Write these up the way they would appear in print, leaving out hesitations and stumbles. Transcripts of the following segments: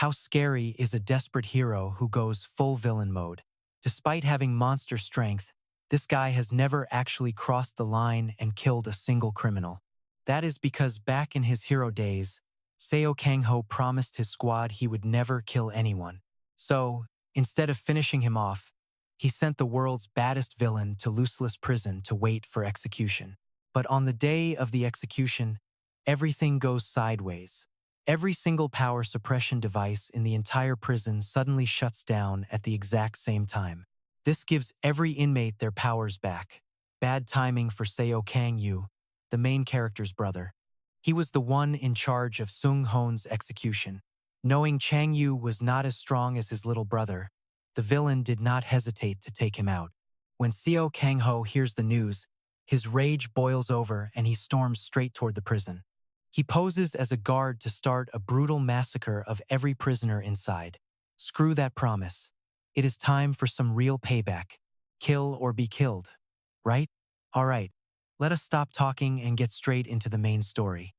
How scary is a desperate hero who goes full villain mode? Despite having monster strength, this guy has never actually crossed the line and killed a single criminal. That is because back in his hero days, Seo Cang Ho promised his squad he would never kill anyone. So, instead of finishing him off, he sent the world's baddest villain to Lucillus Prison to wait for execution. But on the day of the execution, everything goes sideways. Every single power suppression device in the entire prison suddenly shuts down at the exact same time. This gives every inmate their powers back. Bad timing for Seo Cang Yu, the main character's brother. He was the one in charge of Seung Hoan's execution. Knowing Cang Yu was not as strong as his little brother, the villain did not hesitate to take him out. When Seo Cang Ho hears the news, his rage boils over and he storms straight toward the prison. He poses as a guard to start a brutal massacre of every prisoner inside. Screw that promise. It is time for some real payback. Kill or be killed. Right? Alright, let us stop talking and get straight into the main story.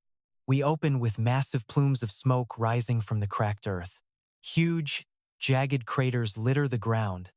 We open with massive plumes of smoke rising from the cracked earth. Huge, jagged craters litter the ground,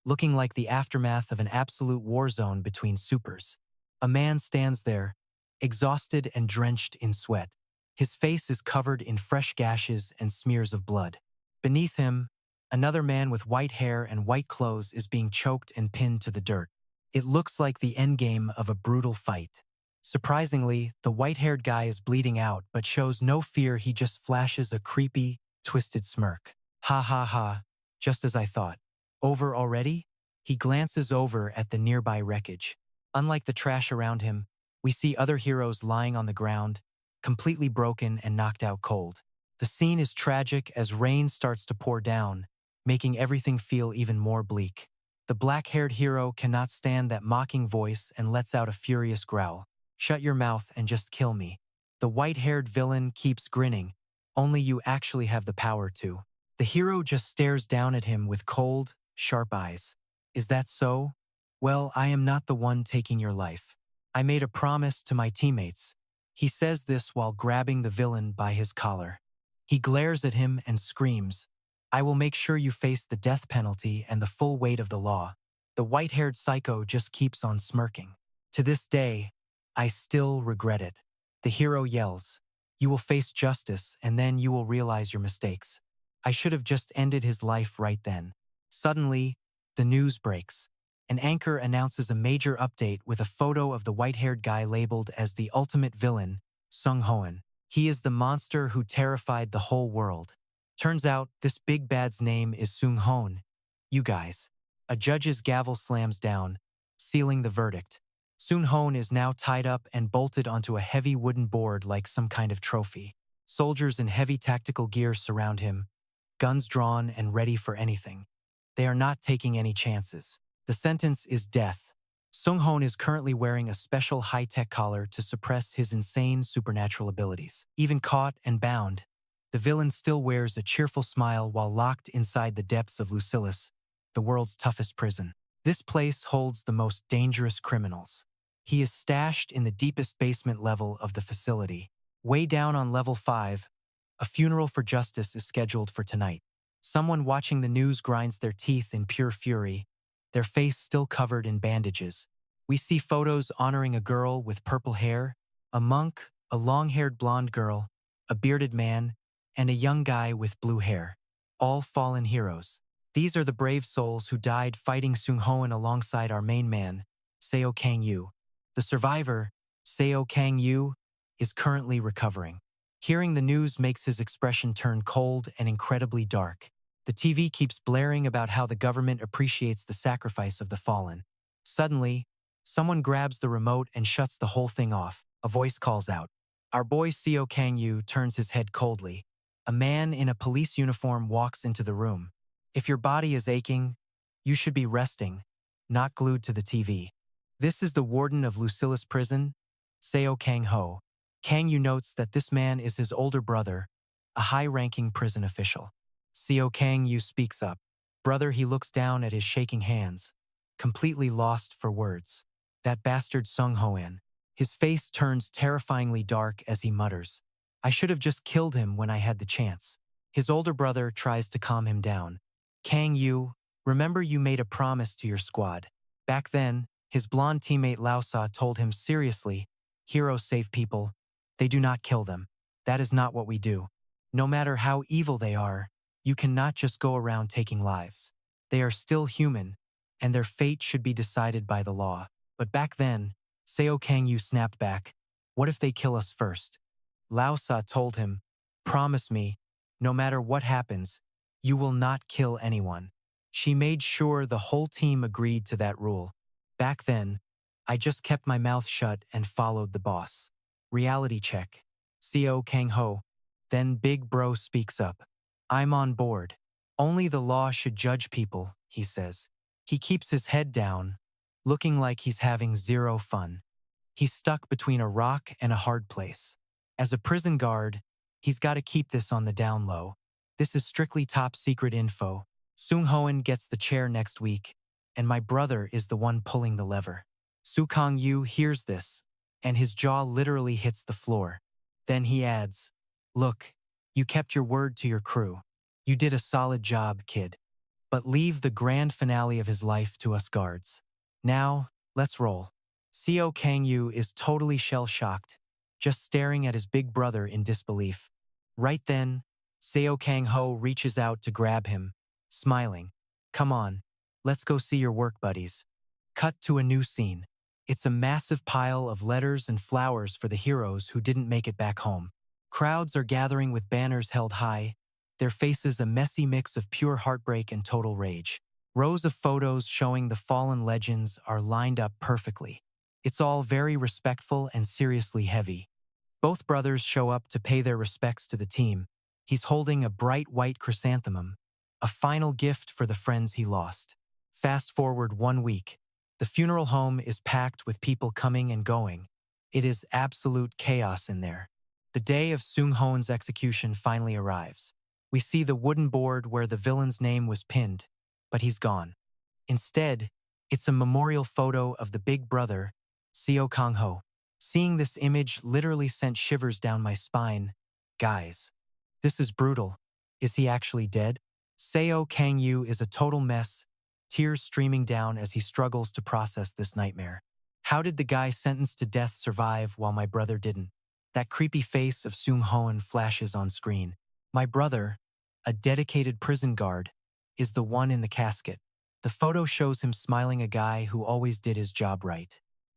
looking like the aftermath of an absolute war zone between supers. A man stands there, exhausted and drenched in sweat. His face is covered in fresh gashes and smears of blood. Beneath him, another man with white hair and white clothes is being choked and pinned to the dirt. It looks like the endgame of a brutal fight. Surprisingly, the white-haired guy is bleeding out but shows no fear. He just flashes a creepy, twisted smirk. Ha ha ha, just as I thought. Over already? He glances over at the nearby wreckage. Unlike the trash around him, we see other heroes lying on the ground, completely broken and knocked out cold. The scene is tragic as rain starts to pour down, making everything feel even more bleak. The black-haired hero cannot stand that mocking voice and lets out a furious growl. Shut your mouth and just kill me. The white-haired villain keeps grinning. Only you actually have the power to. The hero just stares down at him with cold, sharp eyes. Is that so? Well, I am not the one taking your life. I made a promise to my teammates. He says this while grabbing the villain by his collar. He glares at him and screams, I will make sure you face the death penalty and the full weight of the law. The white-haired psycho just keeps on smirking. To this day, I still regret it. The hero yells, you will face justice and then you will realize your mistakes. I should have just ended his life right then. Suddenly, the news breaks. An anchor announces a major update with a photo of the white-haired guy labeled as the ultimate villain, Seung Hoan. He is the monster who terrified the whole world. Turns out, this big bad's name is Seung Hoan. You guys. A judge's gavel slams down, sealing the verdict. Seung Hoan is now tied up and bolted onto a heavy wooden board like some kind of trophy. Soldiers in heavy tactical gear surround him, guns drawn and ready for anything. They are not taking any chances. The sentence is death. Seung Hoan is currently wearing a special high-tech collar to suppress his insane supernatural abilities. Even caught and bound, the villain still wears a cheerful smile while locked inside the depths of Lucillus, the world's toughest prison. This place holds the most dangerous criminals. He is stashed in the deepest basement level of the facility. Way down on level 5, a funeral for justice is scheduled for tonight. Someone watching the news grinds their teeth in pure fury, their face still covered in bandages. We see photos honoring a girl with purple hair, a monk, a long-haired blonde girl, a bearded man, and a young guy with blue hair. All fallen heroes. These are the brave souls who died fighting Seung Hoan alongside our main man, Seo Cang Yu. The survivor, Seo Cang Yu, is currently recovering. Hearing the news makes his expression turn cold and incredibly dark. The TV keeps blaring about how the government appreciates the sacrifice of the fallen. Suddenly, someone grabs the remote and shuts the whole thing off. A voice calls out. Our boy Seo Cang Yu turns his head coldly. A man in a police uniform walks into the room. If your body is aching, you should be resting, not glued to the TV. This is the warden of Lucillus Prison, Seo Cang Ho. Cang Yu notes that this man is his older brother, a high-ranking prison official. Seo Cang Yu speaks up. Brother, he looks down at his shaking hands, completely lost for words. That bastard Seung Hoan. His face turns terrifyingly dark as he mutters, I should have just killed him when I had the chance. His older brother tries to calm him down. Cang Yu, remember you made a promise to your squad. Back then, his blonde teammate Lao Sa told him seriously, heroes save people, they do not kill them. That is not what we do. No matter how evil they are, you cannot just go around taking lives. They are still human, and their fate should be decided by the law. But back then, Seo Cang Yu snapped back, what if they kill us first? Lao Sa told him, promise me, no matter what happens, you will not kill anyone. She made sure the whole team agreed to that rule. Back then, I just kept my mouth shut and followed the boss. Reality check. Seo Cang Ho. Then Big Bro speaks up. I'm on board. Only the law should judge people, he says. He keeps his head down, looking like he's having zero fun. He's stuck between a rock and a hard place. As a prison guard, he's got to keep this on the down low. This is strictly top secret info. Seung Hoan gets the chair next week, and my brother is the one pulling the lever. Cang Yu hears this, and his jaw literally hits the floor. Then he adds, look, you kept your word to your crew. You did a solid job, kid. But leave the grand finale of his life to us guards. Now, let's roll. Seo Cang Yu is totally shell-shocked, just staring at his big brother in disbelief. Right then, Seo Cang Ho reaches out to grab him, smiling. Come on, let's go see your work buddies. Cut to a new scene. It's a massive pile of letters and flowers for the heroes who didn't make it back home. Crowds are gathering with banners held high, their faces a messy mix of pure heartbreak and total rage. Rows of photos showing the fallen legends are lined up perfectly. It's all very respectful and seriously heavy. Both brothers show up to pay their respects to the team. He's holding a bright white chrysanthemum, a final gift for the friends he lost. Fast forward 1 week. The funeral home is packed with people coming and going. It is absolute chaos in there. The day of Seung Hoan's execution finally arrives. We see the wooden board where the villain's name was pinned, but he's gone. Instead, it's a memorial photo of the big brother, Seo Cang Ho. Seeing this image literally sent shivers down my spine. Guys, this is brutal. Is he actually dead? Seo Cang Yu is a total mess, tears streaming down as he struggles to process this nightmare. How did the guy sentenced to death survive while my brother didn't? That creepy face of Seung Hoan flashes on screen. My brother, a dedicated prison guard, is the one in the casket. The photo shows him smiling, a guy who always did his job right.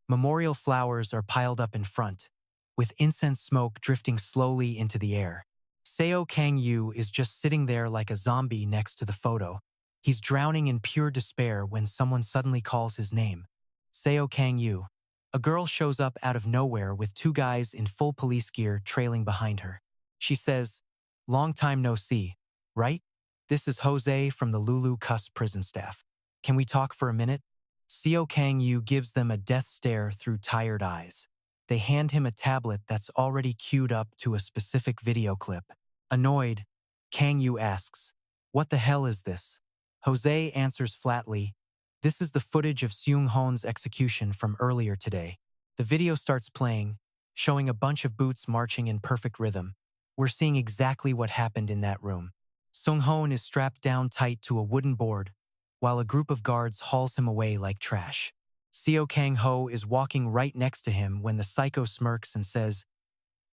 Memorial flowers are piled up in front, with incense smoke drifting slowly into the air. Seo Cang Yu is just sitting there like a zombie next to the photo. He's drowning in pure despair when someone suddenly calls his name. Seo Cang Yu. A girl shows up out of nowhere with 2 guys in full police gear trailing behind her. She says, long time no see, right? This is Jose from the Lucillus Prison staff. Can we talk for a minute? Seo Cang Yu gives them a death stare through tired eyes. They hand him a tablet that's already queued up to a specific video clip. Annoyed, Cang Yu asks, what the hell is this? Jose answers flatly, this is the footage of Seung Hoan's execution from earlier today. The video starts playing, showing a bunch of boots marching in perfect rhythm. We're seeing exactly what happened in that room. Seung Hoan is strapped down tight to a wooden board, while a group of guards hauls him away like trash. Seo Cang Ho is walking right next to him when the psycho smirks and says,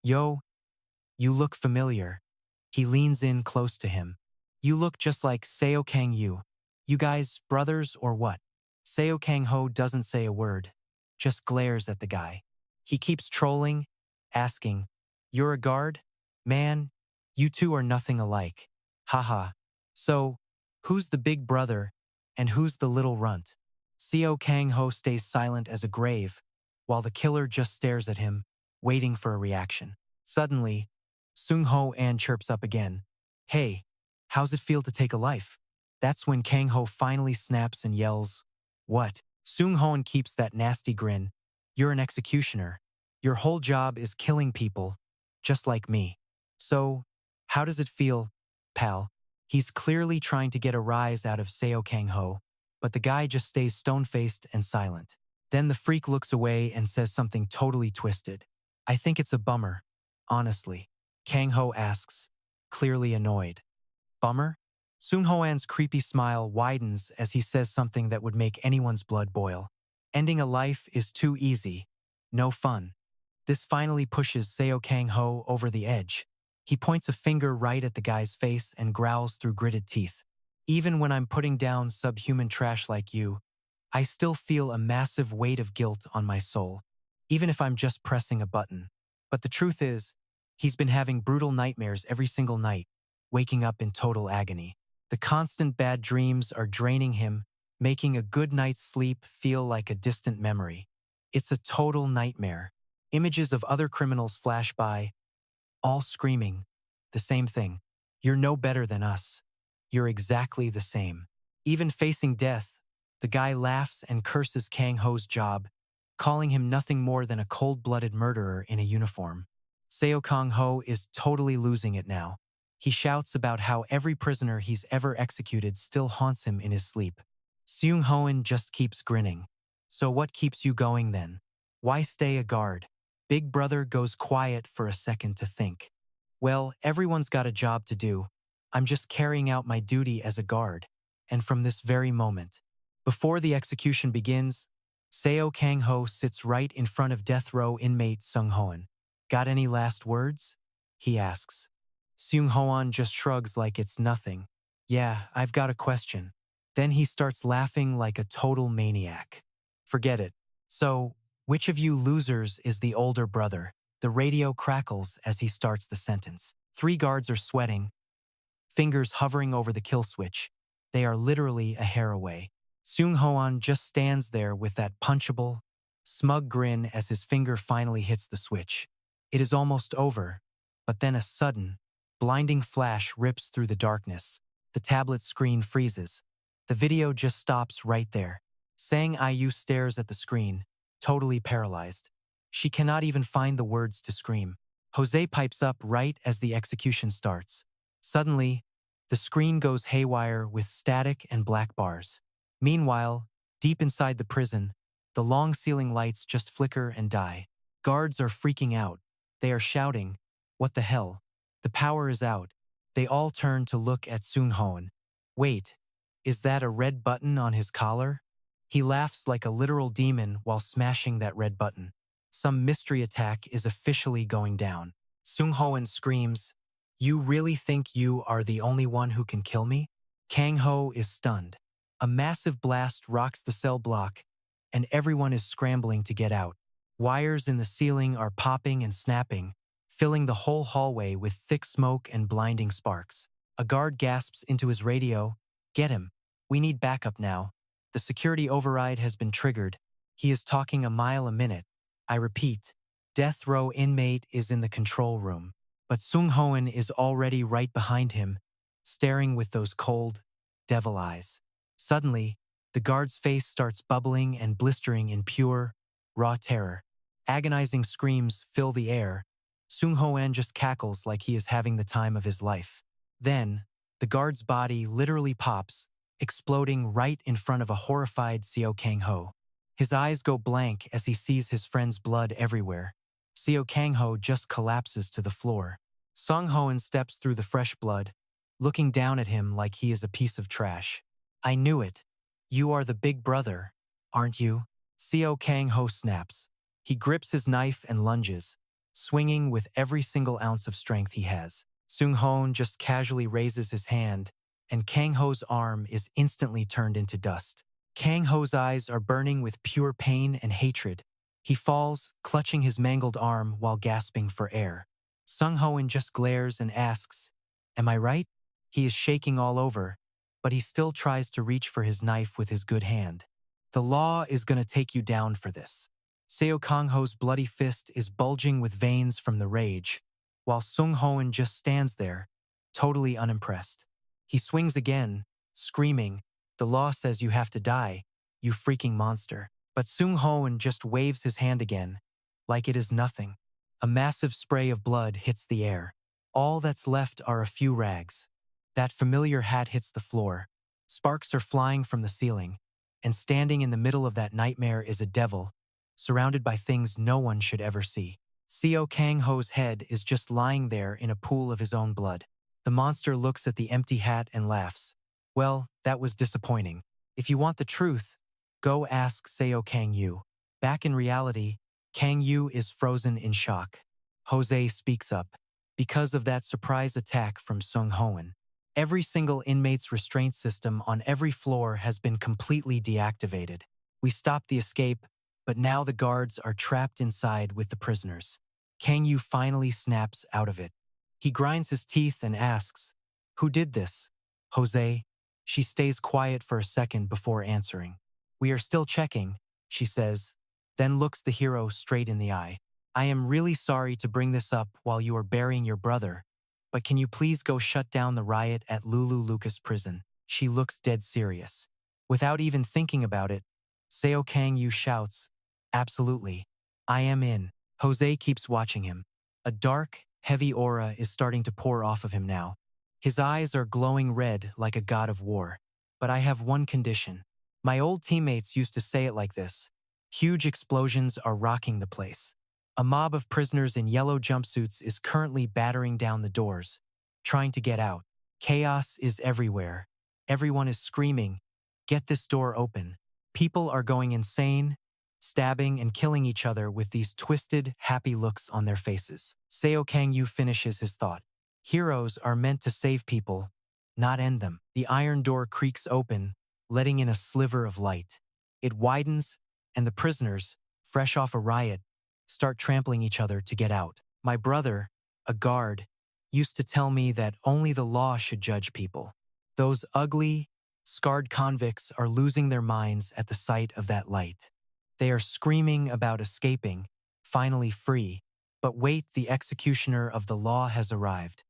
yo, you look familiar. He leans in close to him. You look just like Seo Cang Yu. You guys brothers or what? Seo Cang Ho doesn't say a word, just glares at the guy. He keeps trolling, asking, you're a guard? Man, you two are nothing alike. Haha. So, who's the big brother and who's the little runt? Seo Cang Ho stays silent as a grave, while the killer just stares at him, waiting for a reaction. Suddenly, Seung Hoan chirps up again. Hey, how's it feel to take a life? That's when Cang Ho finally snaps and yells, what? Seung Hoan keeps that nasty grin. You're an executioner. Your whole job is killing people, just like me. So, how does it feel, pal? He's clearly trying to get a rise out of Seo Cang Ho, but the guy just stays stone-faced and silent. Then the freak looks away and says something totally twisted. I think it's a bummer, honestly. Cang Ho asks, clearly annoyed. Bummer? Seung Hoan's creepy smile widens as he says something that would make anyone's blood boil. Ending a life is too easy. No fun. This finally pushes Seo Cang Ho over the edge. He points a finger right at the guy's face and growls through gritted teeth. Even when I'm putting down subhuman trash like you, I still feel a massive weight of guilt on my soul, even if I'm just pressing a button. But the truth is, he's been having brutal nightmares every single night, waking up in total agony. The constant bad dreams are draining him, making a good night's sleep feel like a distant memory. It's a total nightmare. Images of other criminals flash by, all screaming the same thing. You're no better than us. You're exactly the same. Even facing death, the guy laughs and curses Cang Ho's job, calling him nothing more than a cold-blooded murderer in a uniform. Seo Cang Ho is totally losing it now. He shouts about how every prisoner he's ever executed still haunts him in his sleep. Seung Hoan just keeps grinning. So what keeps you going then? Why stay a guard? Big Brother goes quiet for a second to think. Well, everyone's got a job to do. I'm just carrying out my duty as a guard. And from this very moment, before the execution begins, Seo Cang Ho sits right in front of death row inmate Seung Hoan. Got any last words? He asks. Seung Hoan just shrugs like it's nothing. Yeah, I've got a question. Then he starts laughing like a total maniac. Forget it. So, which of you losers is the older brother? The radio crackles as he starts the sentence. 3 guards are sweating, fingers hovering over the kill switch. They are literally a hair away. Seung Hoan just stands there with that punchable, smug grin as his finger finally hits the switch. It is almost over, but then a sudden, blinding flash rips through the darkness. The tablet screen freezes. The video just stops right there. Cang Yu stares at the screen, totally paralyzed. She cannot even find the words to scream. Jose pipes up right as the execution starts. Suddenly, the screen goes haywire with static and black bars. Meanwhile, deep inside the prison, the long ceiling lights just flicker and die. Guards are freaking out. They are shouting, "What the hell? The power is out." They all turn to look at Seung Hoan. Wait, is that a red button on his collar? He laughs like a literal demon while smashing that red button. Some mystery attack is officially going down. Seung Hoan screams, "You really think you are the only one who can kill me?" Cang Ho is stunned. A massive blast rocks the cell block, and everyone is scrambling to get out. Wires in the ceiling are popping and snapping, filling the whole hallway with thick smoke and blinding sparks. A guard gasps into his radio, "Get him. We need backup now. The security override has been triggered. He is talking a mile a minute." I repeat, death row inmate is in the control room, but Seung Hoan is already right behind him, staring with those cold, devil eyes. Suddenly, the guard's face starts bubbling and blistering in pure, raw terror. Agonizing screams fill the air. Seung Hoan just cackles like he is having the time of his life. Then, the guard's body literally pops, exploding right in front of a horrified Seo Cang Ho. His eyes go blank as he sees his friend's blood everywhere. Seo Cang Ho just collapses to the floor. Seung Hoan steps through the fresh blood, looking down at him like he is a piece of trash. "I knew it. You are the big brother, aren't you?" Seo Cang Ho snaps. He grips his knife and lunges, swinging with every single ounce of strength he has. Seung Hoan just casually raises his hand, and Cang Ho's arm is instantly turned into dust. Cang Ho's eyes are burning with pure pain and hatred. He falls, clutching his mangled arm while gasping for air. Seung Hoan just glares and asks, "Am I right?" He is shaking all over, but he still tries to reach for his knife with his good hand. "The law is gonna take you down for this." Seo Cang Ho's bloody fist is bulging with veins from the rage, while Seung Hoan just stands there, totally unimpressed. He swings again, screaming, "The law says you have to die, you freaking monster." But Seung Hoan just waves his hand again, like it is nothing. A massive spray of blood hits the air. All that's left are a few rags. That familiar hat hits the floor. Sparks are flying from the ceiling, and standing in the middle of that nightmare is a devil, surrounded by things no one should ever see. Seo Cang Ho's head is just lying there in a pool of his own blood. The monster looks at the empty hat and laughs. Well, that was disappointing. If you want the truth, go ask Seo Cang Yu. Back in reality, Cang Yu is frozen in shock. Jose speaks up. Because of that surprise attack from Seung Hoan, every single inmate's restraint system on every floor has been completely deactivated. We stopped the escape, but now the guards are trapped inside with the prisoners. Cang Yu finally snaps out of it. He grinds his teeth and asks, "Who did this?" "Jose." She stays quiet for a second before answering. "We are still checking," she says, then looks the hero straight in the eye. "I am really sorry to bring this up while you are burying your brother, but can you please go shut down the riot at Lucillus Prison?" She looks dead serious. Without even thinking about it, Seo Cang Yu shouts, "Absolutely. I am in." Jose keeps watching him. A dark, heavy aura is starting to pour off of him now. His eyes are glowing red like a god of war. "But I have one condition. My old teammates used to say it like this. Huge explosions are rocking the place. A mob of prisoners in yellow jumpsuits is currently battering down the doors, trying to get out. Chaos is everywhere. Everyone is screaming, 'Get this door open.' People are going insane, stabbing and killing each other with these twisted, happy looks on their faces." Seo Cang Yu finishes his thought. Heroes are meant to save people, not end them. The iron door creaks open, letting in a sliver of light. It widens, and the prisoners, fresh off a riot, start trampling each other to get out. "My brother, a guard, used to tell me that only the law should judge people. Those ugly, scarred convicts are losing their minds at the sight of that light. They are screaming about escaping, finally free. But wait, the executioner of the law has arrived."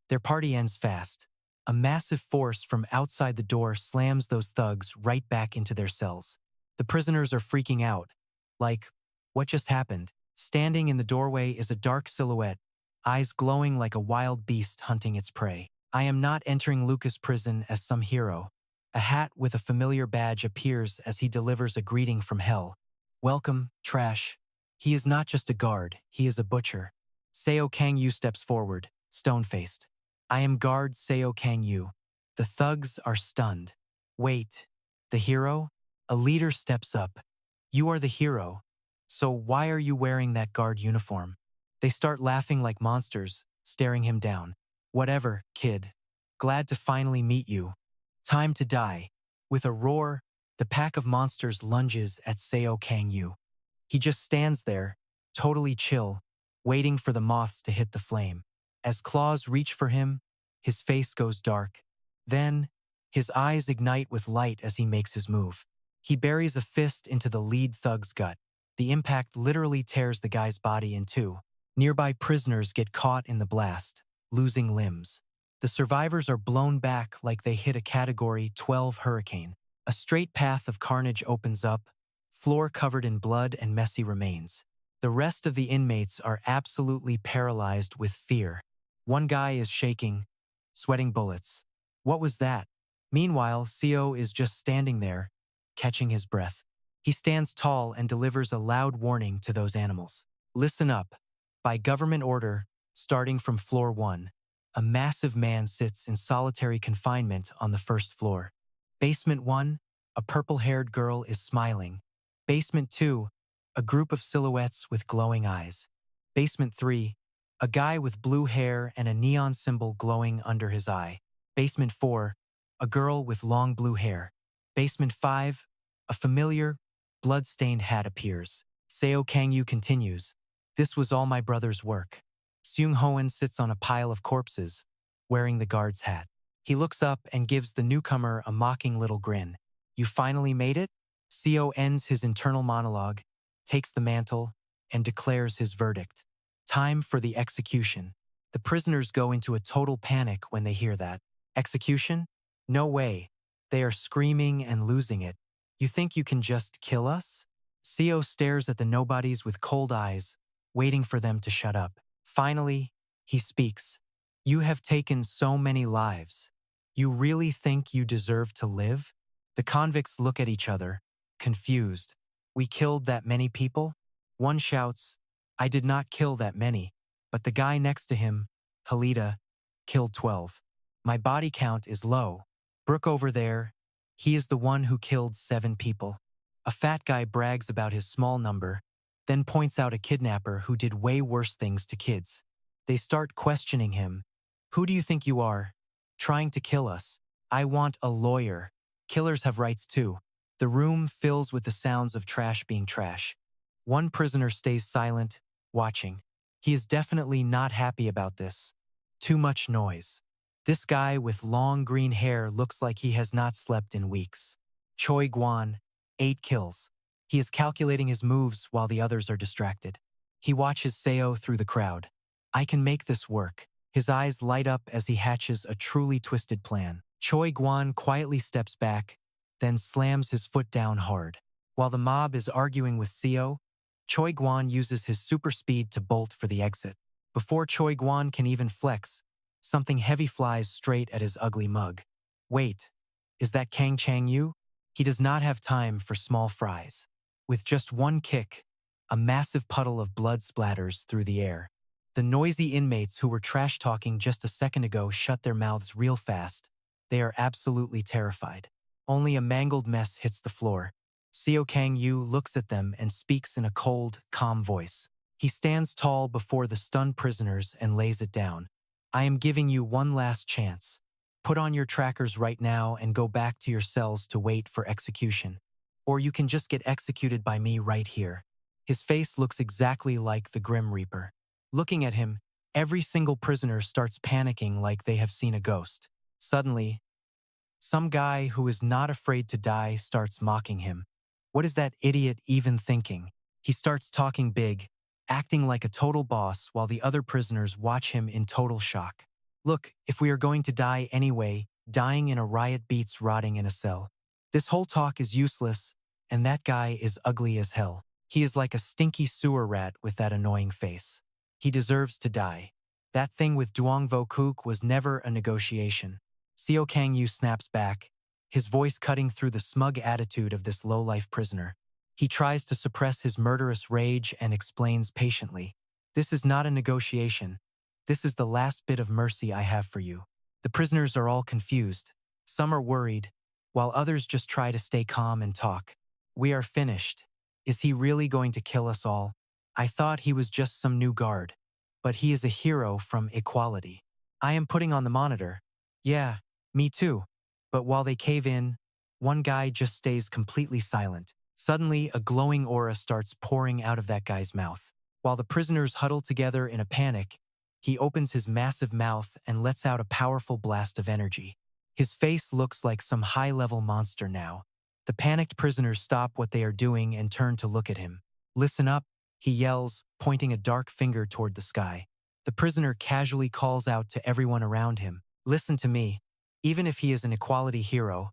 Their party ends fast. A massive force from outside the door slams those thugs right back into their cells. The prisoners are freaking out. Like, what just happened? Standing in the doorway is a dark silhouette, eyes glowing like a wild beast hunting its prey. "I am not entering Lucas Prison as some hero." A hat with a familiar badge appears as he delivers a greeting from hell. "Welcome, trash." He is not just a guard, he is a butcher. Seo Cang Yu steps forward, stone-faced. "I am guard Seo Cang Yu." The thugs are stunned. "Wait, the hero?" A leader steps up. "You are the hero. So why are you wearing that guard uniform?" They start laughing like monsters, staring him down. "Whatever, kid. Glad to finally meet you. Time to die." With a roar, the pack of monsters lunges at Seo Cang Yu. He just stands there, totally chill, waiting for the moths to hit the flame. As claws reach for him, his face goes dark. Then, his eyes ignite with light as he makes his move. He buries a fist into the lead thug's gut. The impact literally tears the guy's body in two. Nearby prisoners get caught in the blast, losing limbs. The survivors are blown back like they hit a Category 12 hurricane. A straight path of carnage opens up, floor covered in blood and messy remains. The rest of the inmates are absolutely paralyzed with fear. One guy is shaking, sweating bullets. What was that? Meanwhile, Seo is just standing there, catching his breath. He stands tall and delivers a loud warning to those animals. "Listen up. By government order, starting from floor 1, a massive man sits in solitary confinement on the first floor. Basement 1, a purple-haired girl is smiling. Basement 2, a group of silhouettes with glowing eyes. Basement 3, a guy with blue hair and a neon symbol glowing under his eye. Basement 4, a girl with long blue hair. Basement 5, a familiar, blood-stained hat appears." Seo Cang Yu continues, "This was all my brother's work." Seung Hoan sits on a pile of corpses, wearing the guard's hat. He looks up and gives the newcomer a mocking little grin. "You finally made it?" Seo ends his internal monologue, takes the mantle, and declares his verdict. Time for the execution. The prisoners go into a total panic when they hear that. Execution? No way. They are screaming and losing it. "You think you can just kill us?" Seo stares at the nobodies with cold eyes, waiting for them to shut up. Finally, he speaks. "You have taken so many lives. You really think you deserve to live?" The convicts look at each other, confused. "We killed that many people?" One shouts, "I did not kill that many," but the guy next to him, Halida, killed 12. My body count is low. Brooke over there, he is the one who killed 7 people. A fat guy brags about his small number, then points out a kidnapper who did way worse things to kids. They start questioning him. Who do you think you are? Trying to kill us. I want a lawyer. Killers have rights too. The room fills with the sounds of trash being trash. One prisoner stays silent, watching. He is definitely not happy about this. Too much noise. This guy with long green hair looks like he has not slept in weeks. Choi Guan, 8 kills. He is calculating his moves while the others are distracted. He watches Seo through the crowd. I can make this work. His eyes light up as he hatches a truly twisted plan. Choi Guan quietly steps back, then slams his foot down hard. While the mob is arguing with Seo, Choi Guan uses his super speed to bolt for the exit. Before Choi Guan can even flex, something heavy flies straight at his ugly mug. Wait, is that Cang Yu? He does not have time for small fries. With just one kick, a massive puddle of blood splatters through the air. The noisy inmates who were trash-talking just a second ago shut their mouths real fast. They are absolutely terrified. Only a mangled mess hits the floor. Seo Cang Yu looks at them and speaks in a cold, calm voice. He stands tall before the stunned prisoners and lays it down. I am giving you one last chance. Put on your trackers right now and go back to your cells to wait for execution. Or you can just get executed by me right here. His face looks exactly like the Grim Reaper. Looking at him, every single prisoner starts panicking like they have seen a ghost. Suddenly, some guy who is not afraid to die starts mocking him. What is that idiot even thinking? He starts talking big, acting like a total boss while the other prisoners watch him in total shock. Look, if we are going to die anyway, dying in a riot beats rotting in a cell. This whole talk is useless, and that guy is ugly as hell. He is like a stinky sewer rat with that annoying face. He deserves to die. That thing with Duong Vo Kook was never a negotiation. Seo Cang Yu snaps back, his voice cutting through the smug attitude of this low-life prisoner. He tries to suppress his murderous rage and explains patiently. This is not a negotiation. This is the last bit of mercy I have for you. The prisoners are all confused. Some are worried, while others just try to stay calm and talk. We are finished. Is he really going to kill us all? I thought he was just some new guard. But he is a hero from equality. I am putting on the monitor. Yeah, me too. But while they cave in, one guy just stays completely silent. Suddenly, a glowing aura starts pouring out of that guy's mouth. While the prisoners huddle together in a panic, he opens his massive mouth and lets out a powerful blast of energy. His face looks like some high-level monster now. The panicked prisoners stop what they are doing and turn to look at him. Listen up, he yells, pointing a dark finger toward the sky. The prisoner casually calls out to everyone around him. Listen to me. Even if he is an equality hero,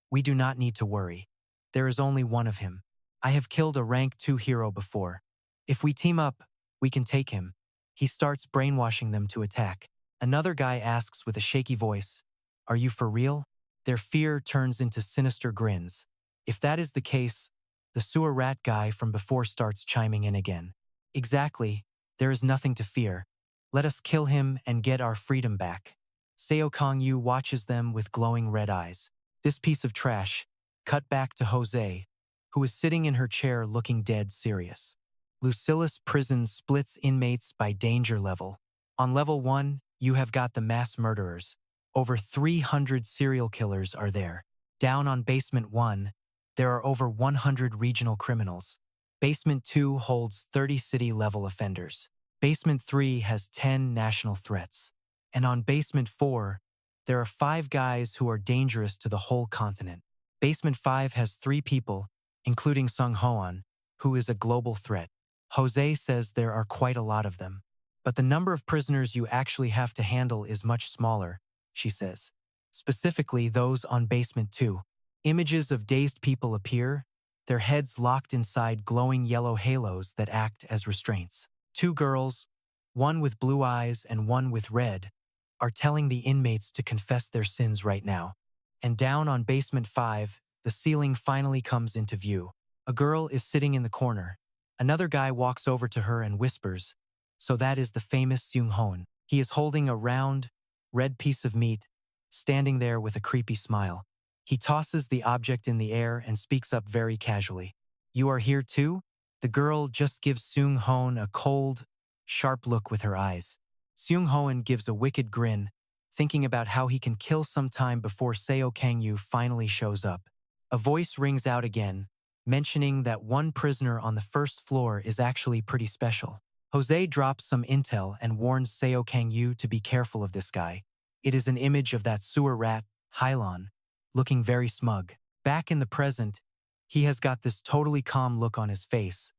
we do not need to worry. There is only one of him. I have killed a rank 2 hero before. If we team up, we can take him. He starts brainwashing them to attack. Another guy asks with a shaky voice, "Are you for real?" Their fear turns into sinister grins. If that is the case, the sewer rat guy from before starts chiming in again. Exactly, there is nothing to fear. Let us kill him and get our freedom back. Seo Cang Yu watches them with glowing red eyes. This piece of trash, cut back to Jose, who is sitting in her chair looking dead serious. Lucillus Prison splits inmates by danger level. On level 1, you have got the mass murderers. Over 300 serial killers are there. Down on basement 1, there are over 100 regional criminals. Basement 2 holds 30 city-level offenders. Basement 3 has 10 national threats. And on basement 4, there are 5 guys who are dangerous to the whole continent. Basement 5 has 3 people, including Seung Hoan, who is a global threat. Jose says there are quite a lot of them. But the number of prisoners you actually have to handle is much smaller, she says. Specifically those on basement 2. Images of dazed people appear, their heads locked inside glowing yellow halos that act as restraints. 2 girls, one with blue eyes and one with red, are telling the inmates to confess their sins right now. And down on basement 5, the ceiling finally comes into view. A girl is sitting in the corner. Another guy walks over to her and whispers, "So that is the famous Seung Hoan." He is holding a round, red piece of meat, standing there with a creepy smile. He tosses the object in the air and speaks up very casually. "You are here too?" The girl just gives Seung Hoan a cold, sharp look with her eyes. Seung Hoan gives a wicked grin, thinking about how he can kill some time before Seo Cang Yu finally shows up. A voice rings out again, mentioning that one prisoner on the first floor is actually pretty special. Jose drops some intel and warns Seo Cang Yu to be careful of this guy. It is an image of that sewer rat, Hylon, looking very smug. Back in the present, he has got this totally calm look on his face,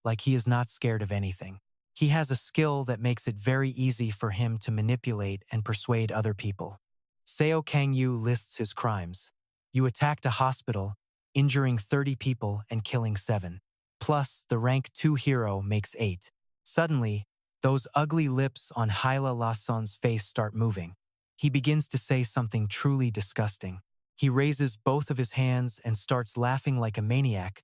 like he is not scared of anything. He has a skill that makes it very easy for him to manipulate and persuade other people. Seo Cang Yu lists his crimes. You attacked a hospital, injuring 30 people and killing 7. Plus, the rank 2 hero makes 8. Suddenly, those ugly lips on Hyla Lason's face start moving. He begins to say something truly disgusting. He raises both of his hands and starts laughing like a maniac,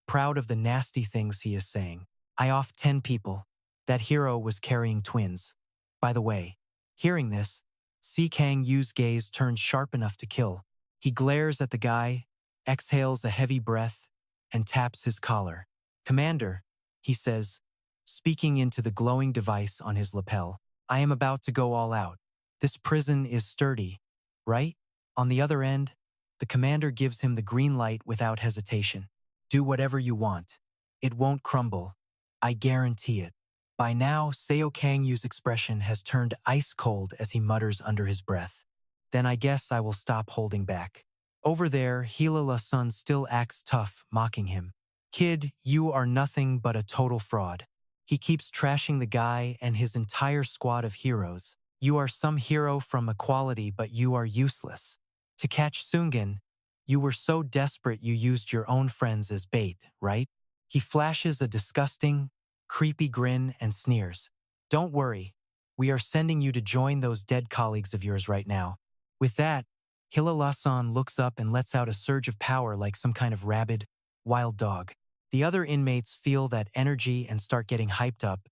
proud of the nasty things he is saying. "I off 10 people. That hero was carrying twins. By the way." Hearing this, Seo Cang Yu's gaze turns sharp enough to kill. He glares at the guy, exhales a heavy breath, and taps his collar. "Commander," he says, speaking into the glowing device on his lapel, "I am about to go all out. This prison is sturdy, right?" On the other end, the commander gives him the green light without hesitation. "Do whatever you want. It won't crumble. I guarantee it." By now, Seo Cang Yu's expression has turned ice cold as he mutters under his breath. "Then I guess I will stop holding back." Over there, Hila La-sun still acts tough, mocking him. "Kid, you are nothing but a total fraud." He keeps trashing the guy and his entire squad of heroes. "You are some hero from equality, but you are useless. To catch Sungin, you were so desperate you used your own friends as bait, right?" He flashes a disgusting, creepy grin and sneers. "Don't worry, we are sending you to join those dead colleagues of yours right now." With that, Hila La-sun looks up and lets out a surge of power like some kind of rabid, wild dog. The other inmates feel that energy and start getting hyped up,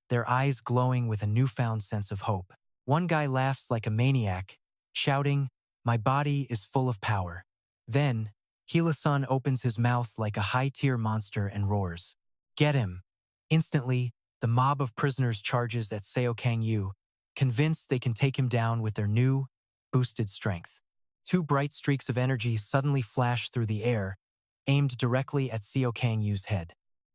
their eyes glowing with a newfound sense of hope. One guy laughs like a maniac, shouting, "My body is full of power." Then, Hila-sun opens his mouth like a high-tier monster and roars, "Get him!" Instantly, the mob of prisoners charges at Seo Cang Yu, convinced they can take him down with their new, boosted strength. 2 bright streaks of energy suddenly flash through the air, aimed directly at Seo Cang Yu's head.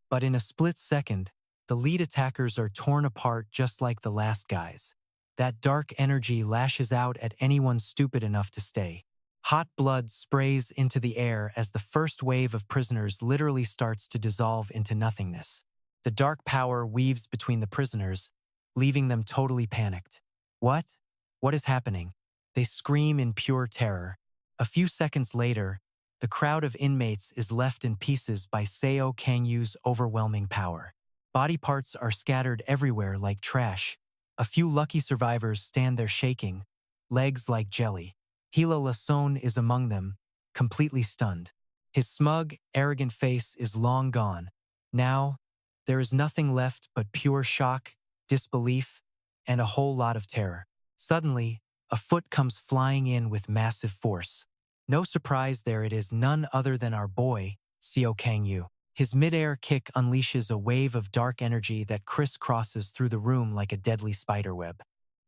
But in a split second, the lead attackers are torn apart just like the last guys. That dark energy lashes out at anyone stupid enough to stay. Hot blood sprays into the air as the first wave of prisoners literally starts to dissolve into nothingness. The dark power weaves between the prisoners, leaving them totally panicked. "What? What is happening?" They scream in pure terror. A few seconds later, the crowd of inmates is left in pieces by Seo Cang Yu's overwhelming power. Body parts are scattered everywhere like trash. A few lucky survivors stand there shaking, legs like jelly. Hila La-sun is among them, completely stunned. His smug, arrogant face is long gone. Now, there is nothing left but pure shock, disbelief, and a whole lot of terror. Suddenly, a foot comes flying in with massive force. No surprise there, it is none other than our boy, Seo Cang Yu. His mid-air kick unleashes a wave of dark energy that crisscrosses through the room like a deadly spiderweb.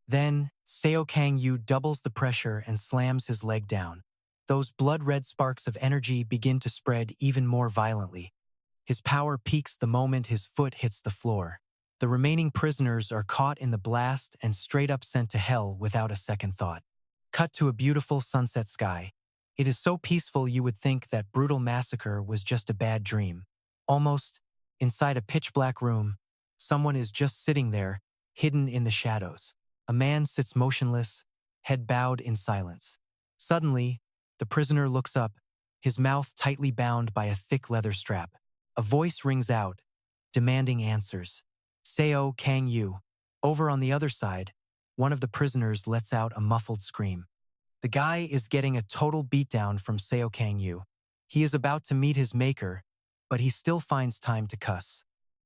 Then, Seo Cang Yu doubles the pressure and slams his leg down. Those blood-red sparks of energy begin to spread even more violently. His power peaks the moment his foot hits the floor. The remaining prisoners are caught in the blast and straight up sent to hell without a second thought. Cut to a beautiful sunset sky. It is so peaceful you would think that brutal massacre was just a bad dream. Almost, inside a pitch-black room, someone is just sitting there, hidden in the shadows. A man sits motionless, head bowed in silence. Suddenly, the prisoner looks up, his mouth tightly bound by a thick leather strap. A voice rings out, demanding answers. "Seo Cang Yu." Over on the other side, one of the prisoners lets out a muffled scream. The guy is getting a total beatdown from Seo Cang Yu. He is about to meet his maker, but he still finds time to cuss.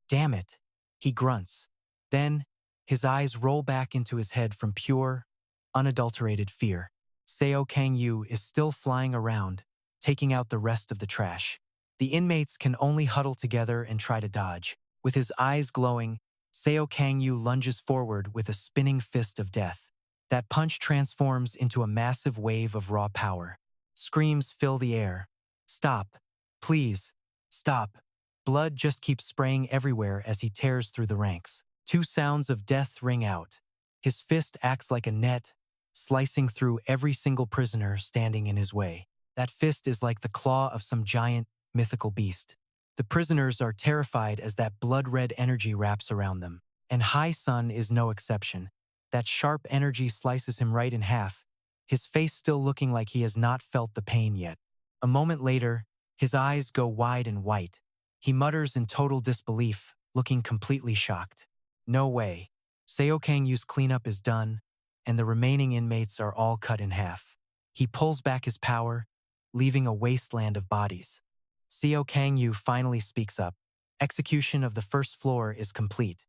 "Damn it," he grunts. Then, his eyes roll back into his head from pure, unadulterated fear. Seo Cang Yu is still flying around, taking out the rest of the trash. The inmates can only huddle together and try to dodge. With his eyes glowing, Seo Cang Yu lunges forward with a spinning fist of death. That punch transforms into a massive wave of raw power. Screams fill the air. Stop. Please. Stop. Blood just keeps spraying everywhere as he tears through the ranks. Two sounds of death ring out. His fist acts like a net, slicing through every single prisoner standing in his way. That fist is like the claw of some giant, mythical beast. The prisoners are terrified as that blood-red energy wraps around them. And Hai Sun is no exception. That sharp energy slices him right in half, his face still looking like he has not felt the pain yet. A moment later, his eyes go wide and white. He mutters in total disbelief, looking completely shocked. No way. Seo Cang Yu's cleanup is done, and the remaining inmates are all cut in half. He pulls back his power, leaving a wasteland of bodies. Seo Cang Yu finally speaks up. Execution of the first floor is complete.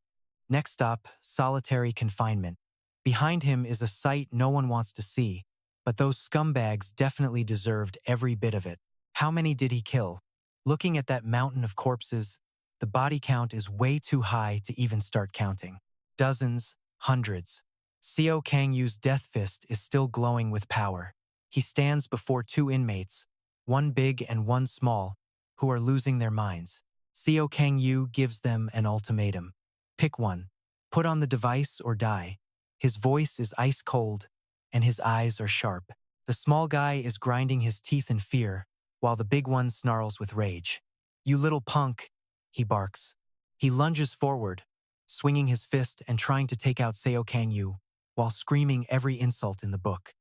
Next stop, solitary confinement. Behind him is a sight no one wants to see, but those scumbags definitely deserved every bit of it. How many did he kill? Looking at that mountain of corpses, the body count is way too high to even start counting. Dozens, hundreds. Seo Cang Yu's death fist is still glowing with power. He stands before two inmates, one big and one small, who are losing their minds. Seo Cang Yu gives them an ultimatum. Pick one. Put on the device or die. His voice is ice cold, and his eyes are sharp. The small guy is grinding his teeth in fear, while the big one snarls with rage. You little punk, he barks. He lunges forward, swinging his fist and trying to take out Seo Cang Yu, while screaming every insult in the book.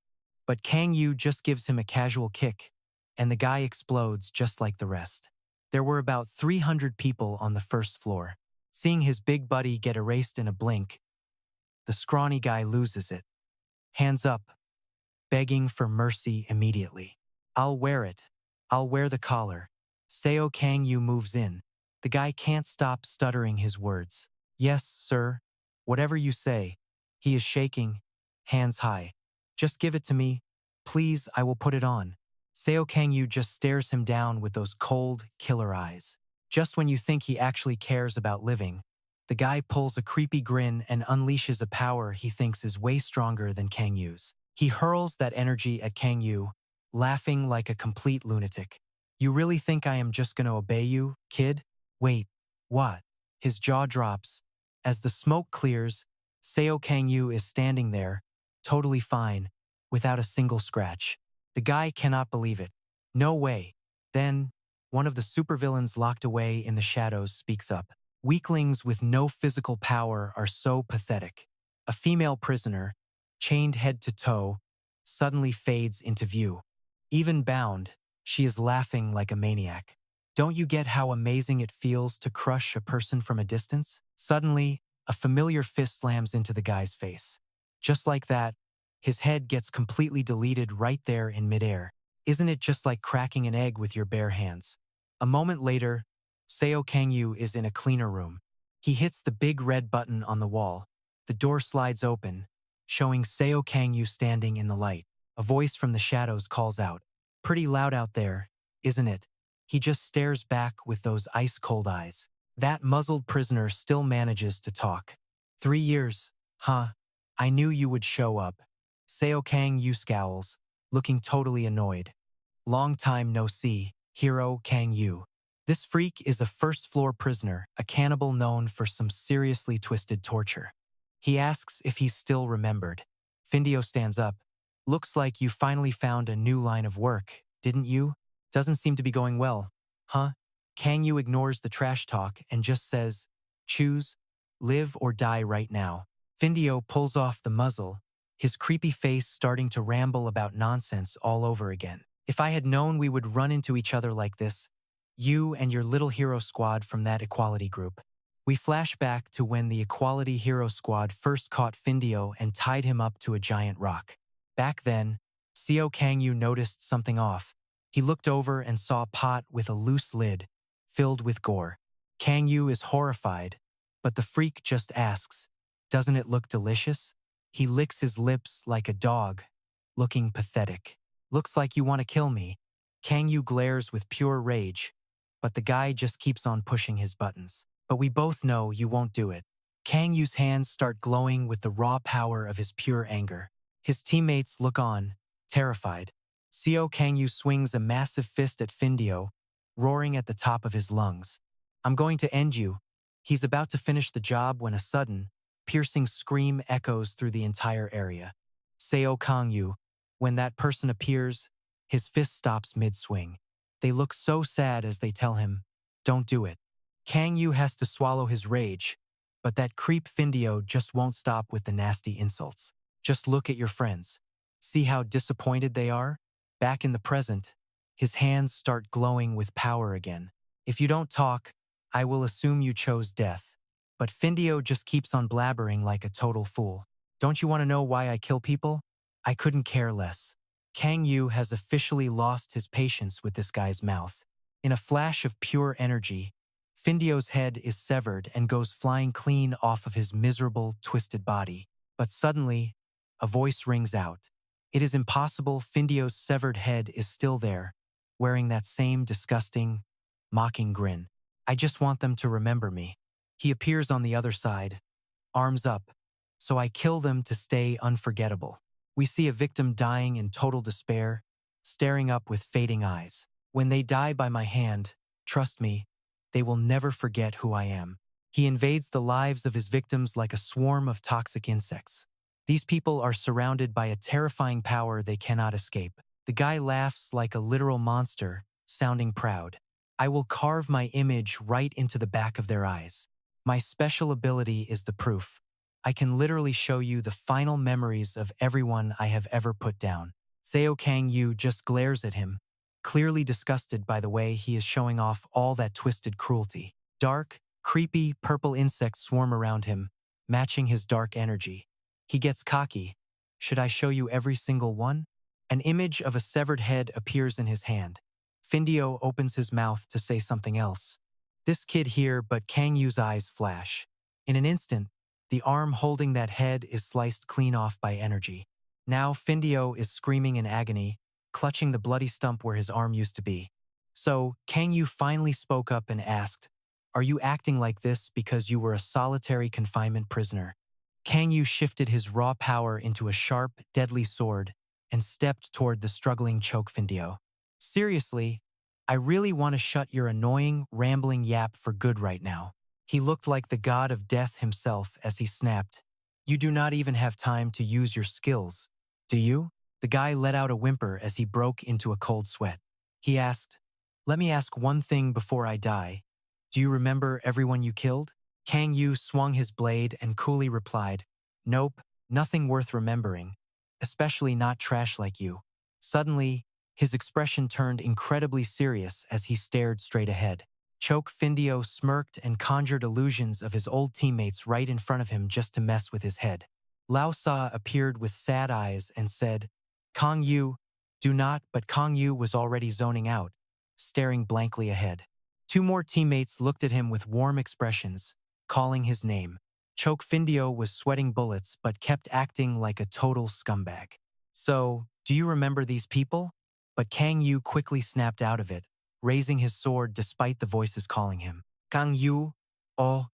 But Cang Yu just gives him a casual kick, and the guy explodes just like the rest. There were about 300 people on the first floor. Seeing his big buddy get erased in a blink, the scrawny guy loses it. Hands up, begging for mercy immediately. I'll wear it. I'll wear the collar. Seo Cang Yu moves in. The guy can't stop stuttering his words. Yes, sir. Whatever you say. He is shaking, hands high. Just give it to me. Please, I will put it on. Seo Cang Yu just stares him down with those cold, killer eyes. Just when you think he actually cares about living, the guy pulls a creepy grin and unleashes a power he thinks is way stronger than Cang Yu's. He hurls that energy at Cang Yu, laughing like a complete lunatic. You really think I am just gonna obey you, kid? Wait, what? His jaw drops. As the smoke clears, Seo Cang Yu is standing there, totally fine, without a single scratch. The guy cannot believe it. No way. Then, one of the supervillains locked away in the shadows speaks up. Weaklings with no physical power are so pathetic. A female prisoner, chained head to toe, suddenly fades into view. Even bound, she is laughing like a maniac. Don't you get how amazing it feels to crush a person from a distance? Suddenly, a familiar fist slams into the guy's face. Just like that, his head gets completely deleted right there in midair. Isn't it just like cracking an egg with your bare hands? A moment later, Seo Cang Yu is in a cleaner room. He hits the big red button on the wall. The door slides open, showing Seo Cang Yu standing in the light. A voice from the shadows calls out. Pretty loud out there, isn't it? He just stares back with those ice-cold eyes. That muzzled prisoner still manages to talk. 3 years, huh? I knew you would show up. Seo Cang Yu scowls, looking totally annoyed. Long time no see, hero Cang Yu. This freak is a first-floor prisoner, a cannibal known for some seriously twisted torture. He asks if he's still remembered. Findio stands up. Looks like you finally found a new line of work, didn't you? Doesn't seem to be going well, huh? Cang Yu ignores the trash talk and just says, choose, live or die right now. Findio pulls off the muzzle, his creepy face starting to ramble about nonsense all over again. If I had known we would run into each other like this, you and your little hero squad from that equality group. We flash back to when the equality hero squad first caught Findio and tied him up to a giant rock. Back then, Seo Cang Yu noticed something off. He looked over and saw a pot with a loose lid, filled with gore. Cang Yu is horrified, but the freak just asks, doesn't it look delicious? He licks his lips like a dog, looking pathetic. Looks like you want to kill me. Cang Yu glares with pure rage, but the guy just keeps on pushing his buttons. But we both know you won't do it. Cang Yu's hands start glowing with the raw power of his pure anger. His teammates look on, terrified. Seo Cang Yu swings a massive fist at Findio, roaring at the top of his lungs. I'm going to end you. He's about to finish the job when a sudden, piercing scream echoes through the entire area. Seo Cang Yu. When that person appears, his fist stops mid-swing. They look so sad as they tell him, don't do it. Cang Yu has to swallow his rage, but that creep Findio just won't stop with the nasty insults. Just look at your friends. See how disappointed they are? Back in the present, his hands start glowing with power again. If you don't talk, I will assume you chose death. But Findio just keeps on blabbering like a total fool. Don't you want to know why I kill people? I couldn't care less. Cang Yu has officially lost his patience with this guy's mouth. In a flash of pure energy, Findio's head is severed and goes flying clean off of his miserable, twisted body. But suddenly, a voice rings out. It is impossible. Findio's severed head is still there, wearing that same disgusting, mocking grin. I just want them to remember me. He appears on the other side, arms up, so I kill them to stay unforgettable. We see a victim dying in total despair, staring up with fading eyes. When they die by my hand, trust me, they will never forget who I am. He invades the lives of his victims like a swarm of toxic insects. These people are surrounded by a terrifying power they cannot escape. The guy laughs like a literal monster, sounding proud. I will carve my image right into the back of their eyes. My special ability is the proof. I can literally show you the final memories of everyone I have ever put down. Seo Cang Yu just glares at him, clearly disgusted by the way he is showing off all that twisted cruelty. Dark, creepy, purple insects swarm around him, matching his dark energy. He gets cocky. Should I show you every single one? An image of a severed head appears in his hand. Findio opens his mouth to say something else. This kid here, but Cang Yu's eyes flash. In an instant, the arm holding that head is sliced clean off by energy. Now Findio is screaming in agony, clutching the bloody stump where his arm used to be. So, Cang Yu finally spoke up and asked, are you acting like this because you were a solitary confinement prisoner? Cang Yu shifted his raw power into a sharp, deadly sword and stepped toward the struggling Choke Findio. Seriously, I really want to shut your annoying, rambling yap for good right now. He looked like the god of death himself as he snapped. You do not even have time to use your skills, do you? The guy let out a whimper as he broke into a cold sweat. He asked, let me ask one thing before I die. Do you remember everyone you killed? Cang Yu swung his blade and coolly replied, nope, nothing worth remembering, especially not trash like you. Suddenly, his expression turned incredibly serious as he stared straight ahead. Choke Findio smirked and conjured illusions of his old teammates right in front of him just to mess with his head. Lao Sa appeared with sad eyes and said, Cang Yu, do not, but Cang Yu was already zoning out, staring blankly ahead. Two more teammates looked at him with warm expressions, calling his name. Choke Findio was sweating bullets but kept acting like a total scumbag. So, do you remember these people? But Cang Yu quickly snapped out of it, raising his sword despite the voices calling him. Cang Yu, oh,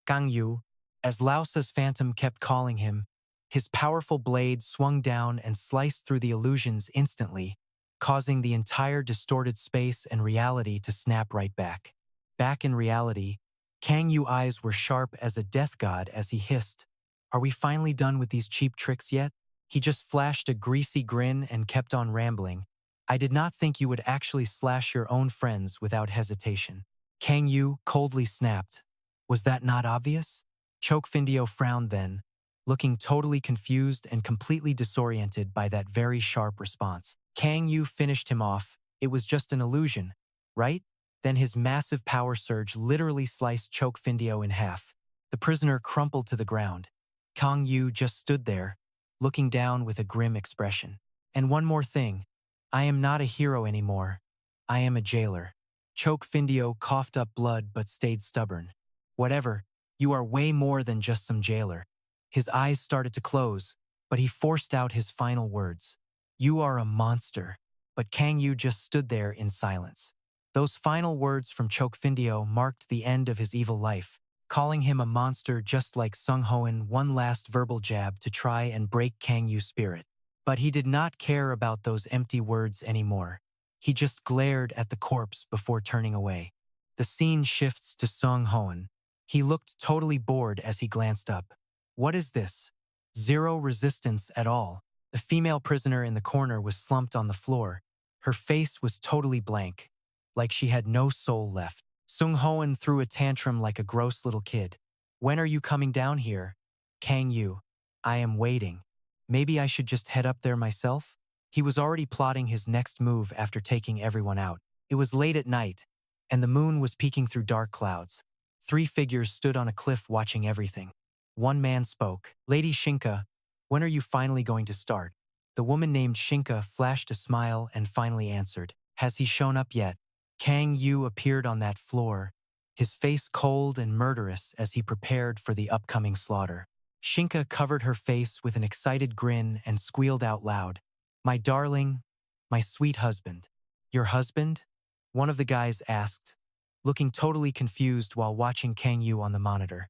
Cang Yu. As Lao Sa's phantom kept calling him, his powerful blade swung down and sliced through the illusions instantly, causing the entire distorted space and reality to snap right back. Back in reality, Cang Yu's eyes were sharp as a death god as he hissed, are we finally done with these cheap tricks yet? He just flashed a greasy grin and kept on rambling. I did not think you would actually slash your own friends without hesitation. Cang Yu coldly snapped. Was that not obvious? Choke Findio frowned then, looking totally confused and completely disoriented by that very sharp response. Cang Yu finished him off. It was just an illusion, right? Then his massive power surge literally sliced Choke Findio in half. The prisoner crumpled to the ground. Cang Yu just stood there, looking down with a grim expression. And one more thing. I am not a hero anymore. I am a jailer. Choke Findio coughed up blood but stayed stubborn. Whatever, you are way more than just some jailer. His eyes started to close, but he forced out his final words. "You are a monster." But Cang Yu just stood there in silence. Those final words from Chokfindio marked the end of his evil life, calling him a monster just like Seung Hoan one last verbal jab to try and break Cang Yu's spirit. But he did not care about those empty words anymore. He just glared at the corpse before turning away. The scene shifts to Seung Hoan. He looked totally bored as he glanced up. What is this? Zero resistance at all. The female prisoner in the corner was slumped on the floor. Her face was totally blank, like she had no soul left. Seung Hoan threw a tantrum like a gross little kid. "When are you coming down here?" "Cang Yu, I am waiting. Maybe I should just head up there myself?" He was already plotting his next move after taking everyone out. It was late at night, and the moon was peeking through dark clouds. 3 figures stood on a cliff watching everything. One man spoke. "Lady Shinka, when are you finally going to start?" The woman named Shinka flashed a smile and finally answered. "Has he shown up yet?" Cang Yu appeared on that floor, his face cold and murderous as he prepared for the upcoming slaughter. Shinka covered her face with an excited grin and squealed out loud, "My darling, my sweet husband." "Your husband?" one of the guys asked, looking totally confused while watching Cang Yu on the monitor.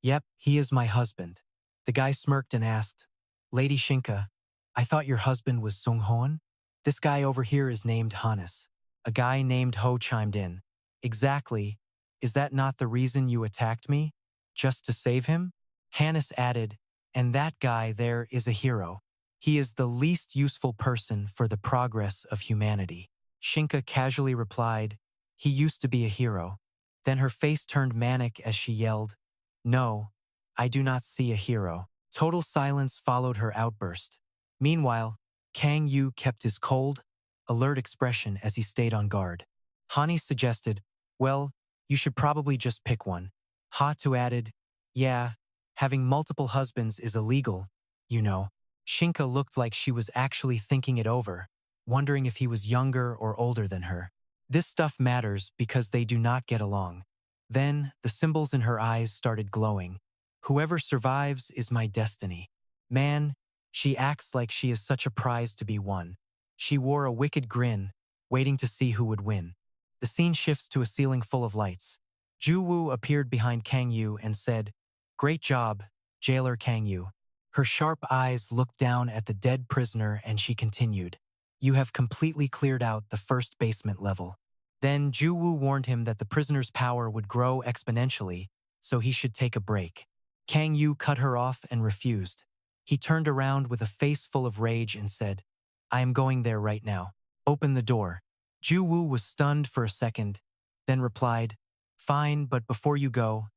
"Yep, he is my husband." The guy smirked and asked, "Lady Shinka, I thought your husband was Seung Hoan? This guy over here is named Hannes." A guy named Ho chimed in. "Exactly. Is that not the reason you attacked me? Just to save him?" Hannes added, "And that guy there is a hero. He is the least useful person for the progress of humanity." Shinka casually replied, "He used to be a hero." Then her face turned manic as she yelled, "No, I do not see a hero." Total silence followed her outburst. Meanwhile, Cang Yu kept his cold, alert expression as he stayed on guard. Hani suggested, "Well, you should probably just pick one." Hatu added, "Yeah, having multiple husbands is illegal, you know." Shinka looked like she was actually thinking it over, wondering if he was younger or older than her. This stuff matters because they do not get along. Then, the symbols in her eyes started glowing. "Whoever survives is my destiny." Man, she acts like she is such a prize to be won. She wore a wicked grin, waiting to see who would win. The scene shifts to a ceiling full of lights. Ju Woo appeared behind Cang Yu and said, "Great job, jailer Cang Yu." Her sharp eyes looked down at the dead prisoner and she continued, "You have completely cleared out the first basement level." Then Ju Woo warned him that the prisoner's power would grow exponentially, so he should take a break. Cang Yu cut her off and refused. He turned around with a face full of rage and said, "I am going there right now. Open the door." Ju Woo was stunned for a second, then replied, "Fine, but before you go,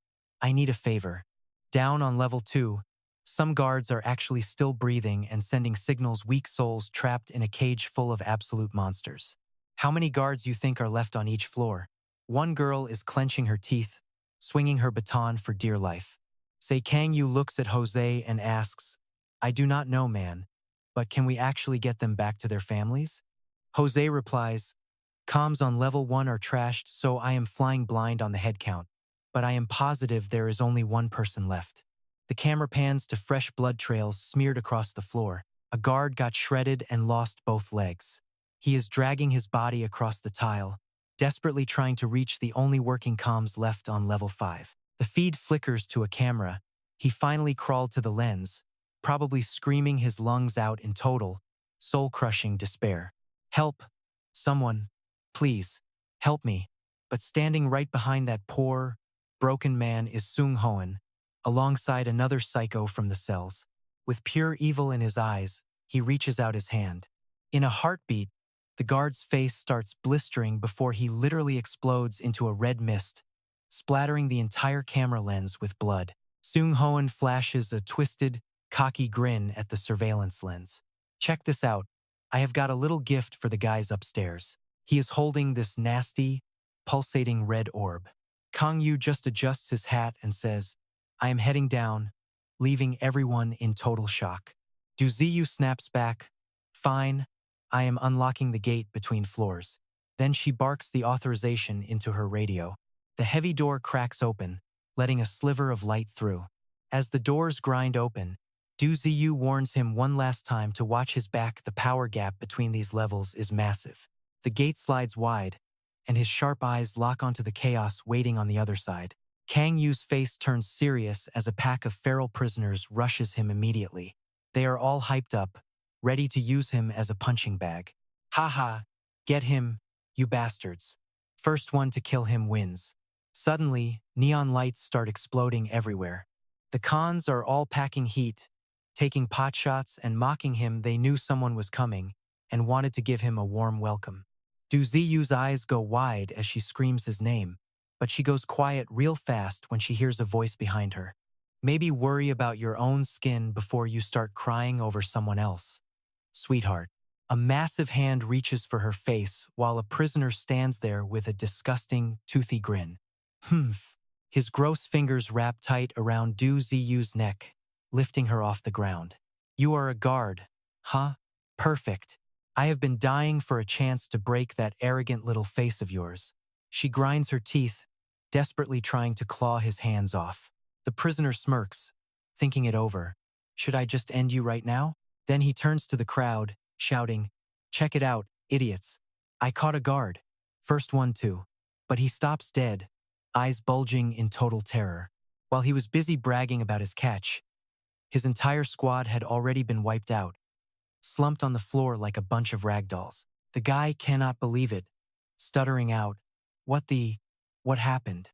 I need a favor." Down on level 2, some guards are actually still breathing and sending signals weak souls trapped in a cage full of absolute monsters. "How many guards you think are left on each floor?" One girl is clenching her teeth, swinging her baton for dear life. Say Cang Yu looks at Jose and asks, "I do not know, man, but can we actually get them back to their families?" Jose replies, "Comms on level 1 are trashed, so I am flying blind on the head count, but I am positive there is only one person left." The camera pans to fresh blood trails smeared across the floor. A guard got shredded and lost both legs. He is dragging his body across the tile, desperately trying to reach the only working comms left on level 5. The feed flickers to a camera. He finally crawled to the lens, probably screaming his lungs out in total, soul-crushing despair. "Help! Someone! Please, help me." But standing right behind that poor, broken man is Seung Hoan, alongside another psycho from the cells. With pure evil in his eyes, he reaches out his hand. In a heartbeat, the guard's face starts blistering before he literally explodes into a red mist, splattering the entire camera lens with blood. Seung Hoan flashes a twisted, cocky grin at the surveillance lens. "Check this out. I have got a little gift for the guys upstairs." He is holding this nasty, pulsating red orb. Cang Yu just adjusts his hat and says, "I am heading down," leaving everyone in total shock. Du Ziyu snaps back, "Fine, I am unlocking the gate between floors." Then she barks the authorization into her radio. The heavy door cracks open, letting a sliver of light through. As the doors grind open, Du Ziyu warns him one last time to watch his back. The power gap between these levels is massive. The gate slides wide, and his sharp eyes lock onto the chaos waiting on the other side. Cang Yu's face turns serious as a pack of feral prisoners rushes him immediately. They are all hyped up, ready to use him as a punching bag. Haha, get him, you bastards. First one to kill him wins. Suddenly, neon lights start exploding everywhere. The cons are all packing heat, taking pot shots and mocking him. They knew someone was coming and wanted to give him a warm welcome. Du Ziyu's eyes go wide as she screams his name, but she goes quiet real fast when she hears a voice behind her. Maybe worry about your own skin before you start crying over someone else. Sweetheart. A massive hand reaches for her face while a prisoner stands there with a disgusting, toothy grin. Humph. His gross fingers wrap tight around Du Ziyu's neck, lifting her off the ground. You are a guard, huh? Perfect. I have been dying for a chance to break that arrogant little face of yours. She grinds her teeth, desperately trying to claw his hands off. The prisoner smirks, thinking it over. Should I just end you right now? Then he turns to the crowd, shouting, check it out, idiots. I caught a guard. First one too. But he stops dead, eyes bulging in total terror. While he was busy bragging about his catch, his entire squad had already been wiped out, slumped on the floor like a bunch of ragdolls. The guy cannot believe it, stuttering out, what happened?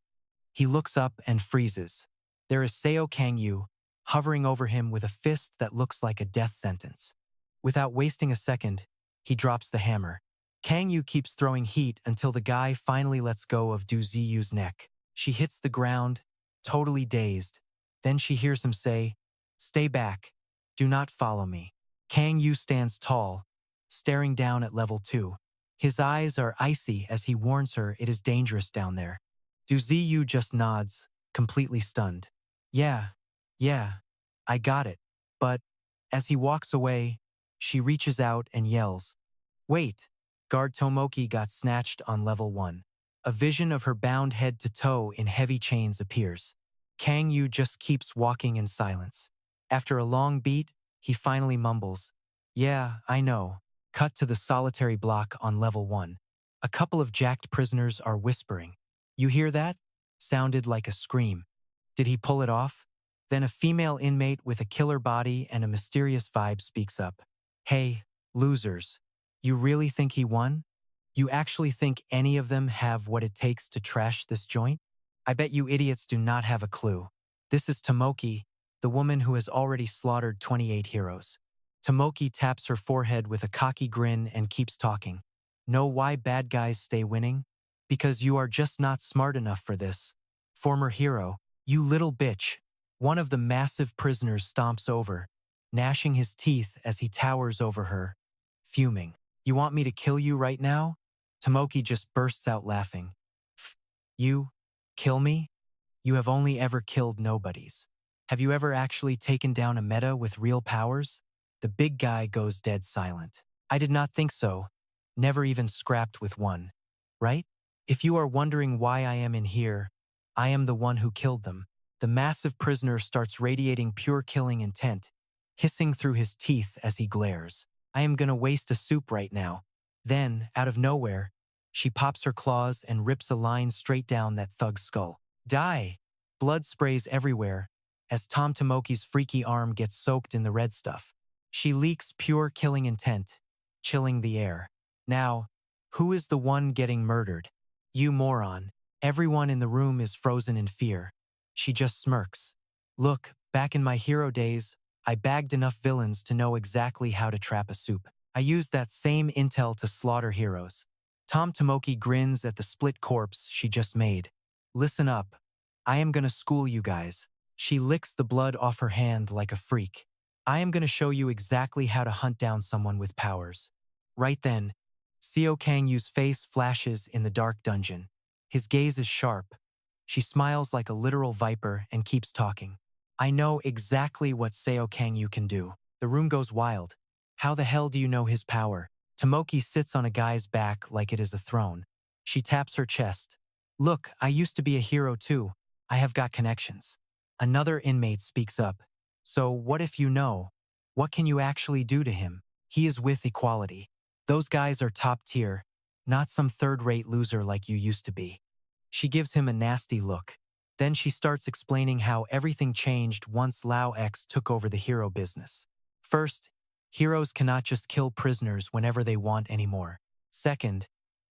He looks up and freezes. There is Seo Cang Yu, hovering over him with a fist that looks like a death sentence. Without wasting a second, he drops the hammer. Cang Yu keeps throwing heat until the guy finally lets go of Du Ziyu's neck. She hits the ground, totally dazed. Then she hears him say, stay back, do not follow me. Cang Yu stands tall, staring down at level 2. His eyes are icy as he warns her it is dangerous down there. Du Ziyu just nods, completely stunned. Yeah, I got it. But, as he walks away, she reaches out and yells, wait, guard Tomoki got snatched on level 1. A vision of her bound head to toe in heavy chains appears. Cang Yu just keeps walking in silence. After a long beat, he finally mumbles, yeah, I know. Cut to the solitary block on level 1. A couple of jacked prisoners are whispering. You hear that? Sounded like a scream. Did he pull it off? Then a female inmate with a killer body and a mysterious vibe speaks up. Hey, losers. You really think he won? You actually think any of them have what it takes to trash this joint? I bet you idiots do not have a clue. This is Tomoki, the woman who has already slaughtered 28 heroes. Tomoki taps her forehead with a cocky grin and keeps talking. Know why bad guys stay winning? Because you are just not smart enough for this. Former hero, you little bitch. One of the massive prisoners stomps over, gnashing his teeth as he towers over her, fuming. You want me to kill you right now? Tomoki just bursts out laughing. You? Kill me? You have only ever killed nobodies. Have you ever actually taken down a meta with real powers? The big guy goes dead silent. I did not think so. Never even scrapped with one. Right? If you are wondering why I am in here, I am the one who killed them. The massive prisoner starts radiating pure killing intent, hissing through his teeth as he glares. I am gonna waste a soup right now. Then, out of nowhere, she pops her claws and rips a line straight down that thug's skull. Die! Blood sprays everywhere as Tom Tomoki's freaky arm gets soaked in the red stuff. She leaks pure killing intent, chilling the air. Now, who is the one getting murdered? You moron. Everyone in the room is frozen in fear. She just smirks. Look, back in my hero days, I bagged enough villains to know exactly how to trap a soup. I used that same intel to slaughter heroes. Tom Tomoki grins at the split corpse she just made. Listen up. I am gonna school you guys. She licks the blood off her hand like a freak. I am gonna show you exactly how to hunt down someone with powers. Right then, Seo Cang Yu's face flashes in the dark dungeon. His gaze is sharp. She smiles like a literal viper and keeps talking. I know exactly what Seo Cang Yu can do. The room goes wild. How the hell do you know his power? Tomoki sits on a guy's back like it is a throne. She taps her chest. Look, I used to be a hero too. I have got connections. Another inmate speaks up. So what if you know? What can you actually do to him? He is with equality. Those guys are top tier, not some third-rate loser like you used to be. She gives him a nasty look. Then she starts explaining how everything changed once Lao X took over the hero business. First, heroes cannot just kill prisoners whenever they want anymore. Second,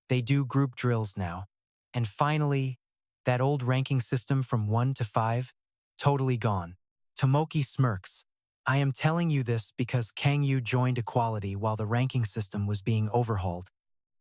they do group drills now. And finally, that old ranking system from 1 to 5, totally gone. Tomoki smirks. I am telling you this because Cang Yu joined equality while the ranking system was being overhauled.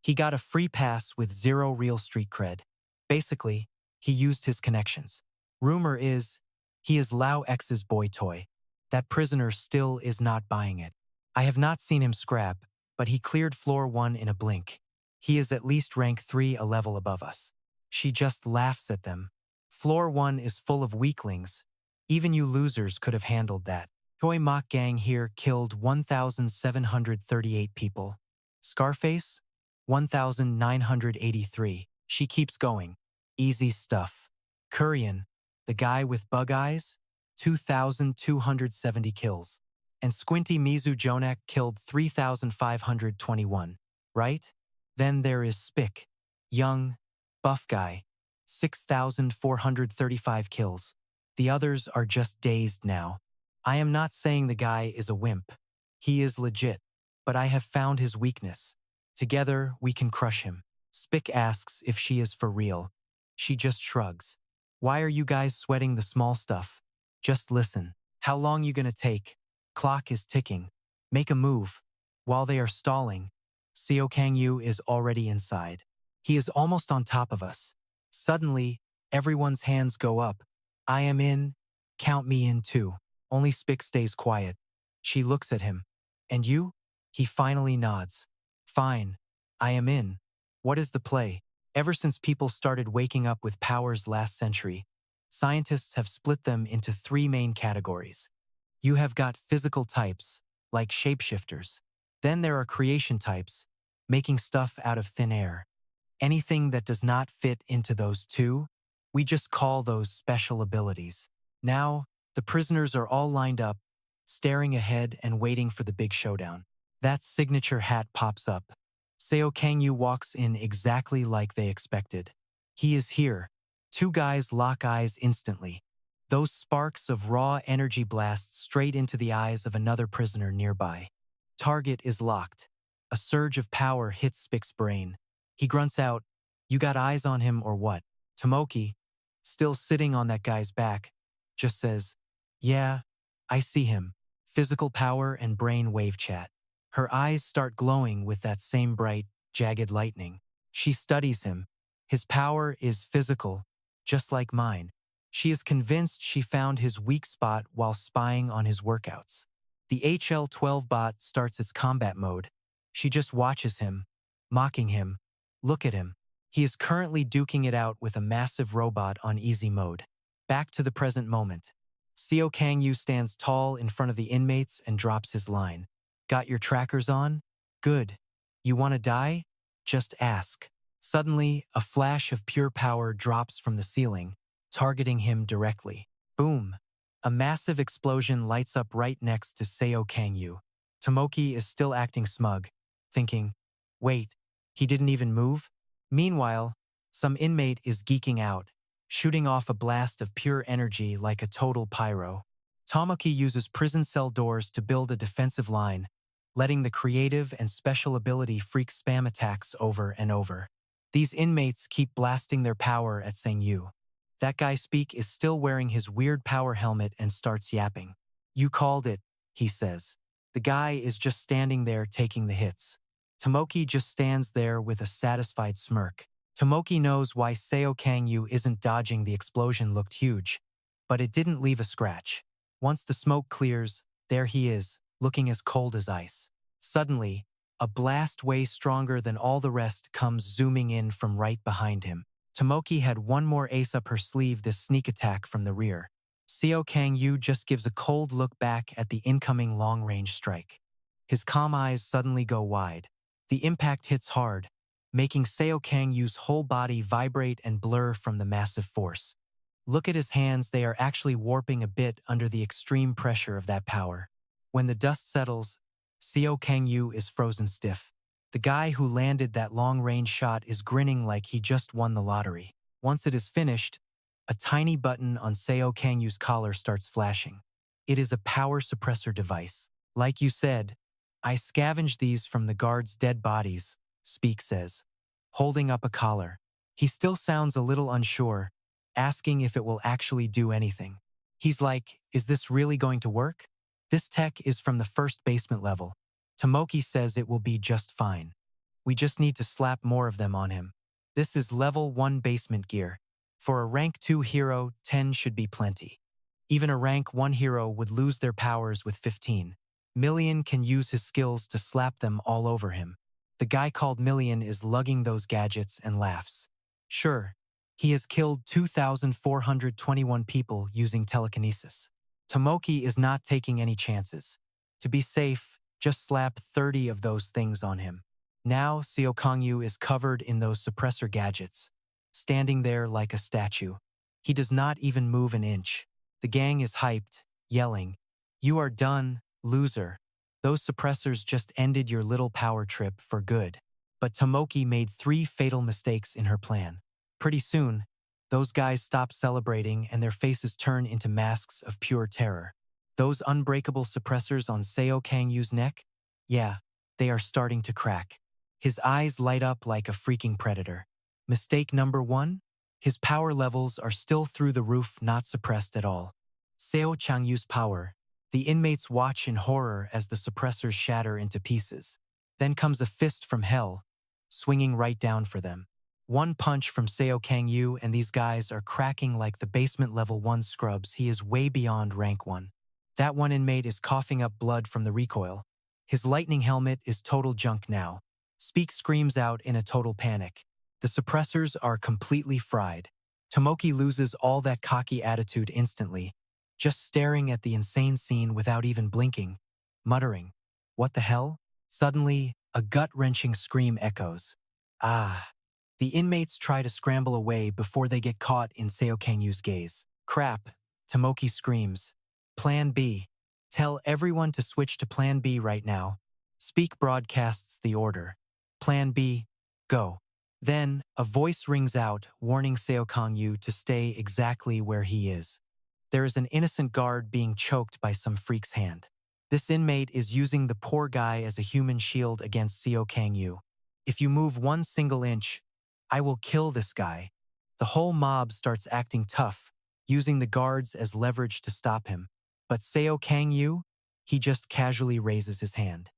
He got a free pass with zero real street cred. Basically, he used his connections. Rumor is, he is Lao X's boy toy. That prisoner still is not buying it. I have not seen him scrap, but he cleared floor 1 in a blink. He is at least rank 3 a level above us. She just laughs at them. Floor 1 is full of weaklings. Even you losers could have handled that. Choi Mok Gang here killed 1,738 people. Scarface? 1,983. She keeps going. Easy stuff. Korean, the guy with bug eyes? 2,270 kills. And Squinty Mizu Jonak killed 3,521. Right? Then there is Spick. Young, buff guy. 6,435 kills. The others are just dazed now. I am not saying the guy is a wimp. He is legit. But I have found his weakness. Together, we can crush him. Spick asks if she is for real. She just shrugs. Why are you guys sweating the small stuff? Just listen. How long you gonna take? Clock is ticking. Make a move. While they are stalling, Seo Cang Yu is already inside. He is almost on top of us. Suddenly, everyone's hands go up. I am in. Count me in too. Only Spick stays quiet. She looks at him. And you? He finally nods. Fine. I am in. What is the play? Ever since people started waking up with powers last century, scientists have split them into 3 main categories. You have got physical types, like shapeshifters. Then there are creation types, making stuff out of thin air. Anything that does not fit into those 2, we just call those special abilities. Now, the prisoners are all lined up, staring ahead and waiting for the big showdown. That signature hat pops up. Seo Cang Yu walks in exactly like they expected. He is here. 2 guys lock eyes instantly. Those sparks of raw energy blast straight into the eyes of another prisoner nearby. Target is locked. A surge of power hits Spick's brain. He grunts out, "You got eyes on him or what?" Tomoki, still sitting on that guy's back, just says, "Yeah, I see him." Physical power and brain wave chat. Her eyes start glowing with that same bright, jagged lightning. She studies him. His power is physical, just like mine. She is convinced she found his weak spot while spying on his workouts. The HL-12 bot starts its combat mode. She just watches him, mocking him. Look at him. He is currently duking it out with a massive robot on easy mode. Back to the present moment. Seo Cang Yu stands tall in front of the inmates and drops his line. Got your trackers on? Good. You want to die? Just ask. Suddenly, a flash of pure power drops from the ceiling, targeting him directly. Boom! A massive explosion lights up right next to Seo Cang Yu. Tomoki is still acting smug, thinking, wait, he didn't even move? Meanwhile, some inmate is geeking out, shooting off a blast of pure energy like a total pyro. Tomoki uses prison cell doors to build a defensive line, letting the creative and special ability freak spam attacks over and over. These inmates keep blasting their power at Cang Yu. That guy Speak is still wearing his weird power helmet and starts yapping. You called it, he says. The guy is just standing there taking the hits. Tomoki just stands there with a satisfied smirk. Tomoki knows why Seo Cang Yu isn't dodging. The explosion looked huge, but it didn't leave a scratch. Once the smoke clears, there he is, looking as cold as ice. Suddenly, a blast way stronger than all the rest comes zooming in from right behind him. Tomoki had one more ace up her sleeve, this sneak attack from the rear. Seo Cang Yu just gives a cold look back at the incoming long-range strike. His calm eyes suddenly go wide. The impact hits hard, making Seo Cang Yu's whole body vibrate and blur from the massive force. Look at his hands, they are actually warping a bit under the extreme pressure of that power. When the dust settles, Seo Cang Yu is frozen stiff. The guy who landed that long-range shot is grinning like he just won the lottery. Once it is finished, a tiny button on Seo Cang Yu's collar starts flashing. It is a power suppressor device. Like you said, I scavenged these from the guards' dead bodies, Speak says, holding up a collar. He still sounds a little unsure, asking if it will actually do anything. He's like, is this really going to work? This tech is from the first basement level. Tomoki says it will be just fine. We just need to slap more of them on him. This is level 1 basement gear. For a rank 2 hero, 10 should be plenty. Even a rank 1 hero would lose their powers with 15. Million can use his skills to slap them all over him. The guy called Million is lugging those gadgets and laughs. Sure, he has killed 2,421 people using telekinesis. Tomoki is not taking any chances. To be safe, just slap 30 of those things on him. Now Seo Cang Yu is covered in those suppressor gadgets, standing there like a statue. He does not even move an inch. The gang is hyped, yelling, "You are done, loser. Those suppressors just ended your little power trip for good." But Tomoki made 3 fatal mistakes in her plan. Pretty soon, those guys stop celebrating and their faces turn into masks of pure terror. Those unbreakable suppressors on Seo Cang Yu's neck? Yeah, they are starting to crack. His eyes light up like a freaking predator. Mistake number 1? His power levels are still through the roof, not suppressed at all. Seo Cang Yu's power. The inmates watch in horror as the suppressors shatter into pieces. Then comes a fist from hell, swinging right down for them. One punch from Seo Cang Yu and these guys are cracking like the basement level 1 scrubs. He is way beyond rank 1. That one inmate is coughing up blood from the recoil. His lightning helmet is total junk now. Speak screams out in a total panic. The suppressors are completely fried. Tomoki loses all that cocky attitude instantly, just staring at the insane scene without even blinking, muttering, "What the hell?" Suddenly, a gut-wrenching scream echoes. Ah! The inmates try to scramble away before they get caught in Seo Cang Yu's gaze. "Crap!" Tomoki screams. "Plan B. Tell everyone to switch to Plan B right now." Speak broadcasts the order. "Plan B, go." Then, a voice rings out, warning Seo Cang Yu to stay exactly where he is. There is an innocent guard being choked by some freak's hand. This inmate is using the poor guy as a human shield against Seo Cang Yu. "If you move 1 single inch, I will kill this guy." The whole mob starts acting tough, using the guards as leverage to stop him. But Seo Cang Yu? He just casually raises his hand.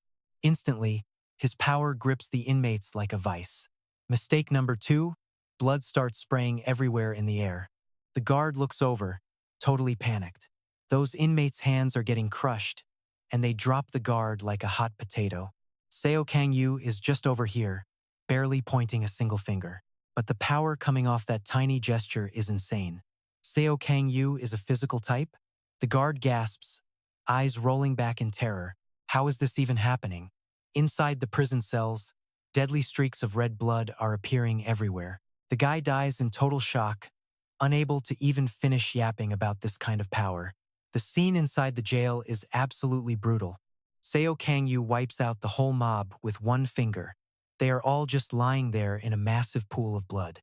Instantly, his power grips the inmates like a vice. Mistake number 2, blood starts spraying everywhere in the air. The guard looks over, totally panicked. Those inmates' hands are getting crushed, and they drop the guard like a hot potato. Seo Cang Yu is just over here, barely pointing a single finger. But the power coming off that tiny gesture is insane. Seo Cang Yu is a physical type? The guard gasps, eyes rolling back in terror. How is this even happening? Inside the prison cells, deadly streaks of red blood are appearing everywhere. The guy dies in total shock, unable to even finish yapping about this kind of power. The scene inside the jail is absolutely brutal. Seo Cang Yu wipes out the whole mob with 1 finger. They are all just lying there in a massive pool of blood.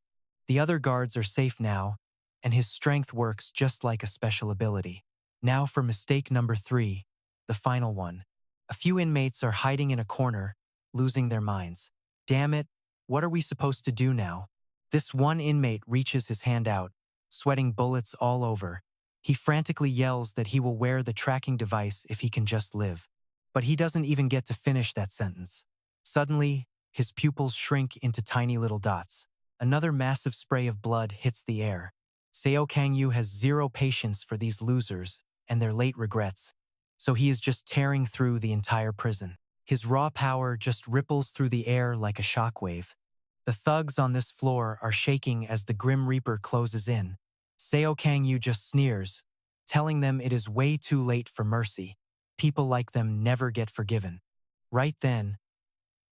The other guards are safe now, and his strength works just like a special ability. Now for mistake number 3, the final one. A few inmates are hiding in a corner, losing their minds. Damn it, what are we supposed to do now? This one inmate reaches his hand out, sweating bullets all over. He frantically yells that he will wear the tracking device if he can just live. But he doesn't even get to finish that sentence. Suddenly, his pupils shrink into tiny little dots. Another massive spray of blood hits the air. Seo Cang Yu has 0 patience for these losers and their late regrets, so he is just tearing through the entire prison. His raw power just ripples through the air like a shockwave. The thugs on this floor are shaking as the Grim Reaper closes in. Seo Cang Yu just sneers, telling them it is way too late for mercy. People like them never get forgiven. Right then,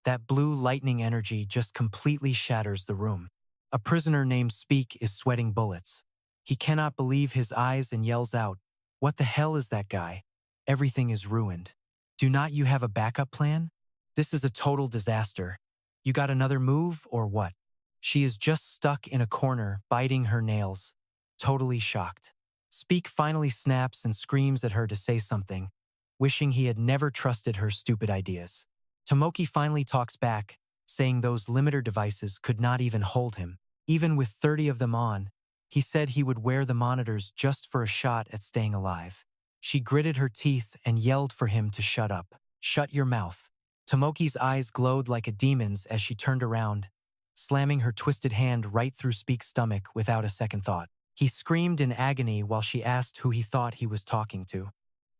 that blue lightning energy just completely shatters the room. A prisoner named Speak is sweating bullets. He cannot believe his eyes and yells out, "What the hell is that guy? Everything is ruined. Do not you have a backup plan? This is a total disaster. You got another move or what?" She is just stuck in a corner, biting her nails, totally shocked. Speak finally snaps and screams at her to say something, wishing he had never trusted her stupid ideas. Tomoki finally talks back, saying those limiter devices could not even hold him. Even with 30 of them on, he said he would wear the monitors just for a shot at staying alive. She gritted her teeth and yelled for him to shut up. "Shut your mouth." Tomoki's eyes glowed like a demon's as she turned around, slamming her twisted hand right through Speak's stomach without a second thought. He screamed in agony while she asked who he thought he was talking to.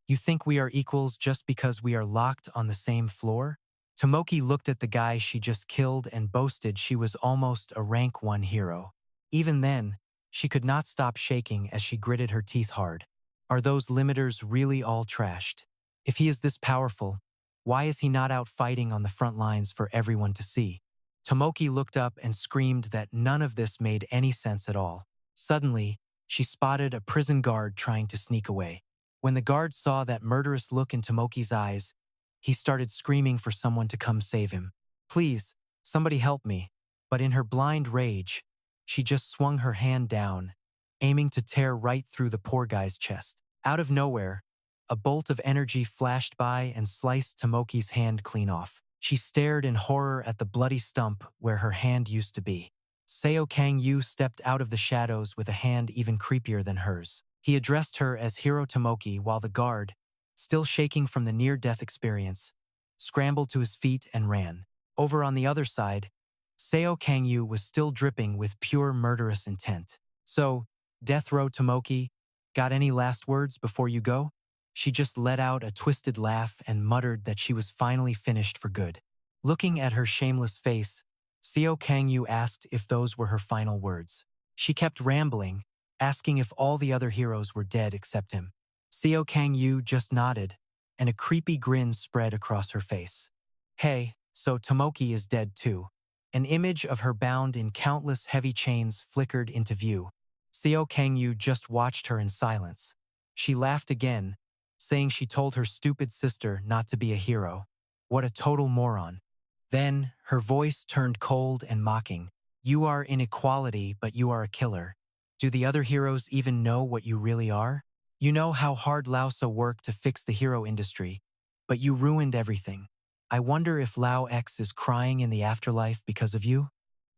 "You think we are equals just because we are locked on the same floor?" Tomoki looked at the guy she just killed and boasted she was almost a rank 1 hero. Even then, she could not stop shaking as she gritted her teeth hard. Are those limiters really all trashed? If he is this powerful, why is he not out fighting on the front lines for everyone to see? Tomoki looked up and screamed that none of this made any sense at all. Suddenly, she spotted a prison guard trying to sneak away. When the guard saw that murderous look in Tomoki's eyes, he started screaming for someone to come save him. "Please, somebody help me." But in her blind rage, she just swung her hand down, aiming to tear right through the poor guy's chest. Out of nowhere, a bolt of energy flashed by and sliced Tomoki's hand clean off. She stared in horror at the bloody stump where her hand used to be. Seo Cang Yu stepped out of the shadows with a hand even creepier than hers. He addressed her as Hero Tomoki while the guard, still shaking from the near-death experience, scrambled to his feet and ran. Over on the other side, Seo Cang Yu was still dripping with pure murderous intent. "So, Death Row Tomoki, got any last words before you go?" She just let out a twisted laugh and muttered that she was finally finished for good. Looking at her shameless face, Seo Cang Yu asked if those were her final words. She kept rambling, asking if all the other heroes were dead except him. Seo Cang Yu just nodded, and a creepy grin spread across her face. "Hey, so Tomoki is dead too." An image of her bound in countless heavy chains flickered into view. Seo Cang Yu just watched her in silence. She laughed again, saying she told her stupid sister not to be a hero. What a total moron. Then, her voice turned cold and mocking. "You are inequality, but you are a killer. Do the other heroes even know what you really are? You know how hard Lausa worked to fix the hero industry, but you ruined everything. I wonder if Lao X is crying in the afterlife because of you?"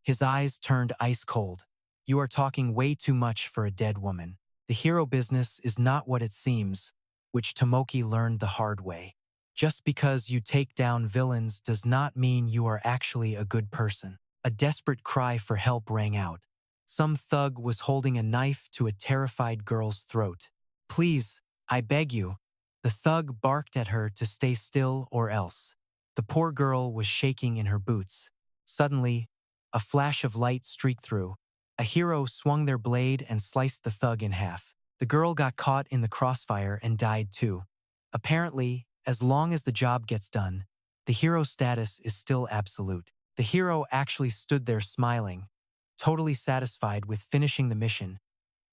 His eyes turned ice cold. "You are talking way too much for a dead woman. The hero business is not what it seems," which Tomoki learned the hard way. Just because you take down villains does not mean you are actually a good person. A desperate cry for help rang out. Some thug was holding a knife to a terrified girl's throat. "Please, I beg you." The thug barked at her to stay still or else. The poor girl was shaking in her boots. Suddenly, a flash of light streaked through. A hero swung their blade and sliced the thug in half. The girl got caught in the crossfire and died too. Apparently, as long as the job gets done, the hero status is still absolute. The hero actually stood there smiling, totally satisfied with finishing the mission,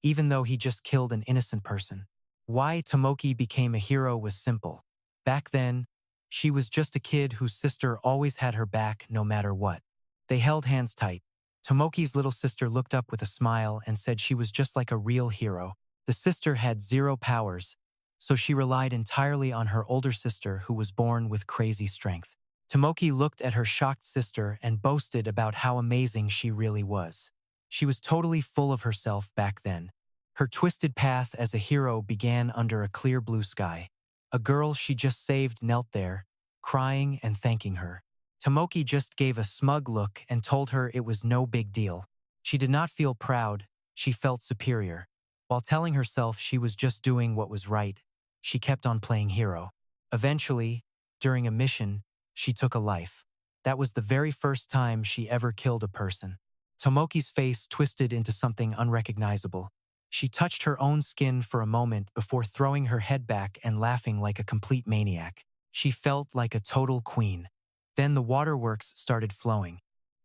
even though he just killed an innocent person. Why Tomoki became a hero was simple. Back then, she was just a kid whose sister always had her back no matter what. They held hands tight. Tomoki's little sister looked up with a smile and said she was just like a real hero. The sister had 0 powers, so she relied entirely on her older sister who was born with crazy strength. Tomoki looked at her shocked sister and boasted about how amazing she really was. She was totally full of herself back then. Her twisted path as a hero began under a clear blue sky. A girl she just saved knelt there, crying and thanking her. Tomoki just gave a smug look and told her it was no big deal. She did not feel proud, she felt superior. While telling herself she was just doing what was right, she kept on playing hero. Eventually, during a mission, she took a life. That was the very first time she ever killed a person. Tomoki's face twisted into something unrecognizable. She touched her own skin for a moment before throwing her head back and laughing like a complete maniac. She felt like a total queen. Then the waterworks started flowing.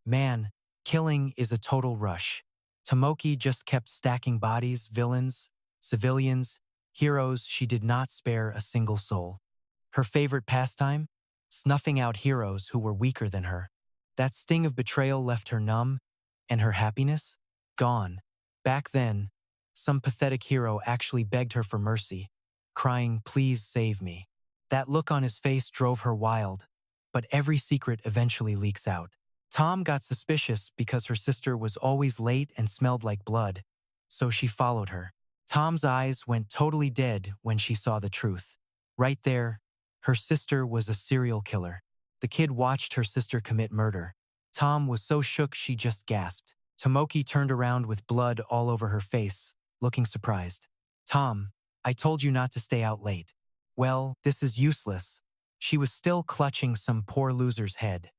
Man, killing is a total rush. Tomoki just kept stacking bodies, villains, civilians, heroes. She did not spare a single soul. Her favorite pastime? Snuffing out heroes who were weaker than her. That sting of betrayal left her numb, and her happiness? Gone. Back then, some pathetic hero actually begged her for mercy, crying, "Please save me." That look on his face drove her wild, but every secret eventually leaks out. Tom got suspicious because her sister was always late and smelled like blood, so she followed her. Tom's eyes went totally dead when she saw the truth. Right there, her sister was a serial killer. The kid watched her sister commit murder. Tom was so shook she just gasped. Tomoki turned around with blood all over her face, looking surprised. "Tom, I told you not to stay out late." "Well, this is useless." She was still clutching some poor loser's head.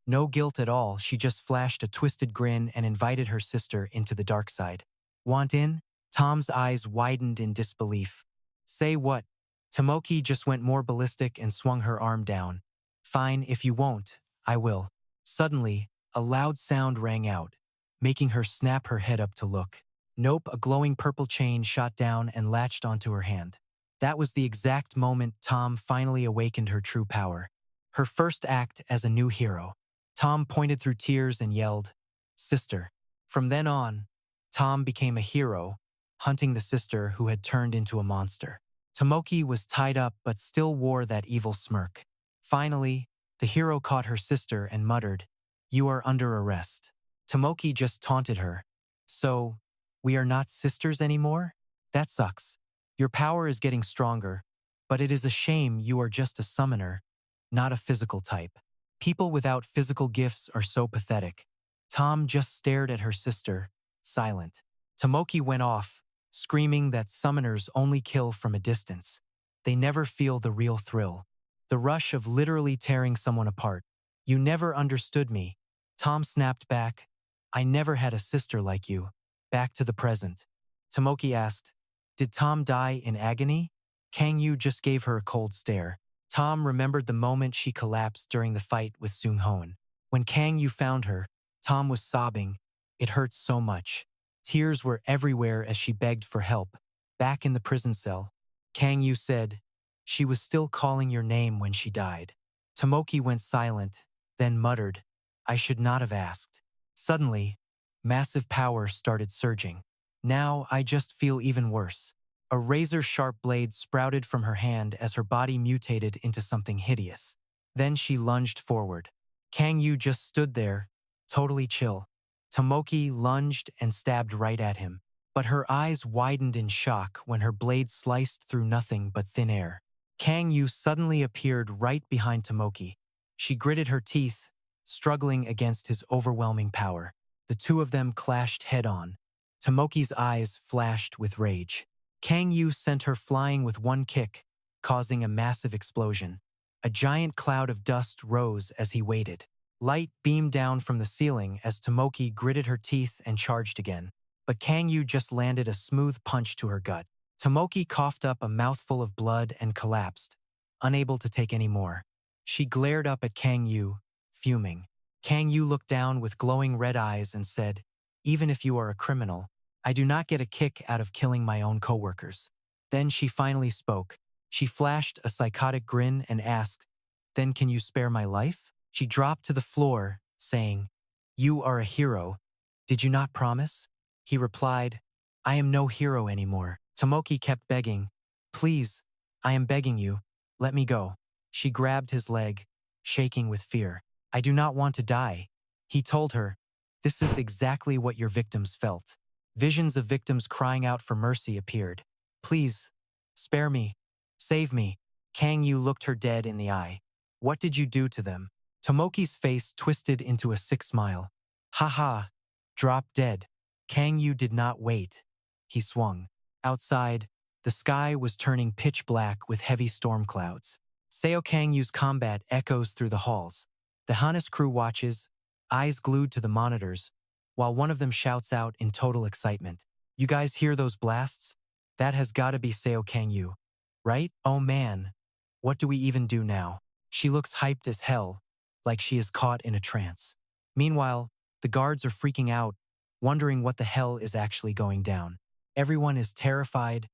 No guilt at all, she just flashed a twisted grin and invited her sister into the dark side. "Want in?" Tom's eyes widened in disbelief. "Say what?" Tomoki just went more ballistic and swung her arm down. "Fine, if you won't, I will." Suddenly, a loud sound rang out, making her snap her head up to look. Nope, a glowing purple chain shot down and latched onto her hand. That was the exact moment Tom finally awakened her true power. Her first act as a new hero. Tom pointed through tears and yelled, "Sister." From then on, Tom became a hero, hunting the sister who had turned into a monster. Tomoki was tied up but still wore that evil smirk. Finally, the hero caught her sister and muttered, "You are under arrest." Tomoki just taunted her. "So, we are not sisters anymore? That sucks. Your power is getting stronger, but it is a shame you are just a summoner, not a physical type. People without physical gifts are so pathetic." Tom just stared at her sister, silent. Tomoki went off, screaming that summoners only kill from a distance. They never feel the real thrill. The rush of literally tearing someone apart. "You never understood me." Tom snapped back, "I never had a sister like you." Back to the present. Tomoki asked, "Did Tom die in agony?" Cang Yu just gave her a cold stare. Tom remembered the moment she collapsed during the fight with Seung Hoan. When Cang Yu found her, Tom was sobbing. It hurt so much. Tears were everywhere as she begged for help. Back in the prison cell, Cang Yu said, "She was still calling your name when she died." Tomoki went silent, then muttered, "I should not have asked." Suddenly, massive power started surging. "Now I just feel even worse." A razor-sharp blade sprouted from her hand as her body mutated into something hideous. Then she lunged forward. Cang Yu just stood there, totally chill. Tomoki lunged and stabbed right at him, but her eyes widened in shock when her blade sliced through nothing but thin air. Cang Yu suddenly appeared right behind Tomoki. She gritted her teeth, struggling against his overwhelming power. The two of them clashed head-on. Tomoki's eyes flashed with rage. Cang Yu sent her flying with one kick, causing a massive explosion. A giant cloud of dust rose as he waited. Light beamed down from the ceiling as Tomoki gritted her teeth and charged again. But Cang Yu just landed a smooth punch to her gut. Tomoki coughed up a mouthful of blood and collapsed, unable to take any more. She glared up at Cang Yu, fuming. Cang Yu looked down with glowing red eyes and said, "Even if you are a criminal, I do not get a kick out of killing my own coworkers." Then she finally spoke. She flashed a psychotic grin and asked, "Then can you spare my life?" She dropped to the floor, saying, "You are a hero. Did you not promise?" He replied, "I am no hero anymore." Tomoki kept begging, "Please, I am begging you, let me go." She grabbed his leg, shaking with fear. "I do not want to die." He told her, "This is exactly what your victims felt." Visions of victims crying out for mercy appeared. "Please, spare me. Save me." Cang Yu looked her dead in the eye. "What did you do to them?" Tomoki's face twisted into a sick smile. "Ha ha, drop dead." Cang Yu did not wait. He swung. Outside, the sky was turning pitch black with heavy storm clouds. Seo Cang Yu's combat echoes through the halls. The Hannes crew watches, eyes glued to the monitors, while one of them shouts out in total excitement, "You guys hear those blasts? That has gotta be Seo Cang Yu, right? Oh man, what do we even do now?" She looks hyped as hell, like she is caught in a trance. Meanwhile, the guards are freaking out, wondering what the hell is actually going down. Everyone is terrified,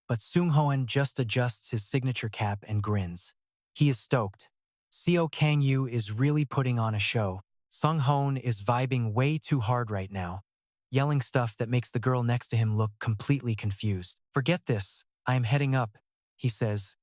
but Seung Hoan just adjusts his signature cap and grins. He is stoked. Seo Cang Yu is really putting on a show. Seung Hoan is vibing way too hard right now, yelling stuff that makes the girl next to him look completely confused. "Forget this, I am heading up," he says,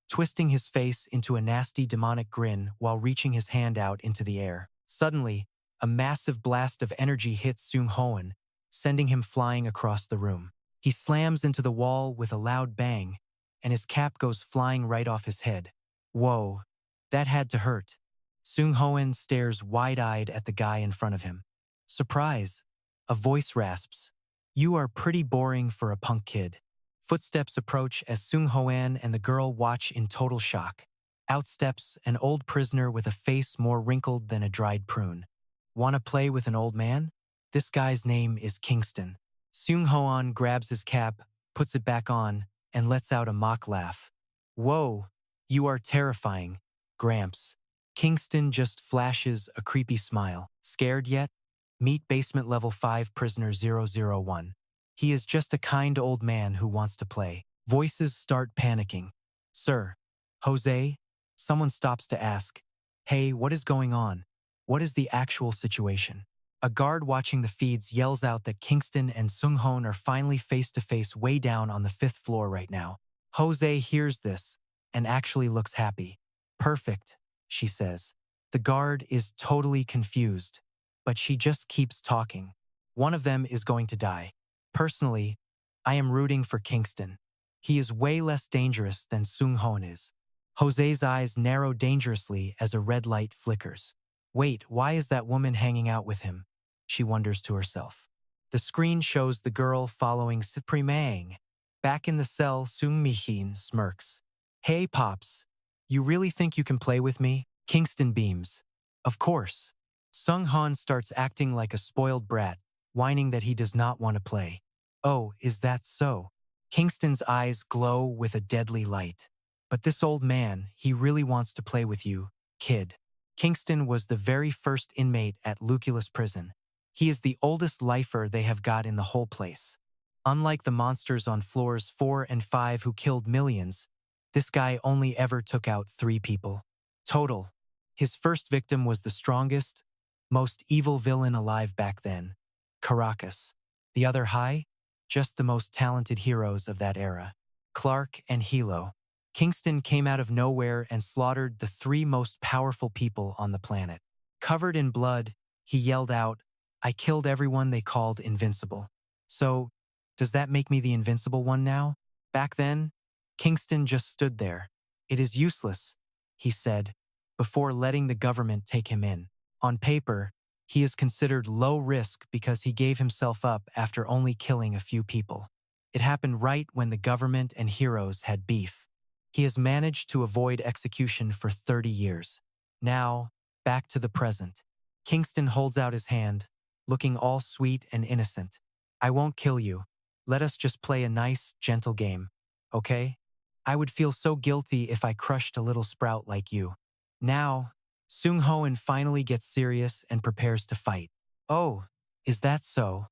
twisting his face into a nasty demonic grin while reaching his hand out into the air. Suddenly, a massive blast of energy hits Seung Hoan, sending him flying across the room. He slams into the wall with a loud bang, and his cap goes flying right off his head. Whoa, that had to hurt. Seung Hoan stares wide-eyed at the guy in front of him. Surprise. A voice rasps. "You are pretty boring for a punk kid." Footsteps approach as Seung Hoan and the girl watch in total shock. Out steps an old prisoner with a face more wrinkled than a dried prune. "Wanna play with an old man?" This guy's name is Kingston. Seung Hoan grabs his cap, puts it back on, and lets out a mock laugh. "Whoa, you are terrifying, Gramps." Kingston just flashes a creepy smile. "Scared yet? Meet basement level 5 prisoner 001. He is just a kind old man who wants to play." Voices start panicking. "Sir, Jose?" Someone stops to ask, "Hey, what is going on? What is the actual situation?" A guard watching the feeds yells out that Kingston and Seung Hoan are finally face-to-face way down on the 5th floor right now. Jose hears this and actually looks happy. "Perfect," she says. The guard is totally confused, but she just keeps talking. "One of them is going to die. Personally, I am rooting for Kingston. He is way less dangerous than Seung Hoan is." Jose's eyes narrow dangerously as a red light flickers. "Wait, why is that woman hanging out with him?" she wonders to herself. The screen shows the girl following Supreme. Back in the cell, Seung Mihin smirks. "Hey, Pops, you really think you can play with me?" Kingston beams. "Of course." Seung Hoan starts acting like a spoiled brat, whining that he does not want to play. "Oh, is that so?" Kingston's eyes glow with a deadly light. "But this old man, he really wants to play with you, kid." Kingston was the very first inmate at Lucillus Prison. He is the oldest lifer they have got in the whole place. Unlike the monsters on floors 4 and 5 who killed millions, this guy only ever took out 3 people. Total. His first victim was the strongest, most evil villain alive back then, Caracas. The other high? Just the most talented heroes of that era, Clark and Hilo. Kingston came out of nowhere and slaughtered the 3 most powerful people on the planet. Covered in blood, he yelled out, "I killed everyone they called invincible. So, does that make me the invincible one now?" Back then, Kingston just stood there. "It is useless," he said, before letting the government take him in. On paper, he is considered low risk because he gave himself up after only killing a few people. It happened right when the government and heroes had beef. He has managed to avoid execution for 30 years. Now, back to the present. Kingston holds out his hand, looking all sweet and innocent. "I won't kill you. Let us just play a nice, gentle game, okay? I would feel so guilty if I crushed a little sprout like you." Now, Seung Hoan finally gets serious and prepares to fight. "Oh, is that so?"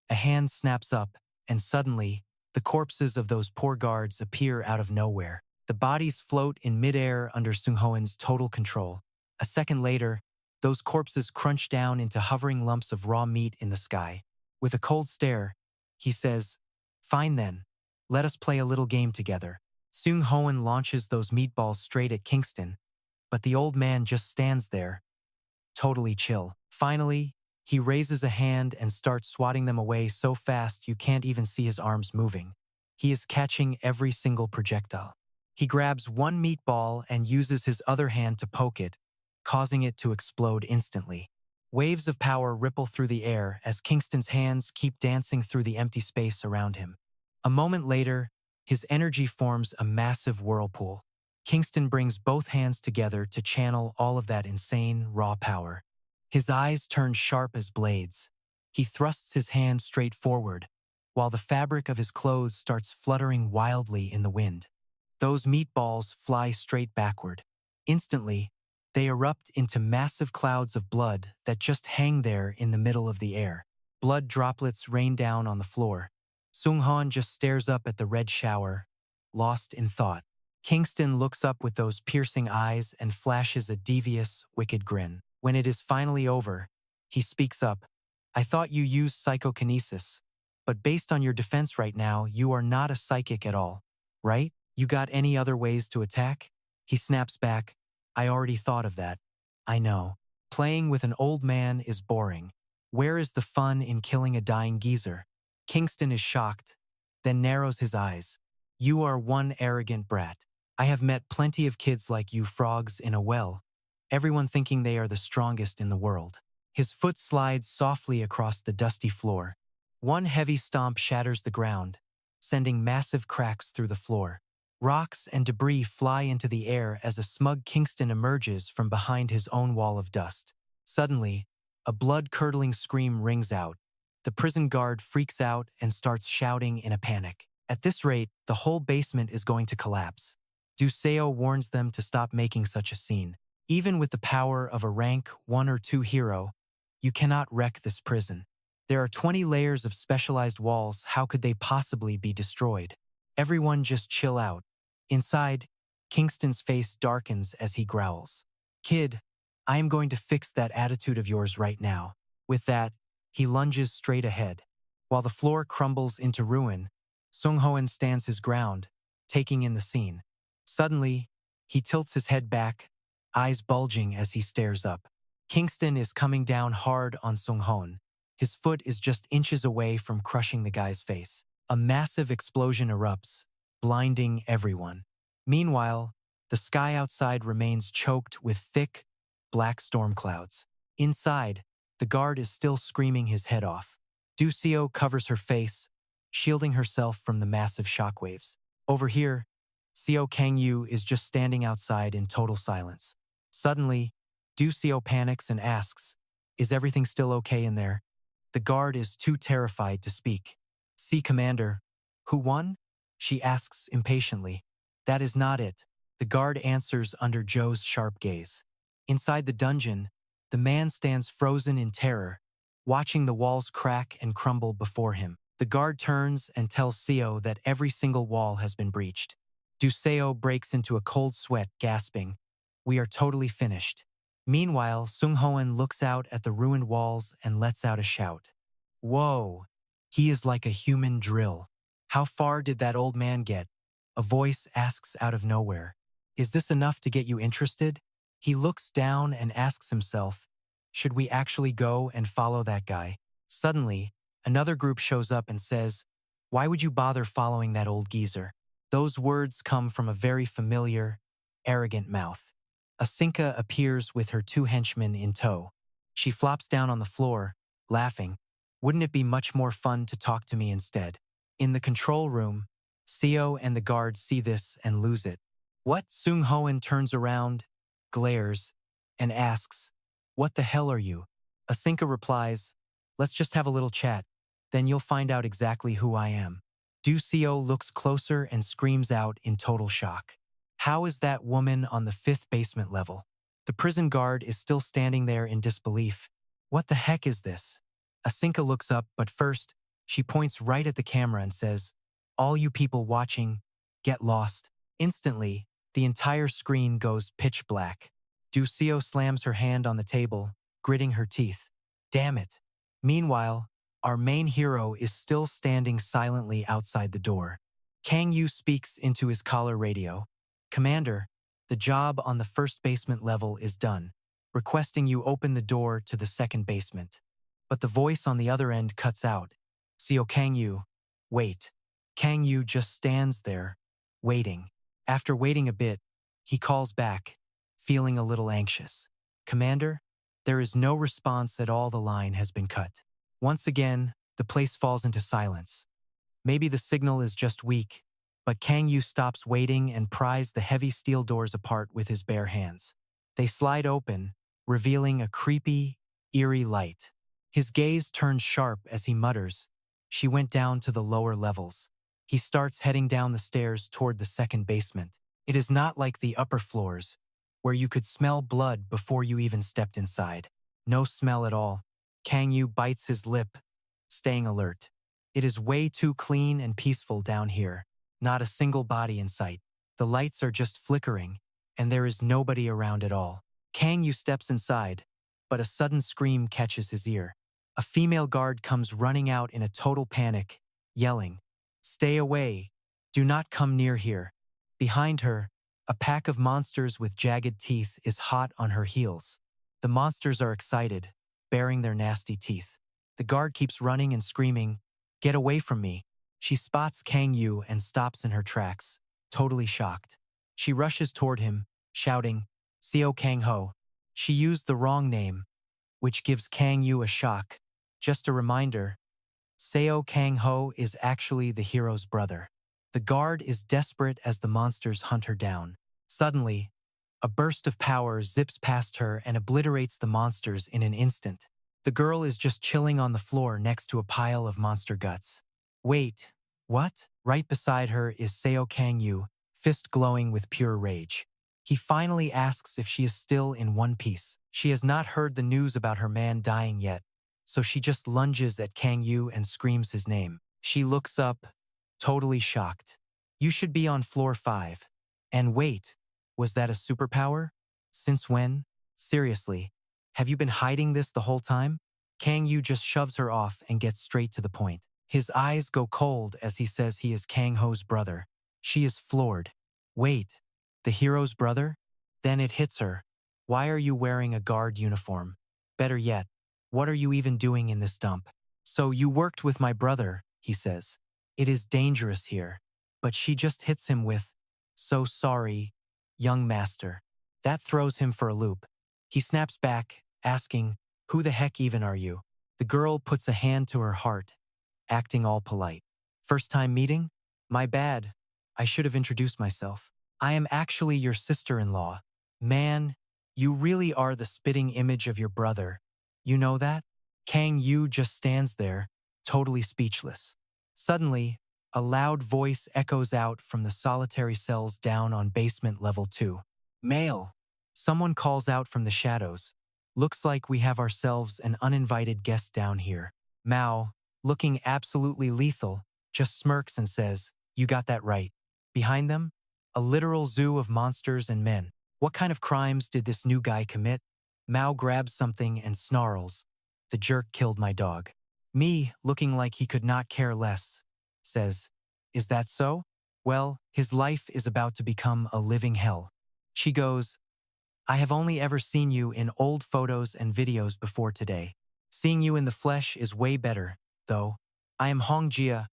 A hand snaps up, and suddenly, the corpses of those poor guards appear out of nowhere. The bodies float in midair under Seung Hoan's total control. A second later, those corpses crunch down into hovering lumps of raw meat in the sky. With a cold stare, he says, "Fine then, let us play a little game together." Seung Hoan launches those meatballs straight at Kingston, but the old man just stands there, totally chill. Finally, he raises a hand and starts swatting them away so fast you can't even see his arms moving. He is catching every single projectile. He grabs one meatball and uses his other hand to poke it, causing it to explode instantly. Waves of power ripple through the air as Kingston's hands keep dancing through the empty space around him. A moment later, his energy forms a massive whirlpool. Kingston brings both hands together to channel all of that insane, raw power. His eyes turn sharp as blades. He thrusts his hand straight forward, while the fabric of his clothes starts fluttering wildly in the wind. Those meatballs fly straight backward. Instantly, they erupt into massive clouds of blood that just hang there in the middle of the air. Blood droplets rain down on the floor. Seung Hoan just stares up at the red shower, lost in thought. Kingston looks up with those piercing eyes and flashes a devious, wicked grin. When it is finally over, he speaks up. I thought you used psychokinesis, but based on your defense right now, you are not a psychic at all, right? You got any other ways to attack? He snaps back. I already thought of that. I know. Playing with an old man is boring. Where is the fun in killing a dying geezer? Kingston is shocked, then narrows his eyes. You are one arrogant brat. I have met plenty of kids like you frogs in a well, everyone thinking they are the strongest in the world. His foot slides softly across the dusty floor. One heavy stomp shatters the ground, sending massive cracks through the floor. Rocks and debris fly into the air as a smug Kingston emerges from behind his own wall of dust. Suddenly, a blood-curdling scream rings out. The prison guard freaks out and starts shouting in a panic. At this rate, the whole basement is going to collapse. Seo warns them to stop making such a scene. Even with the power of a rank 1 or 2 hero, you cannot wreck this prison. There are 20 layers of specialized walls. How could they possibly be destroyed? Everyone just chill out. Inside, Kingston's face darkens as he growls. Kid, I am going to fix that attitude of yours right now. With that, he lunges straight ahead. While the floor crumbles into ruin, Seung Hoan stands his ground, taking in the scene. Suddenly, he tilts his head back, eyes bulging as he stares up. Kingston is coming down hard on Seung Hoan. His foot is just inches away from crushing the guy's face. A massive explosion erupts, blinding everyone. Meanwhile, the sky outside remains choked with thick, black storm clouds. Inside, the guard is still screaming his head off. Seo covers her face, shielding herself from the massive shockwaves. Over here, Seo Cang Yu is just standing outside in total silence. Suddenly, Seo panics and asks, Is everything still okay in there? The guard is too terrified to speak. See, Commander. Who won? She asks impatiently. That is not it. The guard answers under Joe's sharp gaze. Inside the dungeon, the man stands frozen in terror, watching the walls crack and crumble before him. The guard turns and tells Seo that every single wall has been breached. Seo breaks into a cold sweat, gasping, We are totally finished. Meanwhile, Seung Hoan looks out at the ruined walls and lets out a shout. Whoa! He is like a human drill. How far did that old man get? A voice asks out of nowhere. Is this enough to get you interested? He looks down and asks himself, Should we actually go and follow that guy? Suddenly, another group shows up and says, Why would you bother following that old geezer? Those words come from a very familiar, arrogant mouth. Asinka appears with her 2 henchmen in tow. She flops down on the floor, laughing. Wouldn't it be much more fun to talk to me instead? In the control room, Seo and the guard see this and lose it. What? Seung Hoan turns around, glares, and asks, What the hell are you? Asinka replies, Let's just have a little chat. Then you'll find out exactly who I am. Seo looks closer and screams out in total shock. How is that woman on the 5th basement level? The prison guard is still standing there in disbelief. What the heck is this? Asinka looks up, but first, she points right at the camera and says, All you people watching, get lost. Instantly, the entire screen goes pitch black. Seo slams her hand on the table, gritting her teeth. Damn it. Meanwhile, our main hero is still standing silently outside the door. Cang Yu speaks into his collar radio. Commander, the job on the 1st basement level is done, requesting you open the door to the 2nd basement. But the voice on the other end cuts out. Seo Cang Yu, wait. Cang Yu just stands there, waiting. After waiting a bit, he calls back, feeling a little anxious. Commander, there is no response at all. The line has been cut. Once again, the place falls into silence. Maybe the signal is just weak, but Cang Yu stops waiting and pries the heavy steel doors apart with his bare hands. They slide open, revealing a creepy, eerie light. His gaze turns sharp as he mutters, She went down to the lower levels. He starts heading down the stairs toward the 2nd basement. It is not like the upper floors, where you could smell blood before you even stepped inside. No smell at all. Cang Yu bites his lip, staying alert. It is way too clean and peaceful down here. Not a single body in sight. The lights are just flickering, and there is nobody around at all. Cang Yu steps inside, but a sudden scream catches his ear. A female guard comes running out in a total panic, yelling, "Stay away! Do not come near here." Behind her, a pack of monsters with jagged teeth is hot on her heels. The monsters are excited, baring their nasty teeth. The guard keeps running and screaming, "Get away from me!" She spots Cang Yu and stops in her tracks, totally shocked. She rushes toward him, shouting, "Seo Cang Ho." She used the wrong name, which gives Cang Yu a shock. Just a reminder, Seo Cang Ho is actually the hero's brother. The guard is desperate as the monsters hunt her down. Suddenly, a burst of power zips past her and obliterates the monsters in an instant. The girl is just chilling on the floor next to a pile of monster guts. Wait, what? Right beside her is Seo Cang Yu, fist glowing with pure rage. He finally asks if she is still in one piece. She has not heard the news about her man dying yet, so she just lunges at Cang Yu and screams his name. She looks up, totally shocked. "You should be on floor 5. And wait, was that a superpower? Since when? Seriously, have you been hiding this the whole time?" Cang Yu just shoves her off and gets straight to the point. His eyes go cold as he says he is Cang Ho's brother. She is floored. Wait, the hero's brother? Then it hits her. Why are you wearing a guard uniform? Better yet, what are you even doing in this dump? "So you worked with my brother," he says. "It is dangerous here." But she just hits him with, "So sorry, young master." That throws him for a loop. He snaps back, asking, "Who the heck even are you?" The girl puts a hand to her heart, acting all polite. "First time meeting? My bad. I should have introduced myself. I am actually your sister-in-law." "Man, you really are the spitting image of your brother. You know that?" Cang Yu just stands there, totally speechless. Suddenly, a loud voice echoes out from the solitary cells down on basement level 2. "Male!" Someone calls out from the shadows. "Looks like we have ourselves an uninvited guest down here." Mao, looking absolutely lethal, just smirks and says, "You got that right." Behind them, a literal zoo of monsters and men. What kind of crimes did this new guy commit? Mao grabs something and snarls, "The jerk killed my dog." Me, looking like he could not care less, says, "Is that so? Well, his life is about to become a living hell." She goes, "I have only ever seen you in old photos and videos before today. Seeing you in the flesh is way better, though. I am Hong Jia,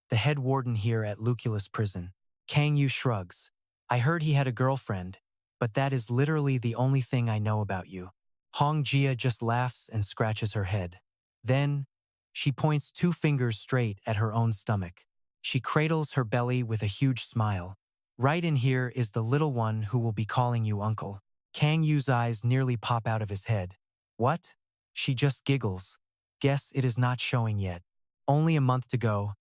the head warden here at Lucillus Prison." Cang Yu shrugs. "I heard he had a girlfriend, but that is literally the only thing I know about you." Hong Jia just laughs and scratches her head. Then, she points 2 fingers straight at her own stomach. She cradles her belly with a huge smile. "Right in here is the little one who will be calling you uncle." Cang Yu's eyes nearly pop out of his head. "What?" She just giggles. "Guess it is not showing yet. Only a month to go,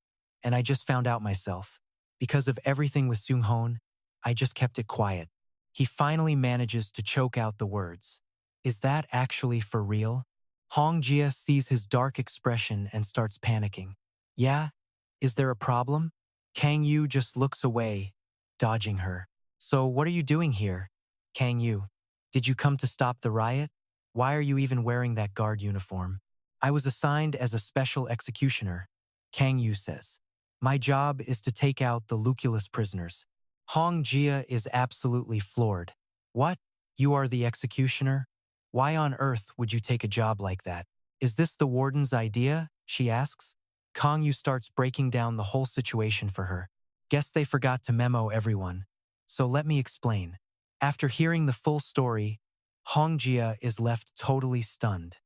and I just found out myself. Because of everything with Seung Hoan, I just kept it quiet." He finally manages to choke out the words. "Is that actually for real?" Hong Jia sees his dark expression and starts panicking. "Yeah? Is there a problem?" Cang Yu just looks away, dodging her. "So what are you doing here, Cang Yu? Did you come to stop the riot? Why are you even wearing that guard uniform?" "I was assigned as a special executioner," Cang Yu says. "My job is to take out the Lucillus prisoners." Hong Jia is absolutely floored. "What? You are the executioner? Why on earth would you take a job like that? Is this the warden's idea?" she asks. Cang Yu starts breaking down the whole situation for her. "Guess they forgot to memo everyone. So let me explain." After hearing the full story, Hong Jia is left totally stunned.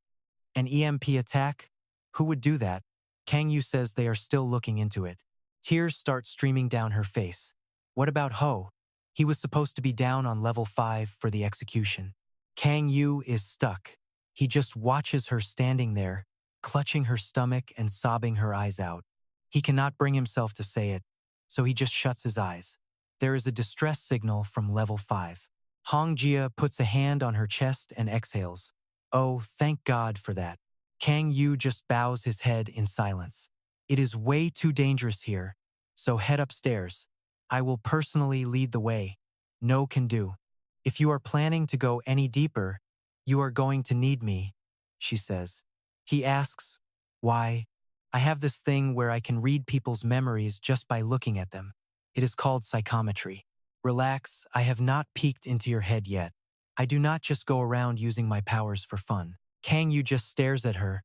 "An EMP attack? Who would do that?" Cang Yu says they are still looking into it. Tears start streaming down her face. "What about Ho? He was supposed to be down on level 5 for the execution." Cang Yu is stuck. He just watches her standing there, clutching her stomach and sobbing her eyes out. He cannot bring himself to say it, so he just shuts his eyes. There is a distress signal from level 5. Hong Jia puts a hand on her chest and exhales. "Oh, thank God for that." Cang Yu just bows his head in silence. It is way too dangerous here, so head upstairs. I will personally lead the way. No can do. If you are planning to go any deeper, you are going to need me, she says. He asks, why? I have this thing where I can read people's memories just by looking at them. It is called psychometry. Relax, I have not peeked into your head yet. I do not just go around using my powers for fun. Cang Yu just stares at her,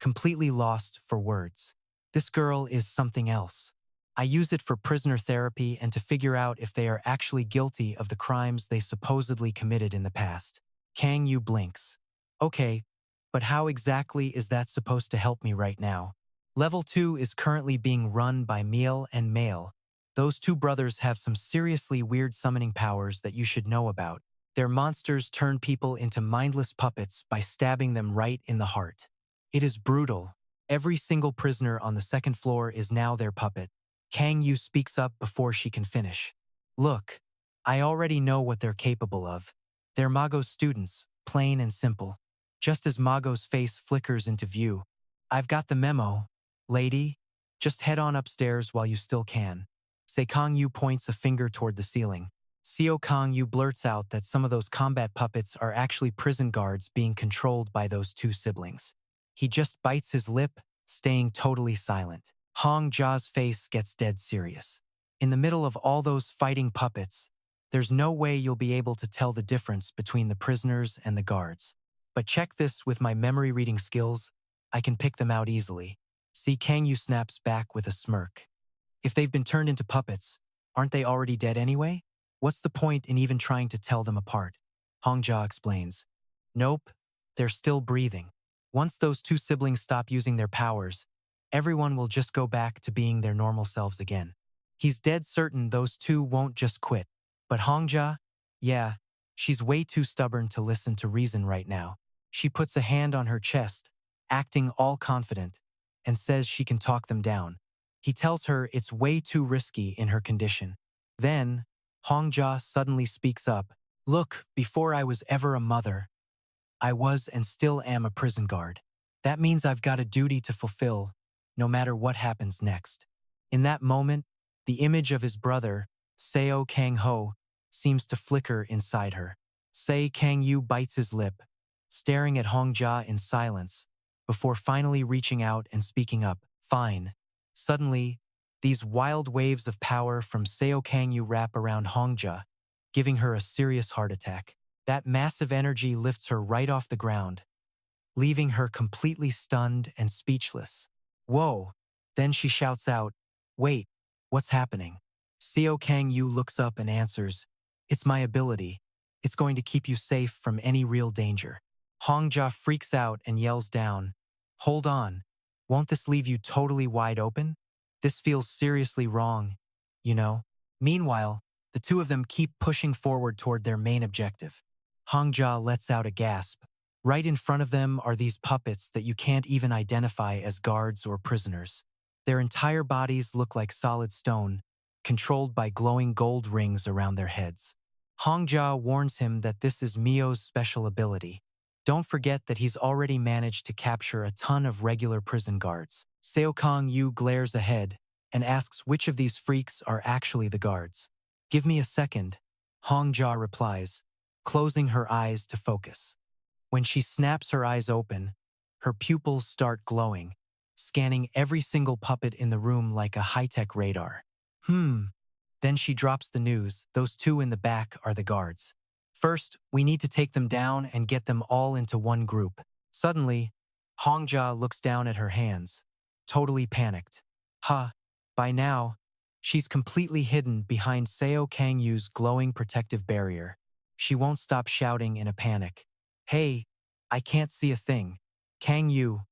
completely lost for words. This girl is something else. I use it for prisoner therapy and to figure out if they are actually guilty of the crimes they supposedly committed in the past. Cang Yu blinks. Okay, but how exactly is that supposed to help me right now? Level 2 is currently being run by Miel and Mail. Those two brothers have some seriously weird summoning powers that you should know about. Their monsters turn people into mindless puppets by stabbing them right in the heart. It is brutal. Every single prisoner on the second floor is now their puppet. Cang Yu speaks up before she can finish. Look, I already know what they're capable of. They're Mago's students, plain and simple. Just as Mago's face flickers into view. I've got the memo, lady. Just head on upstairs while you still can. Seo Cang Yu points a finger toward the ceiling. Seo Cang Yu blurts out that some of those combat puppets are actually prison guards being controlled by those two siblings. He just bites his lip, staying totally silent. Hong Ja's face gets dead serious. In the middle of all those fighting puppets, there's no way you'll be able to tell the difference between the prisoners and the guards. But check this with my memory reading skills, I can pick them out easily. See, Cang Yu snaps back with a smirk. If they've been turned into puppets, aren't they already dead anyway? What's the point in even trying to tell them apart? Hong Ja explains. Nope, they're still breathing. Once those two siblings stop using their powers, everyone will just go back to being their normal selves again. He's dead certain those two won't just quit. But Hong Ja? Yeah, she's way too stubborn to listen to reason right now. She puts a hand on her chest, acting all confident, and says she can talk them down. He tells her it's way too risky in her condition. Then, Hong Ja suddenly speaks up. Look, before I was ever a mother, I was and still am a prison guard. That means I've got a duty to fulfill, no matter what happens next. In that moment, the image of his brother, Seo Cang Ho, seems to flicker inside her. Seo Cang Yu bites his lip, staring at Hong Ja in silence, before finally reaching out and speaking up. Fine. Suddenly, these wild waves of power from Seo Cang Yu wrap around Hong Ja, giving her a serious heart attack. That massive energy lifts her right off the ground, leaving her completely stunned and speechless. Whoa! Then she shouts out, wait, what's happening? Seo Cang Yu looks up and answers, it's my ability. It's going to keep you safe from any real danger. Hong Ja freaks out and yells down, hold on, won't this leave you totally wide open? This feels seriously wrong, you know? Meanwhile, the two of them keep pushing forward toward their main objective. Hong Ja lets out a gasp. Right in front of them are these puppets that you can't even identify as guards or prisoners. Their entire bodies look like solid stone, controlled by glowing gold rings around their heads. Hong Ja warns him that this is Mio's special ability. Don't forget that he's already managed to capture a ton of regular prison guards. Seo Cang Yu glares ahead and asks which of these freaks are actually the guards. Give me a second, Hong Ja replies, closing her eyes to focus. When she snaps her eyes open, her pupils start glowing, scanning every single puppet in the room like a high-tech radar. Then she drops the news, those two in the back are the guards. First, we need to take them down and get them all into one group. Suddenly, Hong Ja looks down at her hands, totally panicked. By now, she's completely hidden behind Seo Cang Yu's glowing protective barrier. She won't stop shouting in a panic. Hey, I can't see a thing. Cang Yu,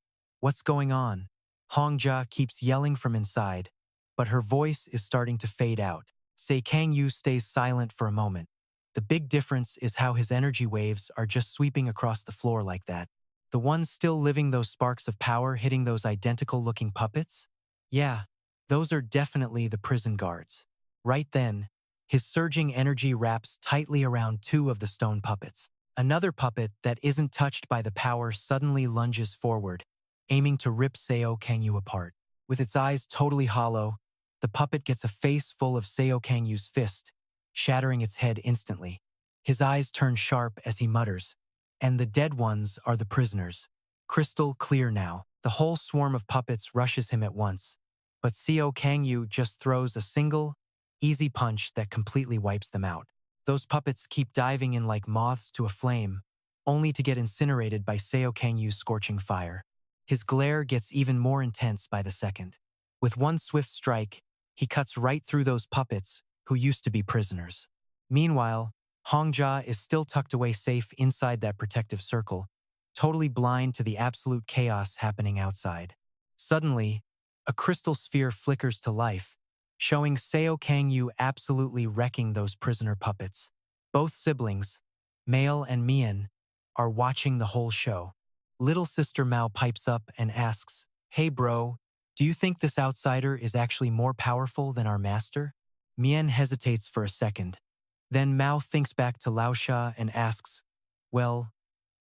what's going on? Hong Ja keeps yelling from inside, but her voice is starting to fade out. Seo Cang Yu stays silent for a moment. The big difference is how his energy waves are just sweeping across the floor like that. The ones still living those sparks of power hitting those identical-looking puppets? Yeah, those are definitely the prison guards. Right then, his surging energy wraps tightly around two of the stone puppets. Another puppet that isn't touched by the power suddenly lunges forward, aiming to rip Seo Cang Yu apart. With its eyes totally hollow, the puppet gets a face full of Seo Cang Yu's fist, shattering its head instantly. His eyes turn sharp as he mutters, "And the dead ones are the prisoners." Crystal clear now. The whole swarm of puppets rushes him at once, but Seo Cang Yu just throws a single, easy punch that completely wipes them out. Those puppets keep diving in like moths to a flame, only to get incinerated by Seo Cang Yu's scorching fire. His glare gets even more intense by the second. With one swift strike, he cuts right through those puppets who used to be prisoners. Meanwhile, Hongjia is still tucked away safe inside that protective circle, totally blind to the absolute chaos happening outside. Suddenly, a crystal sphere flickers to life, showing Seo Cang Yu absolutely wrecking those prisoner puppets. Both siblings, Male and Mian, are watching the whole show. Little sister Mao pipes up and asks, "Hey bro, do you think this outsider is actually more powerful than our master?" Mian hesitates for a second. Then Mao thinks back to Laosha and asks, "Well,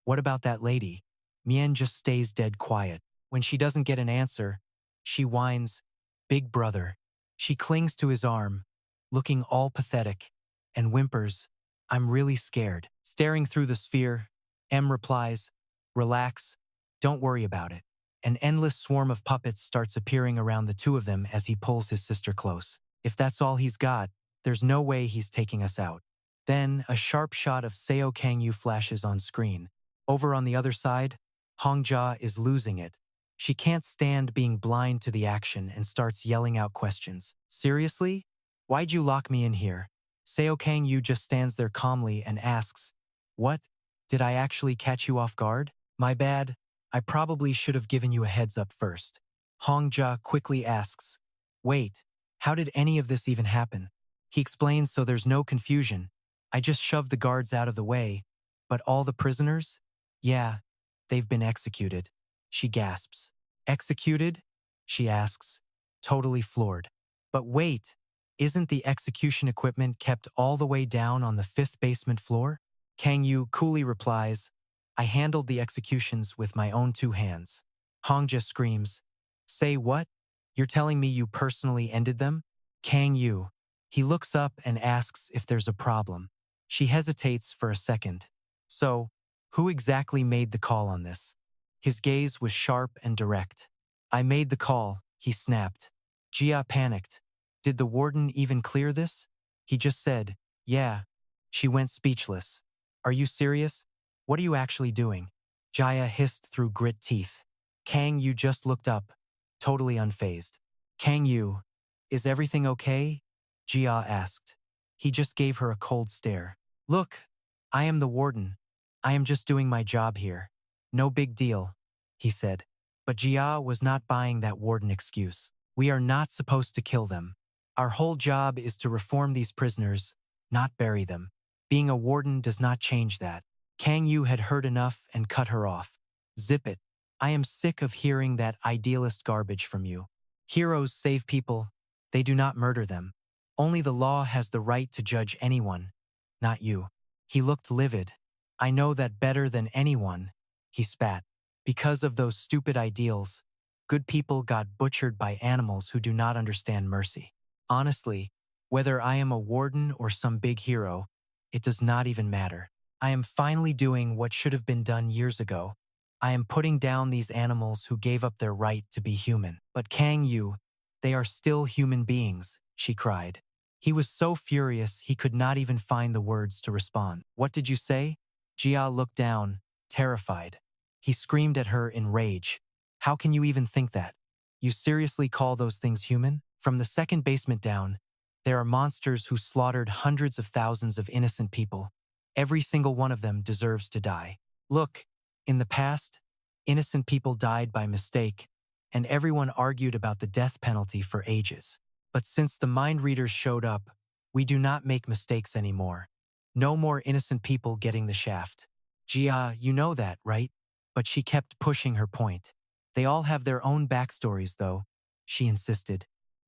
what about that lady?" Mian just stays dead quiet. When she doesn't get an answer, she whines, "Big brother." She clings to his arm, looking all pathetic, and whimpers, "I'm really scared." Staring through the sphere, M replies, "Relax, don't worry about it." An endless swarm of puppets starts appearing around the two of them as he pulls his sister close. If that's all he's got, there's no way he's taking us out. Then, a sharp shot of Seo Cang Yu flashes on screen. Over on the other side, Hongjia is losing it. She can't stand being blind to the action and starts yelling out questions. "Seriously? Why'd you lock me in here?" Seo Cang Yu just stands there calmly and asks, "What? Did I actually catch you off guard? My bad. I probably should have given you a heads up first." Hongjia quickly asks, "Wait, how did any of this even happen?" He explains so there's no confusion. "I just shoved the guards out of the way, but all the prisoners? Yeah, they've been executed." She gasps. "Executed?" she asks, totally floored. "But wait, isn't the execution equipment kept all the way down on the 5th basement floor?" Cang Yu coolly replies, "I handled the executions with my own 2 hands." Hongjia screams, "Say what? You're telling me you personally ended them?" Cang Yu. He looks up and asks if there's a problem. She hesitates for a second. "So, who exactly made the call on this?" His gaze was sharp and direct. "I made the call," he snapped. Jia panicked. "Did the warden even clear this?" He just said, "Yeah." She went speechless. "Are you serious? What are you actually doing?" Jia hissed through grit teeth. Cang Yu just looked up, totally unfazed. "Cang Yu, is everything okay?" Jia asked. He just gave her a cold stare. "Look, I am the warden. I am just doing my job here. No big deal," he said. But Jia was not buying that warden excuse. "We are not supposed to kill them. Our whole job is to reform these prisoners, not bury them. Being a warden does not change that." Cang Yu had heard enough and cut her off. "Zip it. I am sick of hearing that idealist garbage from you. Heroes save people. They do not murder them. Only the law has the right to judge anyone, not you." He looked livid. "I know that better than anyone," he spat. "Because of those stupid ideals, good people got butchered by animals who do not understand mercy. Honestly, whether I am a warden or some big hero, it does not even matter. I am finally doing what should have been done years ago. I am putting down these animals who gave up their right to be human." "But Cang Yu, they are still human beings," she cried. He was so furious he could not even find the words to respond. "What did you say?" Jia looked down, terrified. He screamed at her in rage. "How can you even think that? You seriously call those things human? From the 2nd basement down, there are monsters who slaughtered hundreds of thousands of innocent people. Every single one of them deserves to die. Look, in the past, innocent people died by mistake, and everyone argued about the death penalty for ages. But since the mind readers showed up, we do not make mistakes anymore. No more innocent people getting the shaft." "Jia, you know that, right?" But she kept pushing her point. "They all have their own backstories, though," she insisted.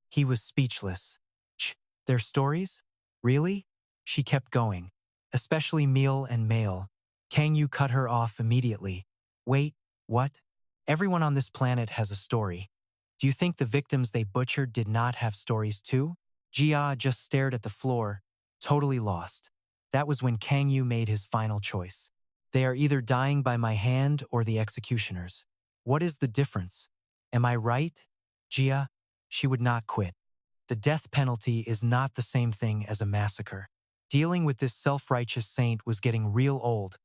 He was speechless. "Their stories? Really?" She kept going. "Especially Meal and Male. Cang Yu cut her off immediately. Wait, what? Everyone on this planet has a story. Do you think the victims they butchered did not have stories too? Jia just stared at the floor, totally lost. That was when Cang Yu made his final choice. They are either dying by my hand or the executioners. What is the difference? Am I right? Jia, she would not quit. The death penalty is not the same thing as a massacre. Dealing with this self-righteous saint was getting real old.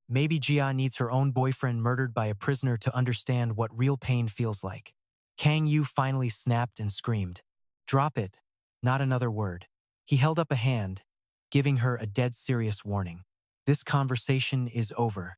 Maybe Jia needs her own boyfriend murdered by a prisoner to understand what real pain feels like. Cang Yu finally snapped and screamed. Drop it. Not another word. He held up a hand, giving her a dead serious warning. This conversation is over.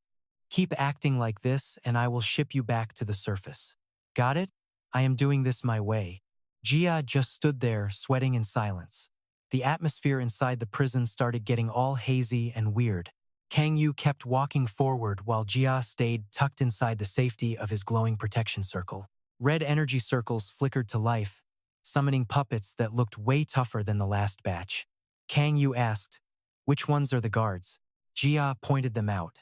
Keep acting like this and I will ship you back to the surface. Got it? I am doing this my way. Jia just stood there, sweating in silence. The atmosphere inside the prison started getting all hazy and weird. Cang Yu kept walking forward while Jia stayed tucked inside the safety of his glowing protection circle. Red energy circles flickered to life, summoning puppets that looked way tougher than the last batch. Cang Yu asked, which ones are the guards? Jia pointed them out.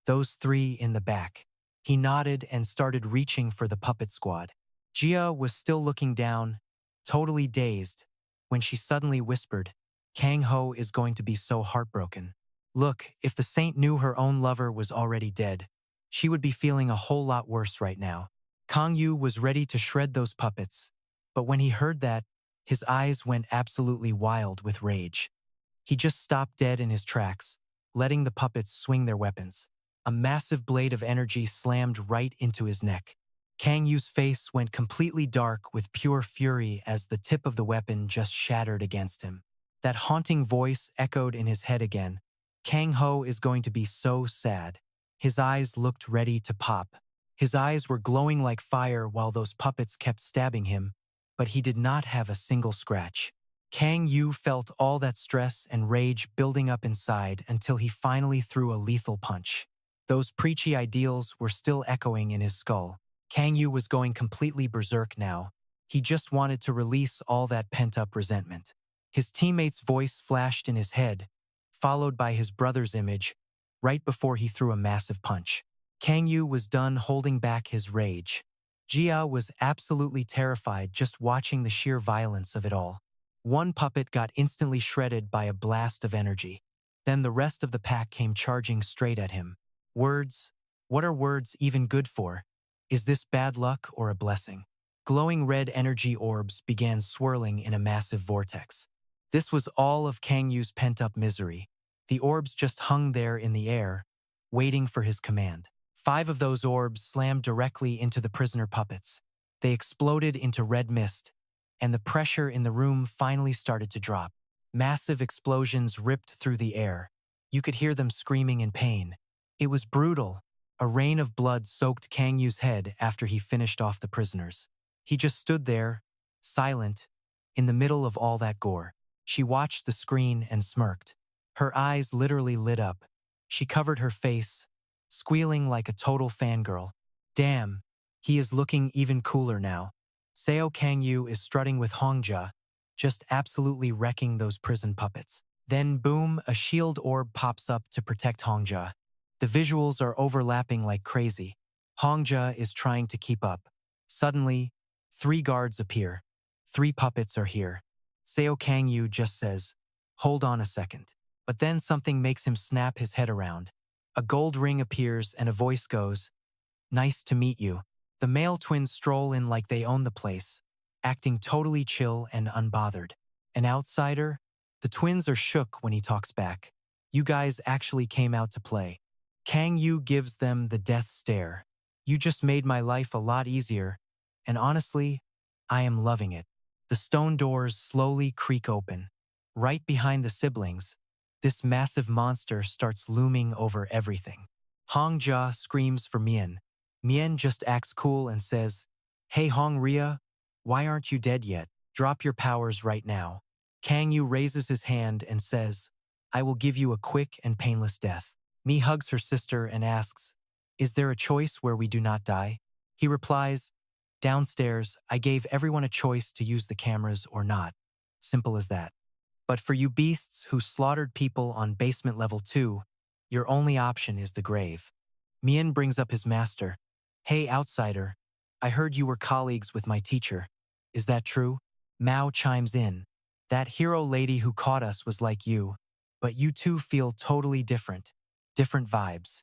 Those three in the back. He nodded and started reaching for the puppet squad. Jia was still looking down, totally dazed, when she suddenly whispered, Cang Ho is going to be so heartbroken. Look, if the saint knew her own lover was already dead, she would be feeling a whole lot worse right now. Cang Yu was ready to shred those puppets, but when he heard that, his eyes went absolutely wild with rage. He just stopped dead in his tracks, letting the puppets swing their weapons. A massive blade of energy slammed right into his neck. Cang Yu's face went completely dark with pure fury as the tip of the weapon just shattered against him. That haunting voice echoed in his head again. Cang Ho is going to be so sad. His eyes looked ready to pop. His eyes were glowing like fire while those puppets kept stabbing him, but he did not have a single scratch. Cang Yu felt all that stress and rage building up inside until he finally threw a lethal punch. Those preachy ideals were still echoing in his skull. Cang Yu was going completely berserk now. He just wanted to release all that pent-up resentment. His teammate's voice flashed in his head, followed by his brother's image, right before he threw a massive punch. Cang Yu was done holding back his rage. Jia was absolutely terrified just watching the sheer violence of it all. One puppet got instantly shredded by a blast of energy. Then the rest of the pack came charging straight at him. Words? What are words even good for? Is this bad luck or a blessing? Glowing red energy orbs began swirling in a massive vortex. This was all of Cang Yu's pent-up misery. The orbs just hung there in the air, waiting for his command. 5 of those orbs slammed directly into the prisoner puppets. They exploded into red mist, and the pressure in the room finally started to drop. Massive explosions ripped through the air. You could hear them screaming in pain. It was brutal. A rain of blood soaked Cang Yu's head after he finished off the prisoners. He just stood there, silent, in the middle of all that gore. She watched the screen and smirked. Her eyes literally lit up. She covered her face, squealing like a total fangirl. Damn, he is looking even cooler now. Seo Cang Yu is strutting with Hongja, just absolutely wrecking those prison puppets. Then boom, a shield orb pops up to protect Hongja. The visuals are overlapping like crazy. Hongja is trying to keep up. Suddenly, 3 guards appear. 3 puppets are here. Seo Cang Yu just says, hold on a second. But then something makes him snap his head around. A gold ring appears and a voice goes, nice to meet you. The male twins stroll in like they own the place, acting totally chill and unbothered. An outsider? The twins are shook when he talks back. You guys actually came out to play. Cang Yu gives them the death stare. You just made my life a lot easier, and honestly, I am loving it. The stone doors slowly creak open. Right behind the siblings, this massive monster starts looming over everything. Hong Jia screams for Mien. Mien just acts cool and says, hey Hong Ria, why aren't you dead yet? Drop your powers right now. Cang Yu raises his hand and says, I will give you a quick and painless death. Mi hugs her sister and asks, is there a choice where we do not die? He replies, downstairs, I gave everyone a choice to use the cameras or not. Simple as that. But for you beasts who slaughtered people on basement level 2, Your only option is the grave. Mian brings up his master. Hey, outsider. I heard you were colleagues with my teacher. Is that true? Mao chimes in. That hero lady who caught us was like you, but you two feel totally different. Different vibes.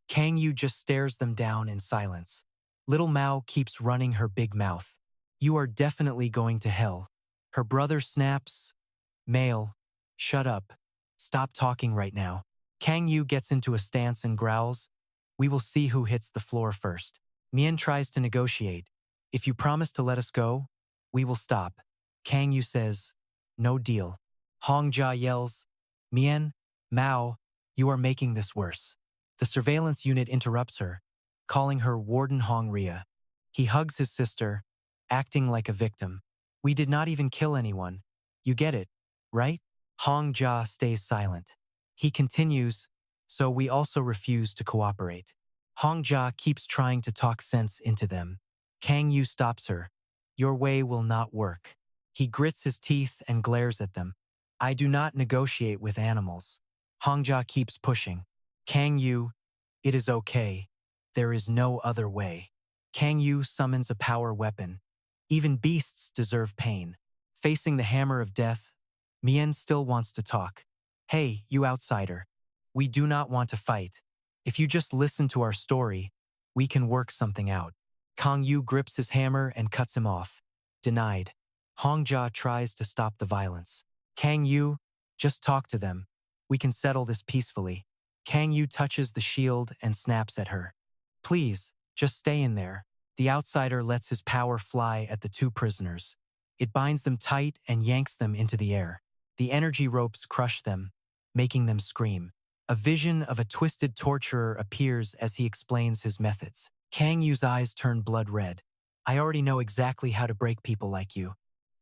Cang Yu just stares them down in silence. Little Mao keeps running her big mouth. You are definitely going to hell. Her brother snaps. Male. Shut up. Stop talking right now. Cang Yu gets into a stance and growls. We will see who hits the floor first. Mian tries to negotiate. If you promise to let us go, we will stop. Cang Yu says, no deal. Hong Jia yells, Mian, Mao, you are making this worse. The surveillance unit interrupts her, calling her Warden Hong Ria. He hugs his sister, acting like a victim. We did not even kill anyone. You get it, right? Hong Jia stays silent. He continues, so we also refuse to cooperate. Hong Jia keeps trying to talk sense into them. Cang Yu stops her. Your way will not work. He grits his teeth and glares at them. I do not negotiate with animals. Hong Jia keeps pushing. Cang Yu, it is okay. There is no other way. Cang Yu summons a power weapon. Even beasts deserve pain. Facing the hammer of death, Mian still wants to talk. Hey, you outsider. We do not want to fight. If you just listen to our story, we can work something out. Cang Yu grips his hammer and cuts him off. Denied. Hong Jia tries to stop the violence. Cang Yu, just talk to them. We can settle this peacefully. Cang Yu touches the shield and snaps at her. Please, just stay in there. The outsider lets his power fly at the two prisoners. It binds them tight and yanks them into the air. The energy ropes crush them, making them scream. A vision of a twisted torturer appears as he explains his methods. Cang Yu's eyes turn blood red. I already know exactly how to break people like you.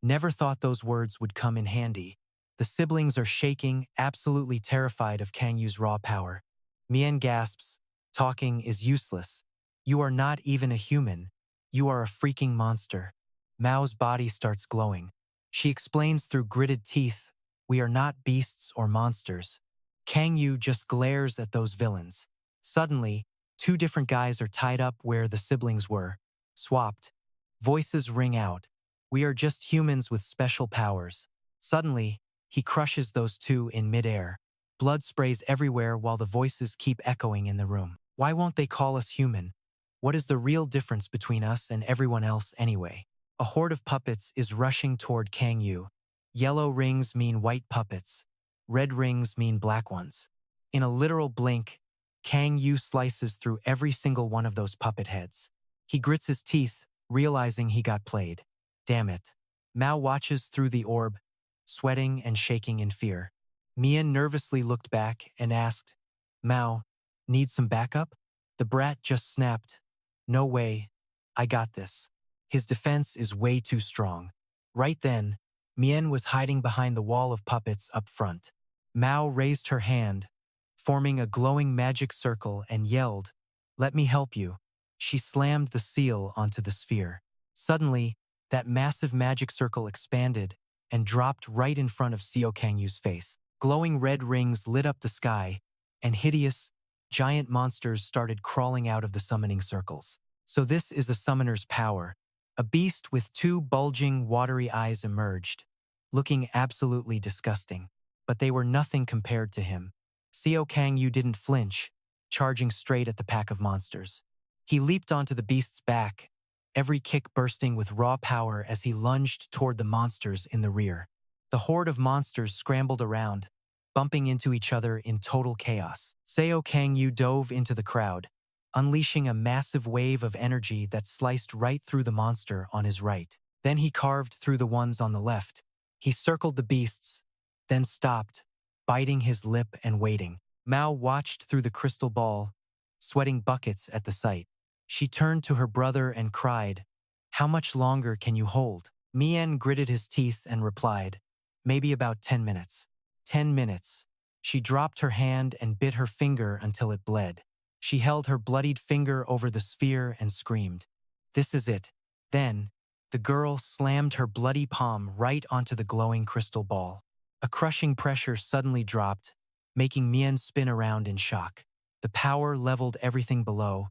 Never thought those words would come in handy. The siblings are shaking, absolutely terrified of Cang Yu's raw power. Mian gasps, talking is useless. You are not even a human. You are a freaking monster. Mao's body starts glowing. She explains through gritted teeth, we are not beasts or monsters. Cang Yu just glares at those villains. Suddenly, two different guys are tied up where the siblings were. Swapped. Voices ring out. We are just humans with special powers. Suddenly, he crushes those two in midair. Blood sprays everywhere while the voices keep echoing in the room. Why won't they call us human? What is the real difference between us and everyone else anyway? A horde of puppets is rushing toward Cang Yu. Yellow rings mean white puppets. Red rings mean black ones. In a literal blink, Cang Yu slices through every single one of those puppet heads. He grits his teeth, realizing he got played. Damn it. Mao watches through the orb, sweating and shaking in fear. Mian nervously looked back and asked, Mao, need some backup? The brat just snapped. No way. I got this. His defense is way too strong. Right then, Mian was hiding behind the wall of puppets up front. Mao raised her hand, forming a glowing magic circle and yelled, Let me help you. She slammed the seal onto the sphere. Suddenly, that massive magic circle expanded and dropped right in front of Seo Cang Yu's face. Glowing red rings lit up the sky, and hideous, giant monsters started crawling out of the summoning circles. So this is a summoner's power. A beast with two bulging, watery eyes emerged, looking absolutely disgusting. But they were nothing compared to him. Seo Cang Yu didn't flinch, charging straight at the pack of monsters. He leaped onto the beast's back, every kick bursting with raw power as he lunged toward the monsters in the rear. The horde of monsters scrambled around, bumping into each other in total chaos. Seo Cang Yu dove into the crowd, unleashing a massive wave of energy that sliced right through the monster on his right. Then he carved through the ones on the left. He circled the beasts, then stopped, biting his lip and waiting. Mao watched through the crystal ball, sweating buckets at the sight. She turned to her brother and cried, How much longer can you hold? Mian gritted his teeth and replied, Maybe about 10 minutes. 10 minutes. She dropped her hand and bit her finger until it bled. She held her bloodied finger over the sphere and screamed, This is it. Then, the girl slammed her bloody palm right onto the glowing crystal ball. A crushing pressure suddenly dropped, making Mian spin around in shock. The power leveled everything below,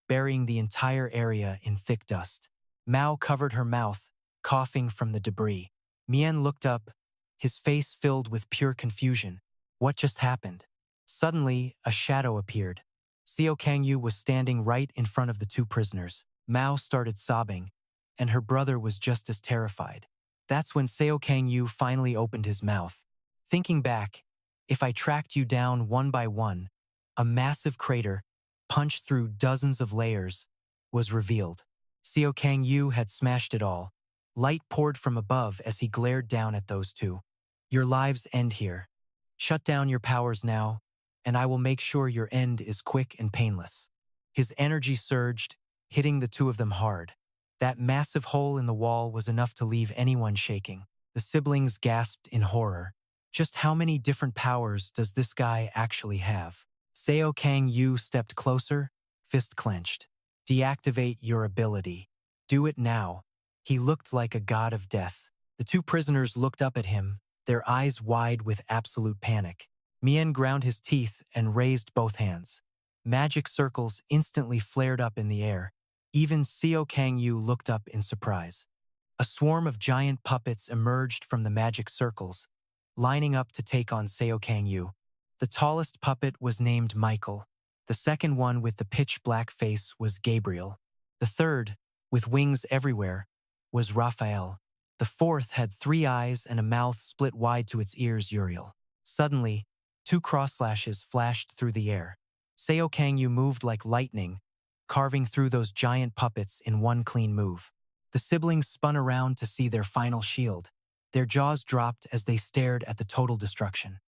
burying the entire area in thick dust. Mao covered her mouth, coughing from the debris. Mian looked up, his face filled with pure confusion. What just happened? Suddenly, a shadow appeared. Seo Cang Yu was standing right in front of the two prisoners. Mao started sobbing, and her brother was just as terrified. That's when Seo Cang Yu finally opened his mouth. Thinking back, if I tracked you down one by one, a massive crater, punched through dozens of layers, was revealed. Seo Cang Yu had smashed it all. Light poured from above as he glared down at those two. Your lives end here. Shut down your powers now, and I will make sure your end is quick and painless. His energy surged, hitting the two of them hard. That massive hole in the wall was enough to leave anyone shaking. The siblings gasped in horror. Just how many different powers does this guy actually have? Seo Cang Yu stepped closer, fist clenched. Deactivate your ability. Do it now. He looked like a god of death. The two prisoners looked up at him, their eyes wide with absolute panic. Mian ground his teeth and raised both hands. Magic circles instantly flared up in the air. Even Seo Cang Yu looked up in surprise. A swarm of giant puppets emerged from the magic circles, lining up to take on Seo Cang Yu. The tallest puppet was named Michael. The second one with the pitch-black face was Gabriel. The third, with wings everywhere, was Raphael. The fourth had 3 eyes and a mouth split wide to its ears, Uriel. Suddenly, 2 cross-slashes flashed through the air. Seo Cang Yu moved like lightning, carving through those giant puppets in one clean move. The siblings spun around to see their final shield. Their jaws dropped as they stared at the total destruction.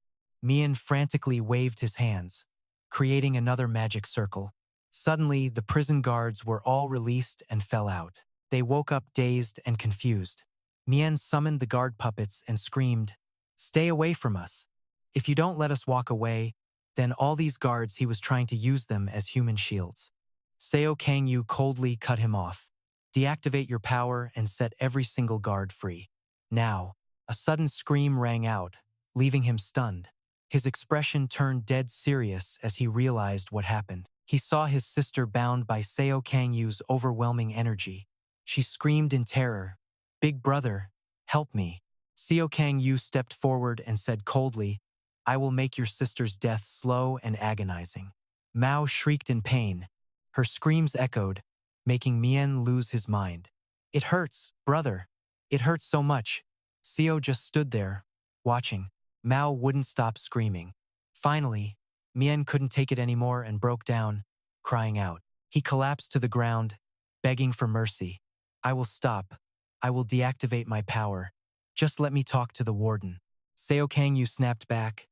Mian frantically waved his hands, creating another magic circle. Suddenly, the prison guards were all released and fell out. They woke up dazed and confused. Mian summoned the guard puppets and screamed, "Stay away from us. If you don't let us walk away, then all these guards he was trying to use them as human shields." Seo Cang Yu coldly cut him off. Deactivate your power and set every single guard free. Now, a sudden scream rang out, leaving him stunned. His expression turned dead serious as he realized what happened. He saw his sister bound by Seo Cang Yu's overwhelming energy. She screamed in terror, "Big brother, help me." Seo Cang Yu stepped forward and said coldly, "I will make your sister's death slow and agonizing." Mao shrieked in pain. Her screams echoed, making Mian lose his mind. "It hurts, brother. It hurts so much." Seo just stood there, watching. Mao wouldn't stop screaming. Finally, Mian couldn't take it anymore and broke down, crying out. He collapsed to the ground, begging for mercy. "I will stop. I will deactivate my power. Just let me talk to the warden." Seo Cang Yu snapped back.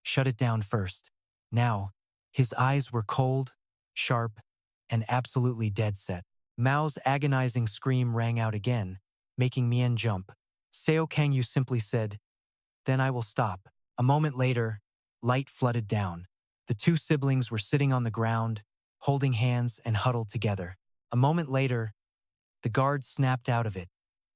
"Shut it down first." Now, his eyes were cold, sharp, and absolutely dead set. Mao's agonizing scream rang out again, making Mian jump. Seo Cang Yu simply said, "Then I will stop." A moment later, light flooded down. The two siblings were sitting on the ground, holding hands and huddled together. A moment later, the guards snapped out of it,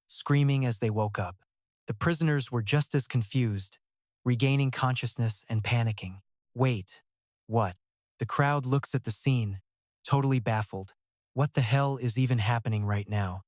screaming as they woke up. The prisoners were just as confused, regaining consciousness and panicking. "Wait, what?" The crowd looks at the scene, totally baffled. What the hell is even happening right now?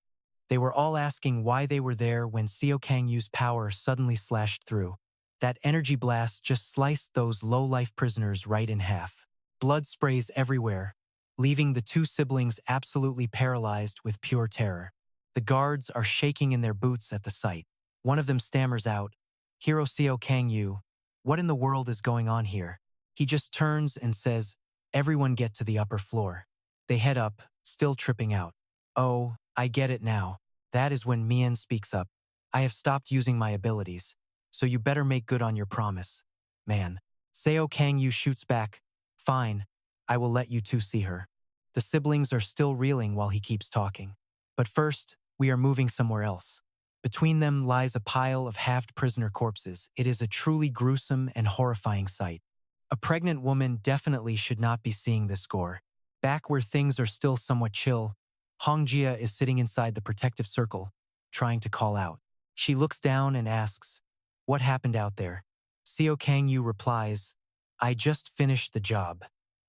They were all asking why they were there when Seo Cang Yu's power suddenly slashed through. That energy blast just sliced those low-life prisoners right in half. Blood sprays everywhere, leaving the two siblings absolutely paralyzed with pure terror. The guards are shaking in their boots at the sight. One of them stammers out, "Hero Seo Cang Yu, what in the world is going on here?" He just turns and says, "Everyone get to the upper floor." They head up, still tripping out. "Oh, I get it now." That is when Mian speaks up. "I have stopped using my abilities, so you better make good on your promise, man." Seo Cang Yu shoots back, "Fine, I will let you two see her." The siblings are still reeling while he keeps talking. "But first, we are moving somewhere else." Between them lies a pile of halved prisoner corpses. It is a truly gruesome and horrifying sight. A pregnant woman definitely should not be seeing this gore. Back where things are still somewhat chill, Hongjia is sitting inside the protective circle, trying to call out. She looks down and asks, "What happened out there?" Seo Cang Yu replies, I just finished the job.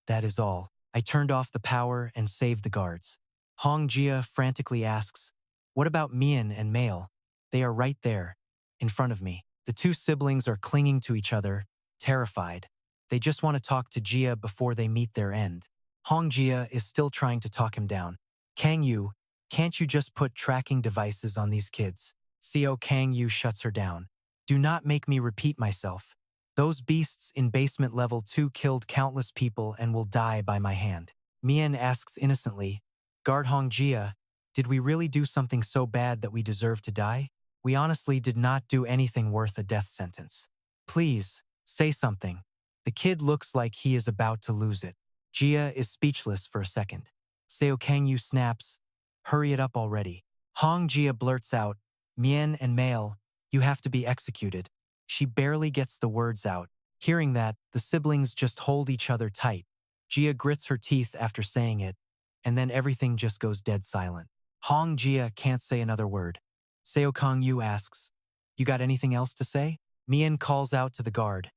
That is all. I turned off the power and saved the guards. Hong Jia frantically asks, what about Mian and Mail? They are right there, in front of me. The two siblings are clinging to each other, terrified. They just want to talk to Jia before they meet their end. Hong Jia is still trying to talk him down. Cang Yu, can't you just put tracking devices on these kids? Seo Cang Yu shuts her down. Do not make me repeat myself. Those beasts in basement level 2 killed countless people and will die by my hand. Mian asks innocently, Guard Hong Jia, did we really do something so bad that we deserve to die? We honestly did not do anything worth a death sentence. Please, say something. The kid looks like he is about to lose it. Jia is speechless for a second. Seo Cang Yu snaps, hurry it up already. Hong Jia blurts out, Mian and Mail, you have to be executed. She barely gets the words out. Hearing that, the siblings just hold each other tight. Jia grits her teeth after saying it, and then everything just goes dead silent. Hong Jia can't say another word. Seo Cang Yu asks, you got anything else to say? Mian calls out to the guard.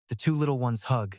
The two little ones hug,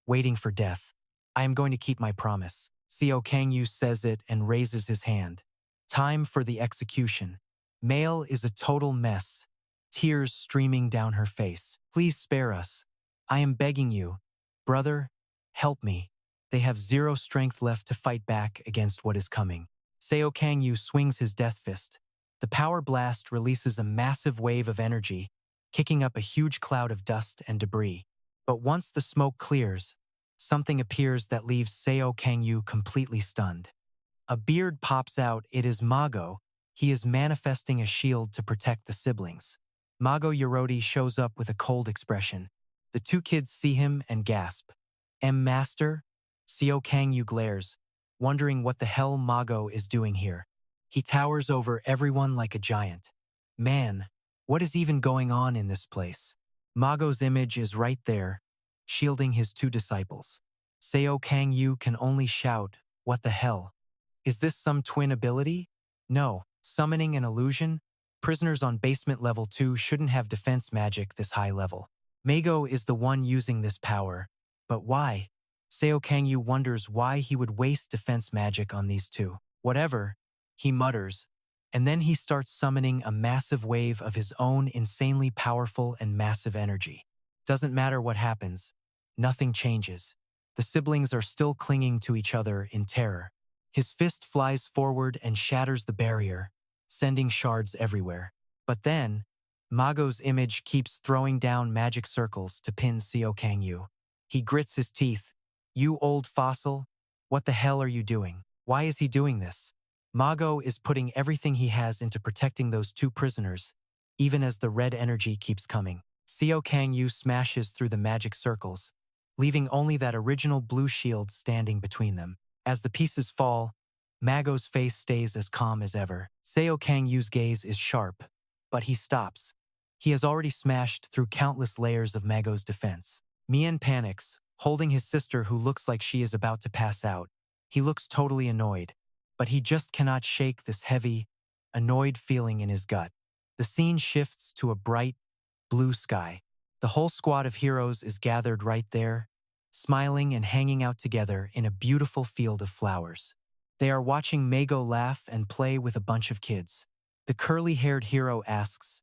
waiting for death. I am going to keep my promise. Seo Cang Yu says it and raises his hand. Time for the execution. Mail is a total mess, tears streaming down her face. Please spare us. I am begging you. Brother, help me. They have zero strength left to fight back against what is coming. Seo Cang Yu swings his death fist. The power blast releases a massive wave of energy, kicking up a huge cloud of dust and debris. But once the smoke clears, something appears that leaves Seo Cang Yu completely stunned. A beard pops out. It is Mago. He is manifesting a shield to protect the siblings. Mago Yorodi shows up with a cold expression. The two kids see him and gasp. Master? Seo Cang Yu glares, wondering what the hell Mago is doing here. He towers over everyone like a giant. Man, what is even going on in this place? Mago's image is right there, shielding his two disciples. Seo Cang Yu can only shout, what the hell? Is this some twin ability? No, summoning an illusion? Prisoners on basement level 2 shouldn't have defense magic this high level. Mago is the one using this power. But why? Seo Cang Yu wonders why he would waste defense magic on these two. Whatever, he mutters, and then he starts summoning a massive wave of his own insanely powerful and massive energy. Doesn't matter what happens, nothing changes. The siblings are still clinging to each other in terror. His fist flies forward and shatters the barrier, sending shards everywhere. But then, Mago's image keeps throwing down magic circles to pin Seo Cang Yu. He grits his teeth. You old fossil, what the hell are you doing? Why is he doing this? Mago is putting everything he has into protecting those two prisoners, even as the red energy keeps coming. Seo Cang Yu smashes through the magic circles, leaving only that original blue shield standing between them. As the pieces fall, Mago's face stays as calm as ever. Seo Cang Yu's gaze is sharp, but he stops. He has already smashed through countless layers of Mago's defense. Mian panics, holding his sister who looks like she is about to pass out. He looks totally annoyed, but he just cannot shake this heavy, annoyed feeling in his gut. The scene shifts to a bright, blue sky. The whole squad of heroes is gathered right there, smiling and hanging out together in a beautiful field of flowers. They are watching Mago laugh and play with a bunch of kids. The curly-haired hero asks,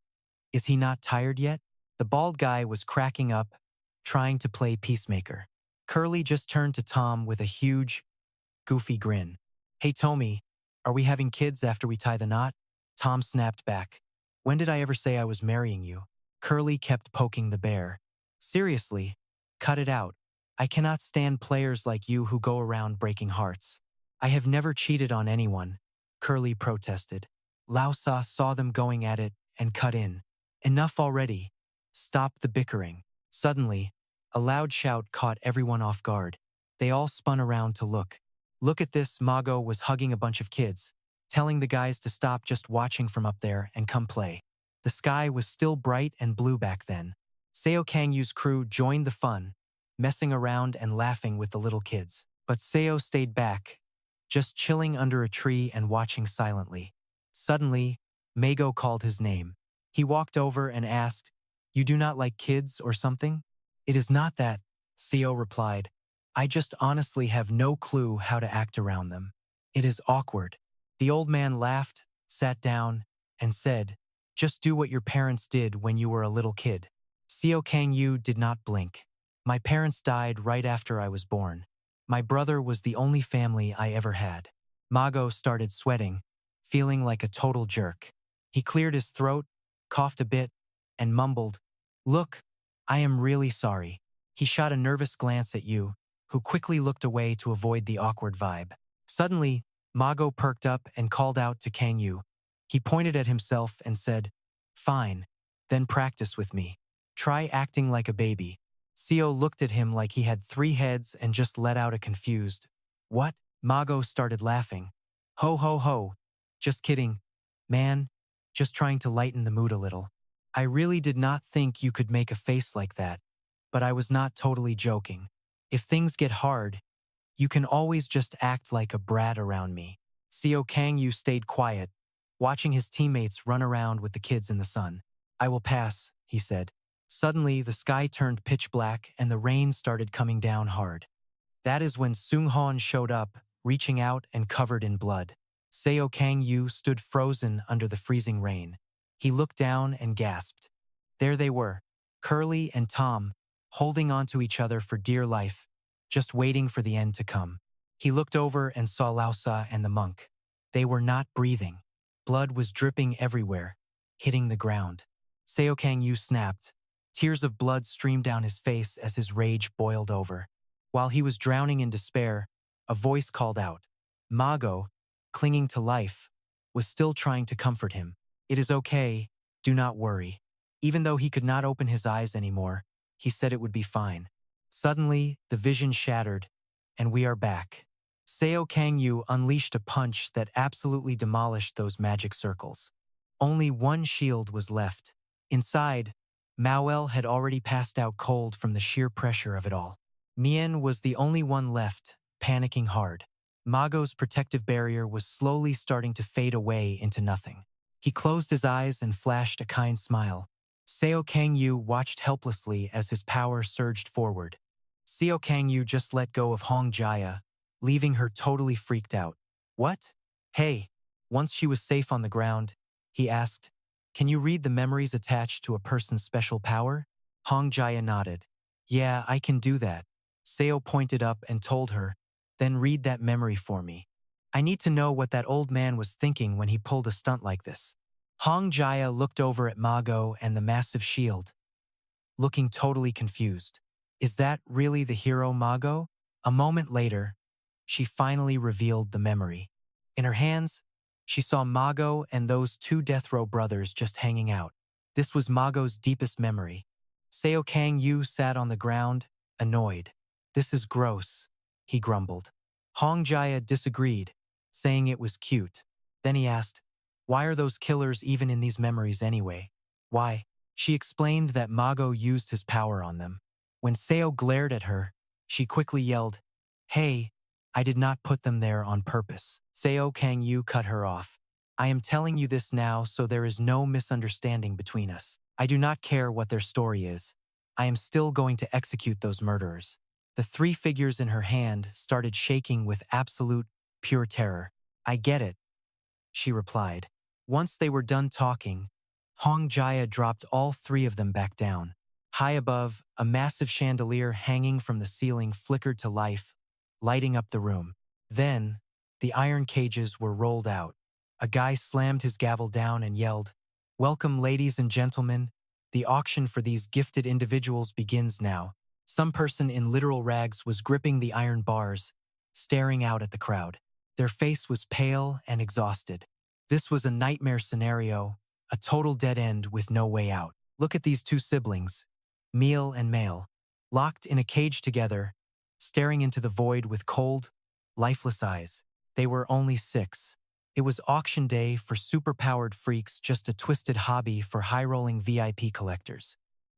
is he not tired yet? The bald guy was cracking up, trying to play peacemaker. Curly just turned to Tom with a huge, goofy grin. Hey Tommy, are we having kids after we tie the knot? Tom snapped back. When did I ever say I was marrying you? Curly kept poking the bear. Seriously, cut it out. I cannot stand players like you who go around breaking hearts. I have never cheated on anyone, Curly protested. Lao Sa saw them going at it and cut in. Enough already. Stop the bickering. Suddenly, a loud shout caught everyone off guard. They all spun around to look. Look at this, Mago was hugging a bunch of kids, telling the guys to stop just watching from up there and come play. The sky was still bright and blue back then. Seo Cang Yu's crew joined the fun, messing around and laughing with the little kids. But Seo stayed back, just chilling under a tree and watching silently. Suddenly, Mago called his name. He walked over and asked, you do not like kids or something? It is not that, Seo replied. I just honestly have no clue how to act around them. It is awkward. The old man laughed, sat down, and said, just do what your parents did when you were a little kid. Seo Cang Yu did not blink. My parents died right after I was born. My brother was the only family I ever had. Mago started sweating, feeling like a total jerk. He cleared his throat, coughed a bit, and mumbled, look, I am really sorry. He shot a nervous glance at Yu, who quickly looked away to avoid the awkward vibe. Suddenly, Mago perked up and called out to Cang Yu. He pointed at himself and said, fine, then practice with me. Try acting like a baby. Seo looked at him like he had 3 heads and just let out a confused, what? Mago started laughing. Ho ho ho. Just kidding. Man, just trying to lighten the mood a little. I really did not think you could make a face like that, but I was not totally joking. If things get hard, you can always just act like a brat around me. Seo Cang Yu stayed quiet, watching his teammates run around with the kids in the sun. I will pass, he said. Suddenly, the sky turned pitch black and the rain started coming down hard. That is when Seung Hoan showed up, reaching out and covered in blood. Seo Cang Yu stood frozen under the freezing rain. He looked down and gasped. There they were, Curly and Tom, holding onto each other for dear life, just waiting for the end to come. He looked over and saw Lausa and the monk. They were not breathing. Blood was dripping everywhere, hitting the ground. Seo Cang Yu snapped. Tears of blood streamed down his face as his rage boiled over. While he was drowning in despair, a voice called out. Mago, clinging to life, was still trying to comfort him. It is okay, do not worry. Even though he could not open his eyes anymore, he said it would be fine. Suddenly, the vision shattered, and we are back. Seo Cang Yu unleashed a punch that absolutely demolished those magic circles. Only one shield was left. Inside, Mauel had already passed out cold from the sheer pressure of it all. Mien was the only one left, panicking hard. Mago's protective barrier was slowly starting to fade away into nothing. He closed his eyes and flashed a kind smile. Seo Cang Yu watched helplessly as his power surged forward. Seo Cang Yu just let go of Hong Jia, leaving her totally freaked out. What? Hey, once she was safe on the ground, he asked, can you read the memories attached to a person's special power? Hong Jia nodded. Yeah, I can do that. Seo pointed up and told her, then read that memory for me. I need to know what that old man was thinking when he pulled a stunt like this. Hong Jia looked over at Mago and the massive shield, looking totally confused. Is that really the hero Mago? A moment later, she finally revealed the memory. In her hands, she saw Mago and those 2 death row brothers just hanging out. This was Mago's deepest memory. Seo Cang Yu sat on the ground, annoyed. This is gross, he grumbled. Hong Jia disagreed, saying it was cute. Then he asked, why are those killers even in these memories anyway? Why? She explained that Mago used his power on them. When Seo glared at her, she quickly yelled, hey, I did not put them there on purpose. Seo Cang Yu cut her off. I am telling you this now so there is no misunderstanding between us. I do not care what their story is. I am still going to execute those murderers. The 3 figures in her hand started shaking with absolute, pure terror. I get it, she replied. Once they were done talking, Hong Jia dropped all 3 of them back down. High above, a massive chandelier hanging from the ceiling flickered to life, lighting up the room. Then, the iron cages were rolled out. A guy slammed his gavel down and yelled, welcome ladies and gentlemen, the auction for these gifted individuals begins now. Some person in literal rags was gripping the iron bars, staring out at the crowd. Their face was pale and exhausted. This was a nightmare scenario, a total dead end with no way out. Look at these 2 siblings, Meal and Male, locked in a cage together, staring into the void with cold, lifeless eyes. They were only 6. It was auction day for superpowered freaks, just a twisted hobby for high-rolling VIP collectors.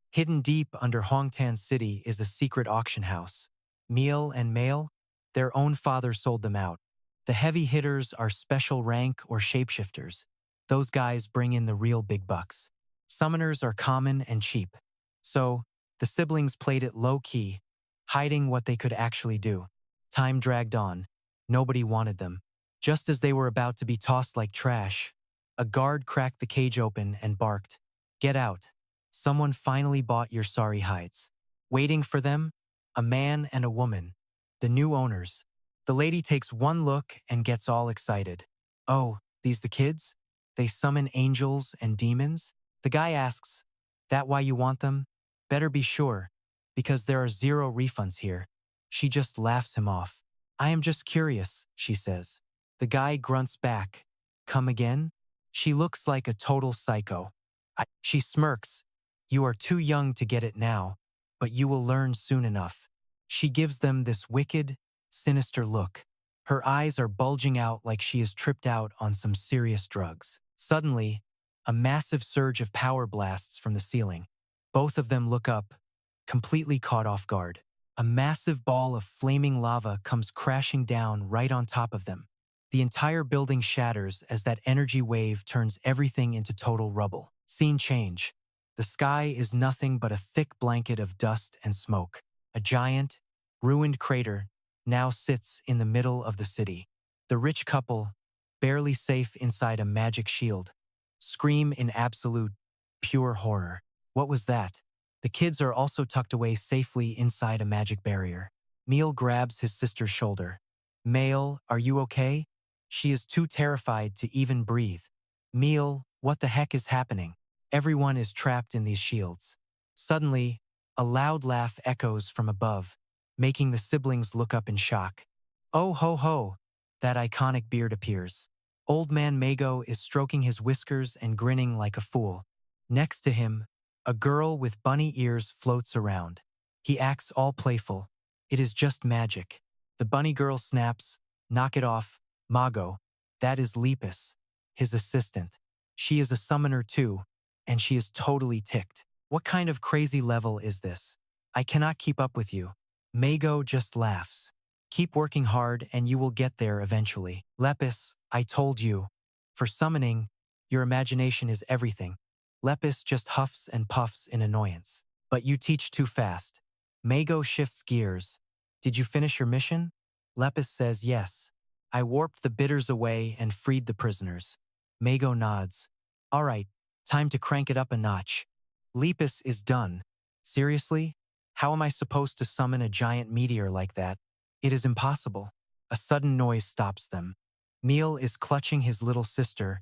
Hidden deep under Hongtan City is a secret auction house. Meal and Male, their own father sold them out. The heavy hitters are special rank or shapeshifters. Those guys bring in the real big bucks. Summoners are common and cheap. So, the siblings played it low-key, hiding what they could actually do. Time dragged on. Nobody wanted them. Just as they were about to be tossed like trash, a guard cracked the cage open and barked, "Get out. Someone finally bought your sorry hides." Waiting for them, a man and a woman, the new owners. The lady takes one look and gets all excited. "Oh, these the kids? They summon angels and demons?" The guy asks, "That why you want them?" "Better be sure, because there are 0 refunds here." She just laughs him off. "I am just curious," she says. The guy grunts back, "Come again?" She looks like a total psycho. She smirks. "You are too young to get it now, but you will learn soon enough." She gives them this wicked, sinister look. Her eyes are bulging out like she is tripped out on some serious drugs. Suddenly, a massive surge of power blasts from the ceiling. Both of them look up, completely caught off guard. A massive ball of flaming lava comes crashing down right on top of them. The entire building shatters as that energy wave turns everything into total rubble. Scene change. The sky is nothing but a thick blanket of dust and smoke. A giant, ruined crater now sits in the middle of the city. The rich couple, barely safe inside a magic shield, scream in absolute, pure horror. What was that? The kids are also tucked away safely inside a magic barrier. Meal grabs his sister's shoulder. "Mail, are you okay?" She is too terrified to even breathe. "Meal, what the heck is happening?" Everyone is trapped in these shields. Suddenly, a loud laugh echoes from above, making the siblings look up in shock. "Oh ho ho!" That iconic beard appears. Old man Mago is stroking his whiskers and grinning like a fool. Next to him, a girl with bunny ears floats around. He acts all playful. "It is just magic." The bunny girl snaps, "Knock it off, Mago. That is Lepus, his assistant. She is a summoner too, and she is totally ticked. What kind of crazy level is this? I cannot keep up with you." Mago just laughs. "Keep working hard and you will get there eventually. Lepus, I told you. For summoning, your imagination is everything." Lepus just huffs and puffs in annoyance. "But you teach too fast." Mago shifts gears. "Did you finish your mission?" Lepus says yes. "I warped the bitters away and freed the prisoners." Mago nods. "All right, time to crank it up a notch." Lepus is done. "Seriously? How am I supposed to summon a giant meteor like that?" "It is impossible." A sudden noise stops them. Meal is clutching his little sister,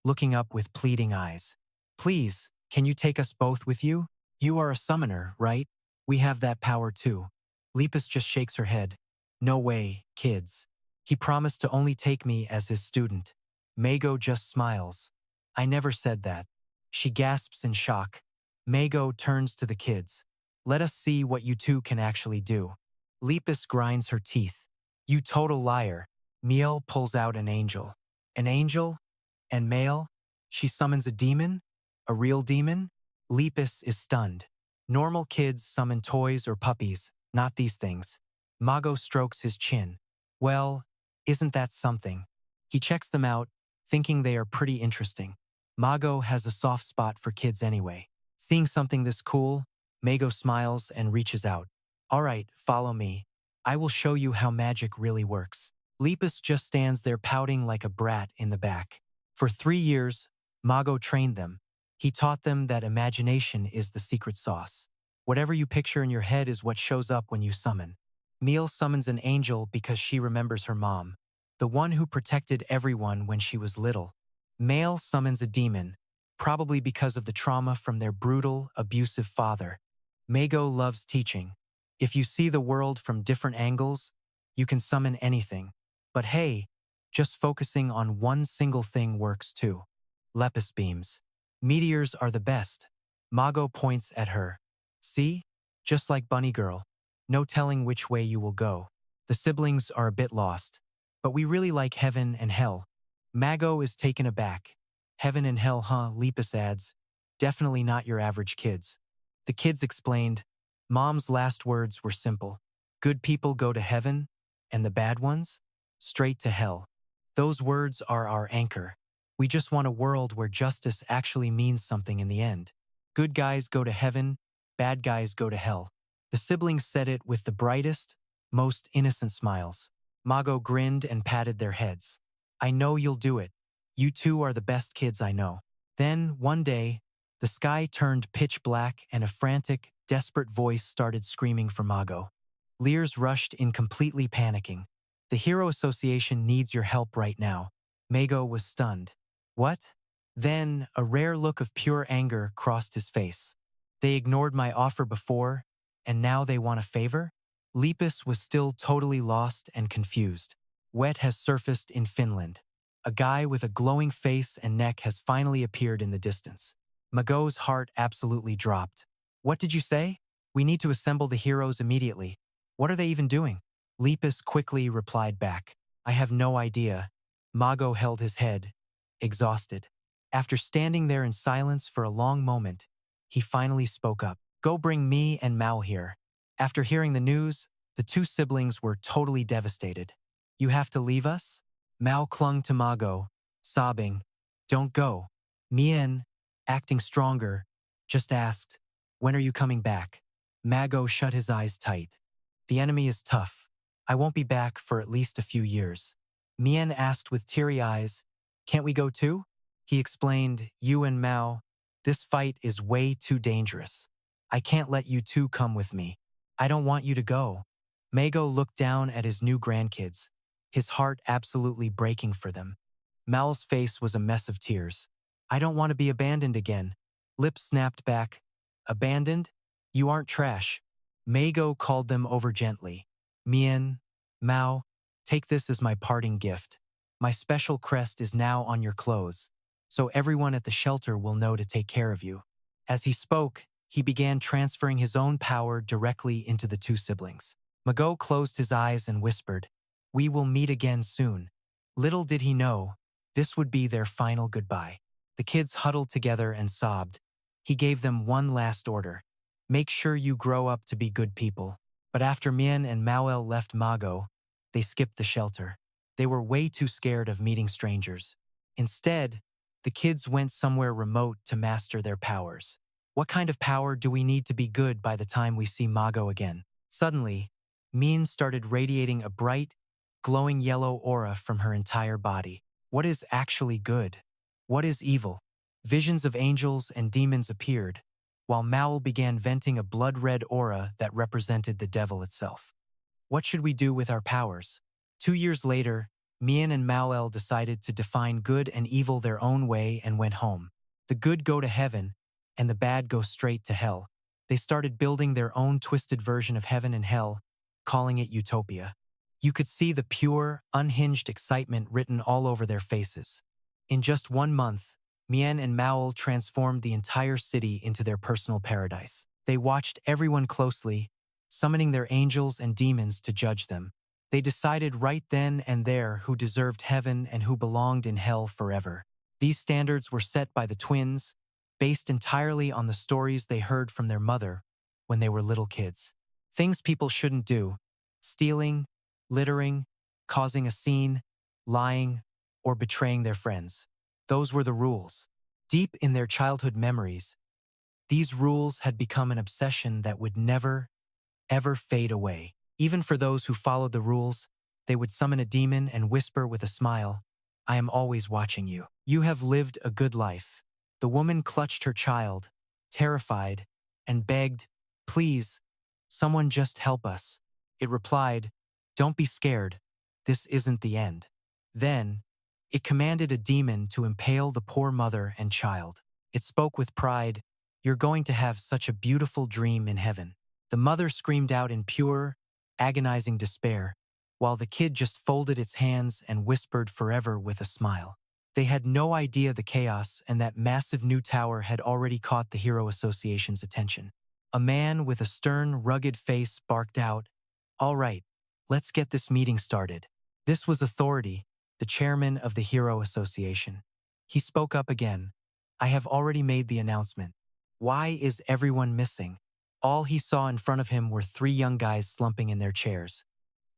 looking up with pleading eyes. "Please, can you take us both with you? You are a summoner, right? We have that power too." Lepus just shakes her head. "No way, kids. He promised to only take me as his student." Mago just smiles. "I never said that." She gasps in shock. Mago turns to the kids. "Let us see what you two can actually do." Lepus grinds her teeth. "You total liar." Miel pulls out an angel. "An angel? And Mail? She summons a demon? A real demon?" Lepus is stunned. Normal kids summon toys or puppies, not these things. Mago strokes his chin. "Well, isn't that something?" He checks them out, thinking they are pretty interesting. Mago has a soft spot for kids anyway. Seeing something this cool, Mago smiles and reaches out. "All right, follow me. I will show you how magic really works." Lepus just stands there pouting like a brat in the back. For 3 years, Mago trained them. He taught them that imagination is the secret sauce. Whatever you picture in your head is what shows up when you summon. Meal summons an angel because she remembers her mom, the one who protected everyone when she was little. Male summons a demon, probably because of the trauma from their brutal, abusive father. Mago loves teaching. If you see the world from different angles, you can summon anything. But hey, just focusing on one single thing works too. Lepus beams. "Meteors are the best." Mago points at her. "See? Just like Bunny Girl. No telling which way you will go." The siblings are a bit lost. "But we really like heaven and hell." Mago is taken aback. "Heaven and hell, huh?" Lepus adds. "Definitely not your average kids." The kids explained. Mom's last words were simple. "Good people go to heaven, and the bad ones? Straight to hell." Those words are our anchor. We just want a world where justice actually means something in the end. Good guys go to heaven, bad guys go to hell. The siblings said it with the brightest, most innocent smiles. Mago grinned and patted their heads. I know you'll do it. You two are the best kids I know. Then, one day, the sky turned pitch black and a frantic, desperate voice started screaming for Mago. Lears rushed in, completely panicking. The Hero Association needs your help right now. Mago was stunned. What? Then, a rare look of pure anger crossed his face. They ignored my offer before, and now they want a favor? Lepus was still totally lost and confused. Wet has surfaced in Finland. A guy with a glowing face and neck has finally appeared in the distance. Mago's heart absolutely dropped. What did you say? We need to assemble the heroes immediately. What are they even doing? Lepus quickly replied back. I have no idea. Mago held his head, exhausted. After standing there in silence for a long moment, he finally spoke up. Go bring me and Mal here. After hearing the news, the two siblings were totally devastated. You have to leave us? Mal clung to Mago, sobbing. Don't go. Mien, acting stronger, just asked, when are you coming back? Mago shut his eyes tight. The enemy is tough. I won't be back for at least a few years. Mien asked with teary eyes, can't we go too? He explained, you and Mao, this fight is way too dangerous. I can't let you two come with me. I don't want you to go. Mago looked down at his new grandkids, his heart absolutely breaking for them. Mal's face was a mess of tears. I don't want to be abandoned again. Lip snapped back. Abandoned? You aren't trash. Mago called them over gently. Mien, Mao, take this as my parting gift. My special crest is now on your clothes, so everyone at the shelter will know to take care of you. As he spoke, he began transferring his own power directly into the two siblings. Mago closed his eyes and whispered, we will meet again soon. Little did he know, this would be their final goodbye. The kids huddled together and sobbed. He gave them one last order. Make sure you grow up to be good people. But after Mien and Mauel left Mago, they skipped the shelter. They were way too scared of meeting strangers. Instead, the kids went somewhere remote to master their powers. What kind of power do we need to be good by the time we see Mago again? Suddenly, Mien started radiating a bright, glowing yellow aura from her entire body. What is actually good? What is evil? Visions of angels and demons appeared, while Maul began venting a blood-red aura that represented the devil itself. What should we do with our powers? 2 years later, Mien and Maul decided to define good and evil their own way and went home. The good go to heaven, and the bad go straight to hell. They started building their own twisted version of heaven and hell, calling it Utopia. You could see the pure, unhinged excitement written all over their faces. In just 1 month, Mien and Maul transformed the entire city into their personal paradise. They watched everyone closely, summoning their angels and demons to judge them. They decided right then and there who deserved heaven and who belonged in hell forever. These standards were set by the twins, based entirely on the stories they heard from their mother when they were little kids. Things people shouldn't do: stealing, littering, causing a scene, lying, or betraying their friends. Those were the rules. Deep in their childhood memories, these rules had become an obsession that would never, ever fade away. Even for those who followed the rules, they would summon a demon and whisper with a smile, I am always watching you. You have lived a good life. The woman clutched her child, terrified, and begged, please, someone just help us. It replied, don't be scared. This isn't the end. Then, it commanded a demon to impale the poor mother and child. It spoke with pride, you're going to have such a beautiful dream in heaven. The mother screamed out in pure, agonizing despair, while the kid just folded its hands and whispered forever with a smile. They had no idea the chaos and that massive new tower had already caught the Hero Association's attention. A man with a stern, rugged face barked out, all right, let's get this meeting started. This was Authority, the chairman of the Hero Association. He spoke up again. I have already made the announcement. Why is everyone missing? All he saw in front of him were 3 young guys slumping in their chairs.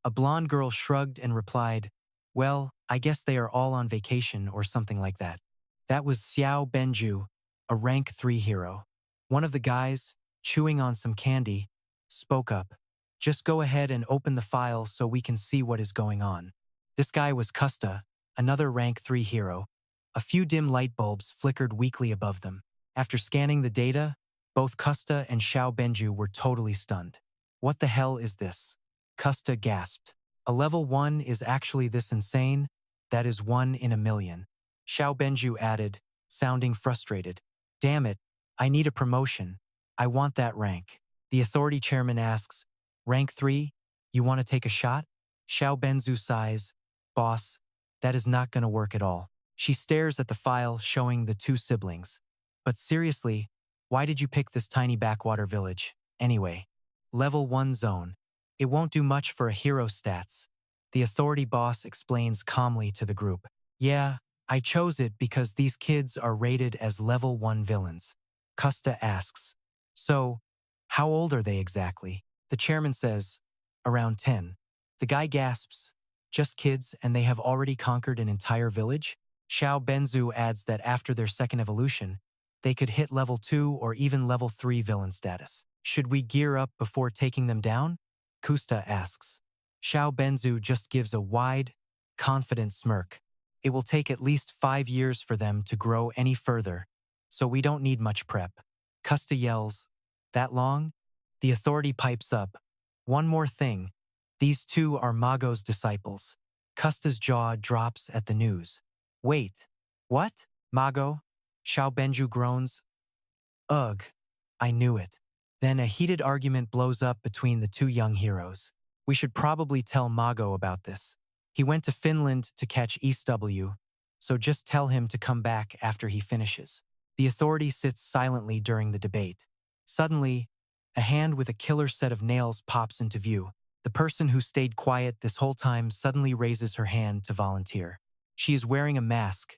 A blonde girl shrugged and replied, well, I guess they are all on vacation or something like that. That was Xiao Benju, a rank 3 hero. One of the guys, chewing on some candy, spoke up. Just go ahead and open the file so we can see what is going on. This guy was Kusta, another rank 3 hero. A few dim light bulbs flickered weakly above them. After scanning the data, both Kusta and Xiao Benju were totally stunned. What the hell is this? Kusta gasped. A level 1 is actually this insane? That is 1 in a million. Xiao Benju added, sounding frustrated. Damn it, I need a promotion. I want that rank. The authority chairman asks, rank 3? You want to take a shot? Xiao Benzu sighs, boss, that is not going to work at all. She stares at the file showing the 2 siblings. But seriously, why did you pick this tiny backwater village? Anyway, level 1 zone. It won't do much for a hero stats. The authority boss explains calmly to the group. Yeah, I chose it because these kids are rated as level 1 villains. Kusta asks. So, how old are they exactly? The chairman says, around 10. The guy gasps. Just kids and they have already conquered an entire village? Xiao Benzu adds that after their second evolution, they could hit level 2 or even level 3 villain status. Should we gear up before taking them down? Kusta asks. Xiao Benzu just gives a wide, confident smirk. It will take at least 5 years for them to grow any further, so we don't need much prep. Kusta yells, that long? The authority pipes up. One more thing. These 2 are Mago's disciples. Kusta's jaw drops at the news. Wait, what? Mago? Xiao Benju groans. Ugh, I knew it. Then a heated argument blows up between the 2 young heroes. We should probably tell Mago about this. He went to Finland to catch East W, so just tell him to come back after he finishes. The authority sits silently during the debate. Suddenly, a hand with a killer set of nails pops into view. The person who stayed quiet this whole time suddenly raises her hand to volunteer. She is wearing a mask,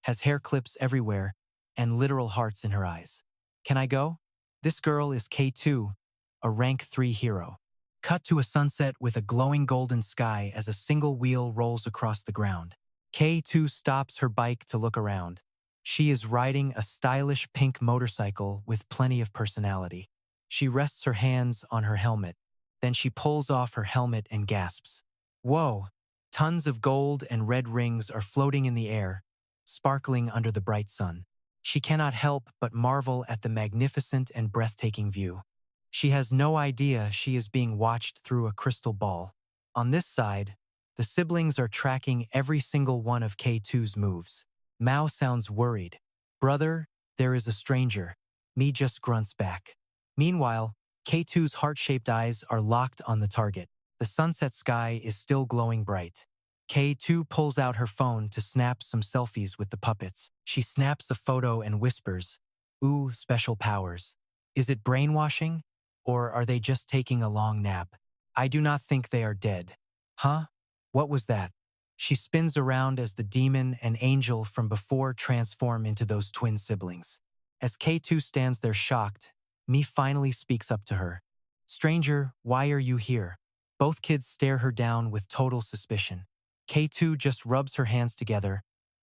has hair clips everywhere, and literal hearts in her eyes. Can I go? This girl is K2, a rank 3 hero. Cut to a sunset with a glowing golden sky as a single wheel rolls across the ground. K2 stops her bike to look around. She is riding a stylish pink motorcycle with plenty of personality. She rests her hands on her helmet. Then she pulls off her helmet and gasps. Whoa! Tons of gold and red rings are floating in the air, sparkling under the bright sun. She cannot help but marvel at the magnificent and breathtaking view. She has no idea she is being watched through a crystal ball. On this side, the siblings are tracking every single one of K2's moves. Mao sounds worried. Brother, there is a stranger. Mi just grunts back. Meanwhile, K2's heart-shaped eyes are locked on the target. The sunset sky is still glowing bright. K2 pulls out her phone to snap some selfies with the puppets. She snaps a photo and whispers, ooh, special powers. Is it brainwashing? Or are they just taking a long nap? I do not think they are dead. Huh? What was that? She spins around as the demon and angel from before transform into those twin siblings. As K2 stands there shocked, Mi finally speaks up to her. Stranger, why are you here? Both kids stare her down with total suspicion. K2 just rubs her hands together,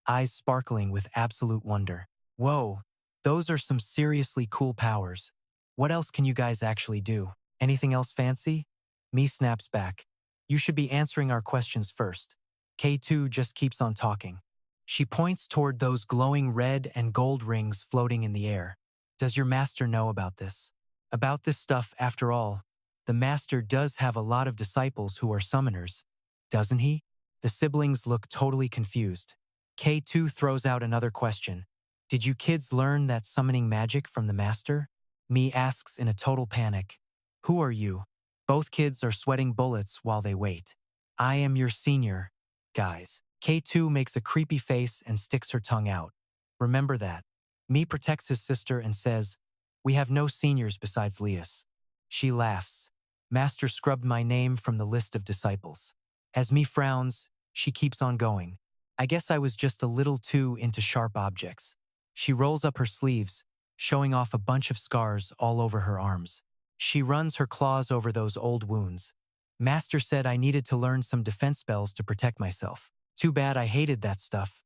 eyes sparkling with absolute wonder. Whoa, those are some seriously cool powers. What else can you guys actually do? Anything else fancy? Mi snaps back. You should be answering our questions first. K2 just keeps on talking. She points toward those glowing red and gold rings floating in the air. Does your master know about this? About this stuff, after all, the master does have a lot of disciples who are summoners, doesn't he? The siblings look totally confused. K2 throws out another question. Did you kids learn that summoning magic from the master? Mi asks in a total panic. Who are you? Both kids are sweating bullets while they wait. I am your senior, guys. K2 makes a creepy face and sticks her tongue out. Remember that. Mi protects his sister and says, we have no seniors besides Lias. She laughs. Master scrubbed my name from the list of disciples. As Mi frowns, she keeps on going. I guess I was just a little too into sharp objects. She rolls up her sleeves, showing off a bunch of scars all over her arms. She runs her claws over those old wounds. Master said I needed to learn some defense spells to protect myself. Too bad I hated that stuff.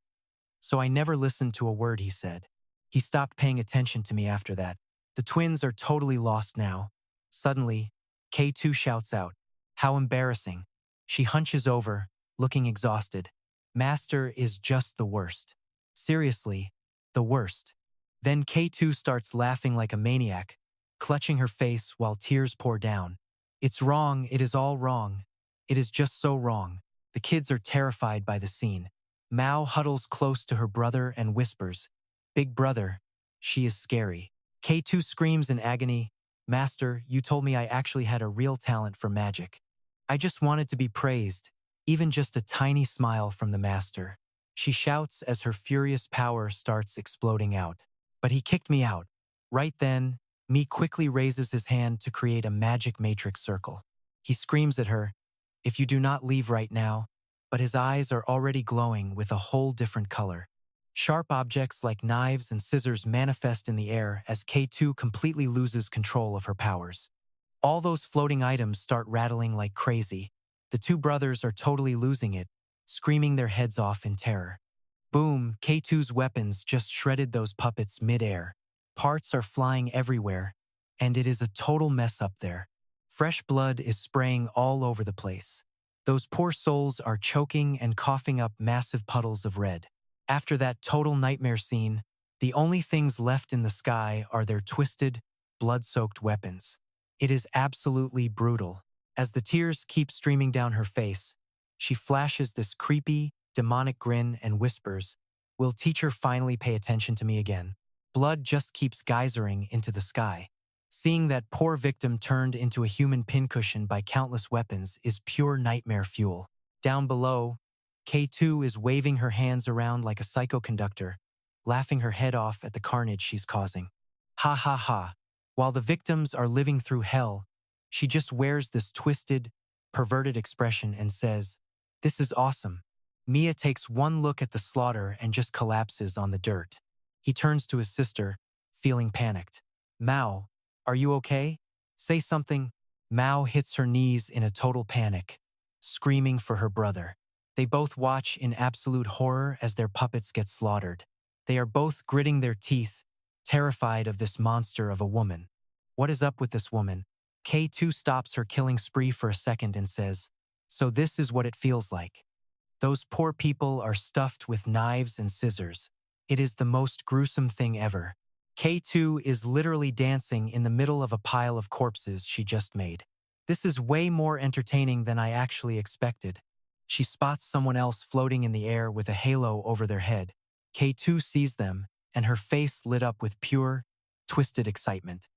So I never listened to a word he said. He stopped paying attention to me after that. The twins are totally lost now. Suddenly, K2 shouts out. How embarrassing. She hunches over, looking exhausted. Master is just the worst. Seriously, the worst. Then K2 starts laughing like a maniac, clutching her face while tears pour down. It's wrong, it is all wrong. It is just so wrong. The kids are terrified by the scene. Mao huddles close to her brother and whispers, "Big brother, she is scary." K2 screams in agony, "Master, you told me I actually had a real talent for magic. I just wanted to be praised, even just a tiny smile from the master." She shouts as her furious power starts exploding out. But he kicked me out. Right then, Mi quickly raises his hand to create a magic matrix circle. He screams at her, "If you do not leave right now," but his eyes are already glowing with a whole different color. Sharp objects like knives and scissors manifest in the air as K2 completely loses control of her powers. All those floating items start rattling like crazy. The two brothers are totally losing it, screaming their heads off in terror. Boom, K2's weapons just shredded those puppets mid-air. Parts are flying everywhere, and it is a total mess up there. Fresh blood is spraying all over the place. Those poor souls are choking and coughing up massive puddles of red. After that total nightmare scene, the only things left in the sky are their twisted, blood-soaked weapons. It is absolutely brutal. As the tears keep streaming down her face, she flashes this creepy, demonic grin and whispers, "Will teacher finally pay attention to me again?" Blood just keeps geysering into the sky. Seeing that poor victim turned into a human pincushion by countless weapons is pure nightmare fuel. Down below, K2 is waving her hands around like a psychoconductor, laughing her head off at the carnage she's causing. Ha ha ha. While the victims are living through hell, she just wears this twisted, perverted expression and says, "This is awesome." Mia takes one look at the slaughter and just collapses on the dirt. He turns to his sister, feeling panicked. "Mao, are you okay? Say something." Mao hits her knees in a total panic, screaming for her brother. They both watch in absolute horror as their puppets get slaughtered. They are both gritting their teeth, terrified of this monster of a woman. What is up with this woman? K2 stops her killing spree for a second and says, "So this is what it feels like. Those poor people are stuffed with knives and scissors. It is the most gruesome thing ever." K2 is literally dancing in the middle of a pile of corpses she just made. This is way more entertaining than I actually expected. She spots someone else floating in the air with a halo over their head. K2 sees them, and her face lit up with pure, twisted excitement.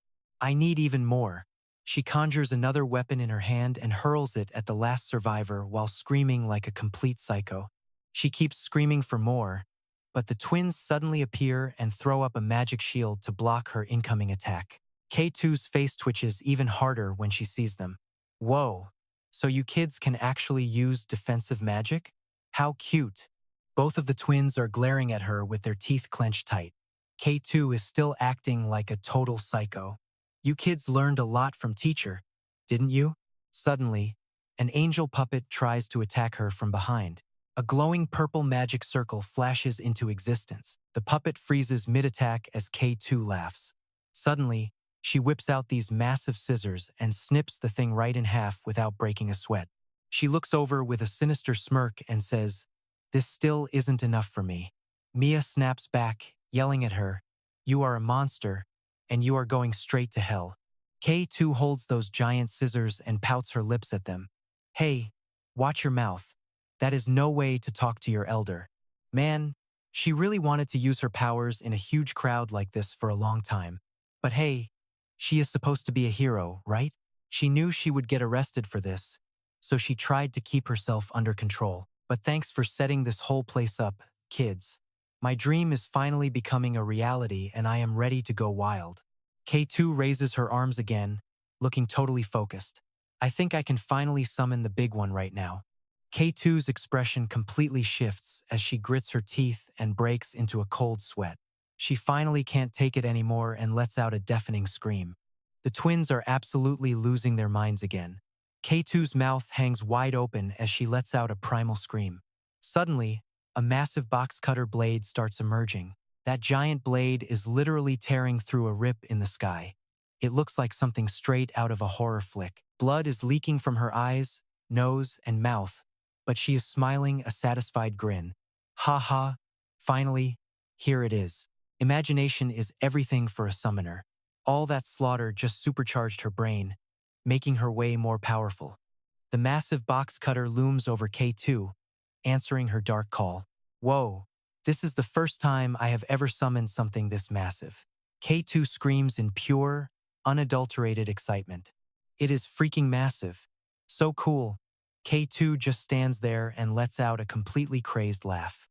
"I need even more." She conjures another weapon in her hand and hurls it at the last survivor while screaming like a complete psycho. She keeps screaming for more, but the twins suddenly appear and throw up a magic shield to block her incoming attack. K2's face twitches even harder when she sees them. "Whoa, so you kids can actually use defensive magic? How cute." Both of the twins are glaring at her with their teeth clenched tight. K2 is still acting like a total psycho. "You kids learned a lot from teacher, didn't you?" Suddenly, an angel puppet tries to attack her from behind. A glowing purple magic circle flashes into existence. The puppet freezes mid-attack as K2 laughs. Suddenly, she whips out these massive scissors and snips the thing right in half without breaking a sweat. She looks over with a sinister smirk and says, "This still isn't enough for me." Mia snaps back, yelling at her, "You are a monster, and you are going straight to hell." K2 holds those giant scissors and pouts her lips at them. "Hey, watch your mouth. That is no way to talk to your elder." Man, she really wanted to use her powers in a huge crowd like this for a long time. But hey, she is supposed to be a hero, right? She knew she would get arrested for this, so she tried to keep herself under control. But thanks for setting this whole place up, kids. My dream is finally becoming a reality and I am ready to go wild. K2 raises her arms again, looking totally focused. "I think I can finally summon the big one right now." K2's expression completely shifts as she grits her teeth and breaks into a cold sweat. She finally can't take it anymore and lets out a deafening scream. The twins are absolutely losing their minds again. K2's mouth hangs wide open as she lets out a primal scream. Suddenly, a massive box cutter blade starts emerging. That giant blade is literally tearing through a rip in the sky. It looks like something straight out of a horror flick. Blood is leaking from her eyes, nose, and mouth, but she is smiling a satisfied grin. Ha ha, finally, here it is. Imagination is everything for a summoner. All that slaughter just supercharged her brain, making her way more powerful. The massive box cutter looms over K2, answering her dark call. Whoa, this is the first time I have ever summoned something this massive. K2 screams in pure, unadulterated excitement. It is freaking massive. So cool. K2 just stands there and lets out a completely crazed laugh.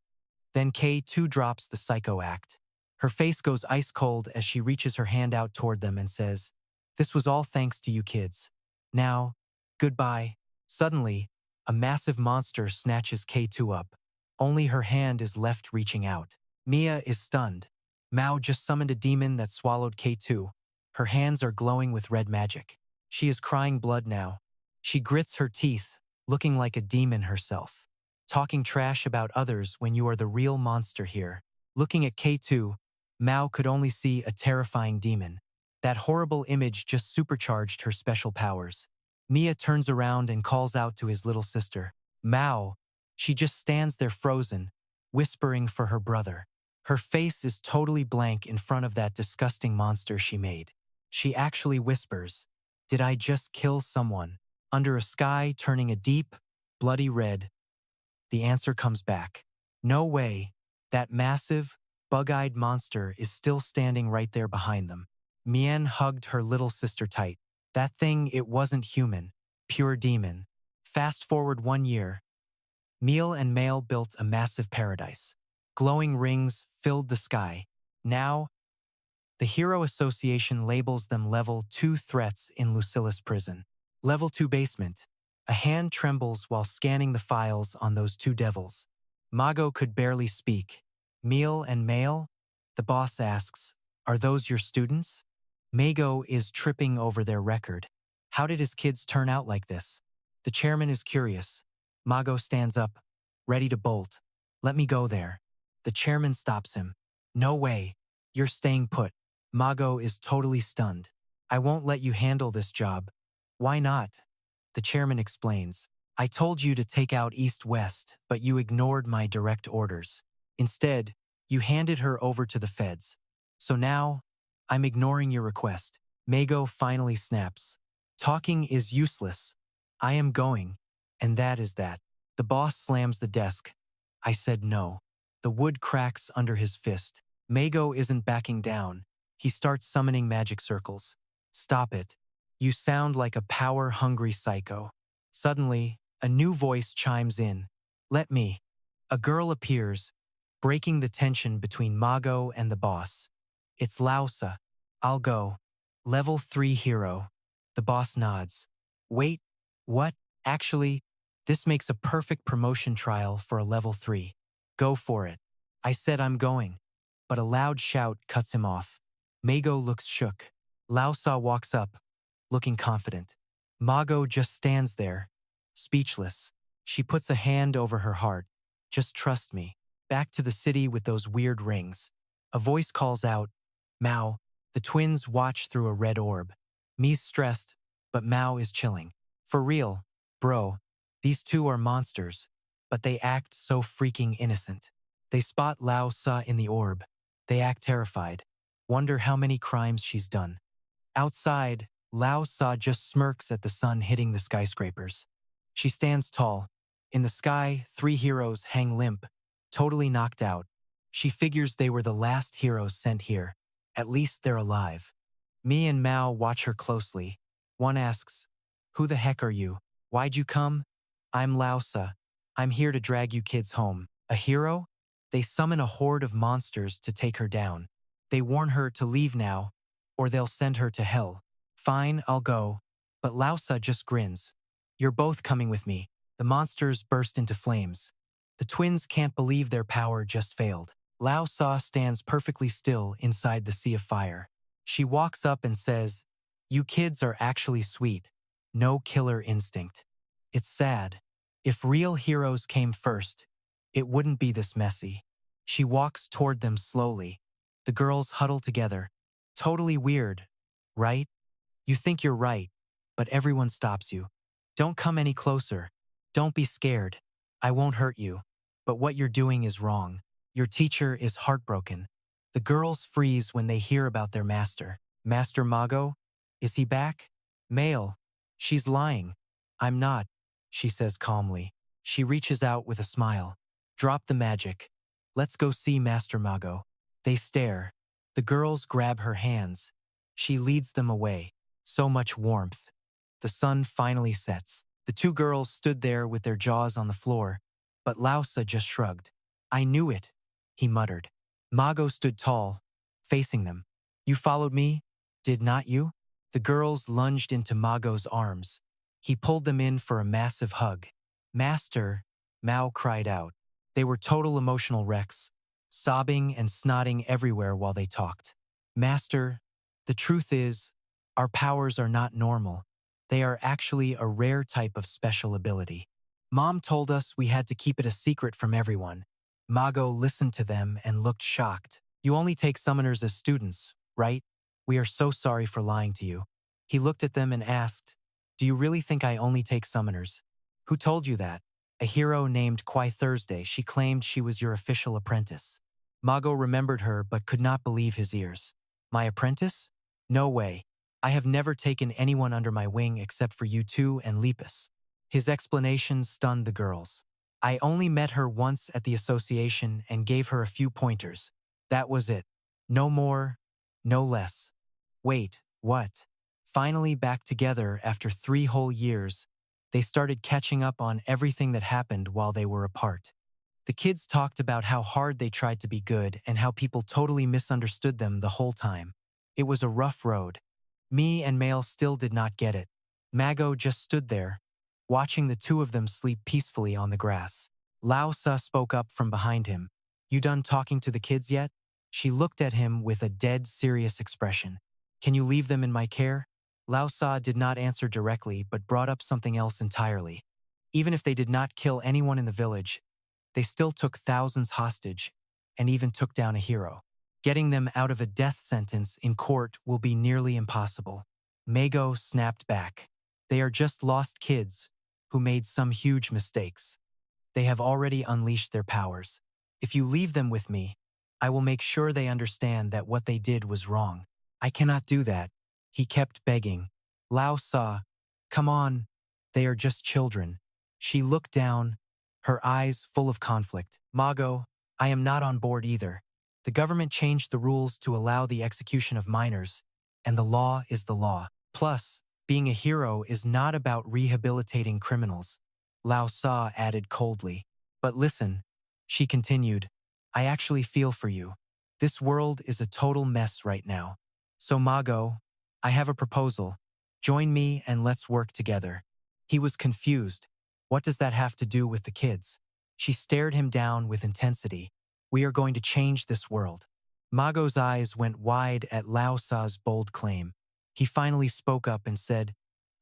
Then K2 drops the psycho act. Her face goes ice cold as she reaches her hand out toward them and says, "This was all thanks to you kids. Now, goodbye." Suddenly, a massive monster snatches K2 up. Only her hand is left reaching out. Mia is stunned. Mao just summoned a demon that swallowed K2. Her hands are glowing with red magic. She is crying blood now. She grits her teeth, looking like a demon herself. Talking trash about others when you are the real monster here. Looking at K2, Mao could only see a terrifying demon. That horrible image just supercharged her special powers. Mia turns around and calls out to his little sister, "Mao." She just stands there frozen, whispering for her brother. Her face is totally blank in front of that disgusting monster she made. She actually whispers, "Did I just kill someone?" Under a sky turning a deep, bloody red, the answer comes back. No way. That massive, bug-eyed monster is still standing right there behind them. Mien hugged her little sister tight. That thing, it wasn't human. Pure demon. Fast forward 1 year. Meal and Mail built a massive paradise. Glowing rings filled the sky. Now, the Hero Association labels them Level 2 threats in Lucillus Prison. Level 2 basement. A hand trembles while scanning the files on those two devils. Mago could barely speak. Meal and Mail? The boss asks, "Are those your students?" Mago is tripping over their record. How did his kids turn out like this? The chairman is curious. Mago stands up, ready to bolt. "Let me go there." The chairman stops him. "No way. You're staying put." Mago is totally stunned. "I won't let you handle this job." "Why not?" The chairman explains. "I told you to take out East-West, but you ignored my direct orders. Instead, you handed her over to the feds. So now, I'm ignoring your request." Mago finally snaps. "Talking is useless. I am going, and that is that." The boss slams the desk. "I said no." The wood cracks under his fist. Mago isn't backing down. He starts summoning magic circles. "Stop it. You sound like a power-hungry psycho." Suddenly, a new voice chimes in. "Let me." A girl appears, breaking the tension between Mago and the boss. It's Lausa. "I'll go." Level 3 hero. The boss nods. "Wait, what? Actually, this makes a perfect promotion trial for a level 3. Go for it." "I said I'm going." But a loud shout cuts him off. Mago looks shook. Lausa walks up, looking confident. Mago just stands there, speechless. She puts a hand over her heart. "Just trust me." Back to the city with those weird rings. A voice calls out, "Mao." The twins watch through a red orb. Mi's stressed, but Mao is chilling. "For real, bro, these two are monsters, but they act so freaking innocent." They spot Lao Sa in the orb. They act terrified. Wonder how many crimes she's done. Outside, Lao Sa just smirks at the sun hitting the skyscrapers. She stands tall. In the sky, 3 heroes hang limp, totally knocked out. She figures they were the last heroes sent here. At least they're alive. Mi and Mao watch her closely. One asks, "Who the heck are you? Why'd you come?" "I'm Lausa. I'm here to drag you kids home." "A hero?" They summon a horde of monsters to take her down. They warn her to leave now, or they'll send her to hell. "Fine, I'll go." But Lausa just grins. "You're both coming with me." The monsters burst into flames. The twins can't believe their power just failed. Lao Sa stands perfectly still inside the sea of fire. She walks up and says, "You kids are actually sweet. No killer instinct. It's sad. If real heroes came first, it wouldn't be this messy." She walks toward them slowly. The girls huddle together. "Totally weird, right?" You think you're right, but everyone stops you. Don't come any closer. Don't be scared. I won't hurt you. But what you're doing is wrong. Your teacher is heartbroken. The girls freeze when they hear about their master. Master Mago? Is he back? Male. She's lying. I'm not, she says calmly. She reaches out with a smile. Drop the magic. Let's go see Master Mago. They stare. The girls grab her hands. She leads them away. So much warmth. The sun finally sets. The two girls stood there with their jaws on the floor, but Lausa just shrugged. I knew it, he muttered. Mago stood tall, facing them. You followed me, did not you? The girls lunged into Mago's arms. He pulled them in for a massive hug. Master, Mao cried out. They were total emotional wrecks, sobbing and snotting everywhere while they talked. Master, the truth is, our powers are not normal. They are actually a rare type of special ability. Mom told us we had to keep it a secret from everyone. Mago listened to them and looked shocked. You only take summoners as students, right? We are so sorry for lying to you. He looked at them and asked, do you really think I only take summoners? Who told you that? A hero named Kwai Thursday. She claimed she was your official apprentice. Mago remembered her but could not believe his ears. My apprentice? No way. I have never taken anyone under my wing except for you two and Lepus. His explanation stunned the girls. I only met her once at the association and gave her a few pointers. That was it. No more, no less. Wait, what? Finally back together after 3 whole years, they started catching up on everything that happened while they were apart. The kids talked about how hard they tried to be good and how people totally misunderstood them the whole time. It was a rough road. Me and Mail still did not get it. Mago just stood there, watching the two of them sleep peacefully on the grass. Lao Sa spoke up from behind him. You done talking to the kids yet? She looked at him with a dead serious expression. Can you leave them in my care? Lao Sa did not answer directly but brought up something else entirely. Even if they did not kill anyone in the village, they still took thousands hostage and even took down a hero. Getting them out of a death sentence in court will be nearly impossible. Mago snapped back. They are just lost kids who made some huge mistakes. They have already unleashed their powers. If you leave them with me, I will make sure they understand that what they did was wrong. I cannot do that. He kept begging. Lao Sa, come on. They are just children. She looked down, her eyes full of conflict. Mago, I am not on board either. The government changed the rules to allow the execution of minors, and the law is the law. Plus, being a hero is not about rehabilitating criminals, Lao Sa added coldly. But listen, she continued, I actually feel for you. This world is a total mess right now. So Mago, I have a proposal. Join me and let's work together. He was confused. What does that have to do with the kids? She stared him down with intensity. We are going to change this world. Mago's eyes went wide at Lao Sa's bold claim. He finally spoke up and said,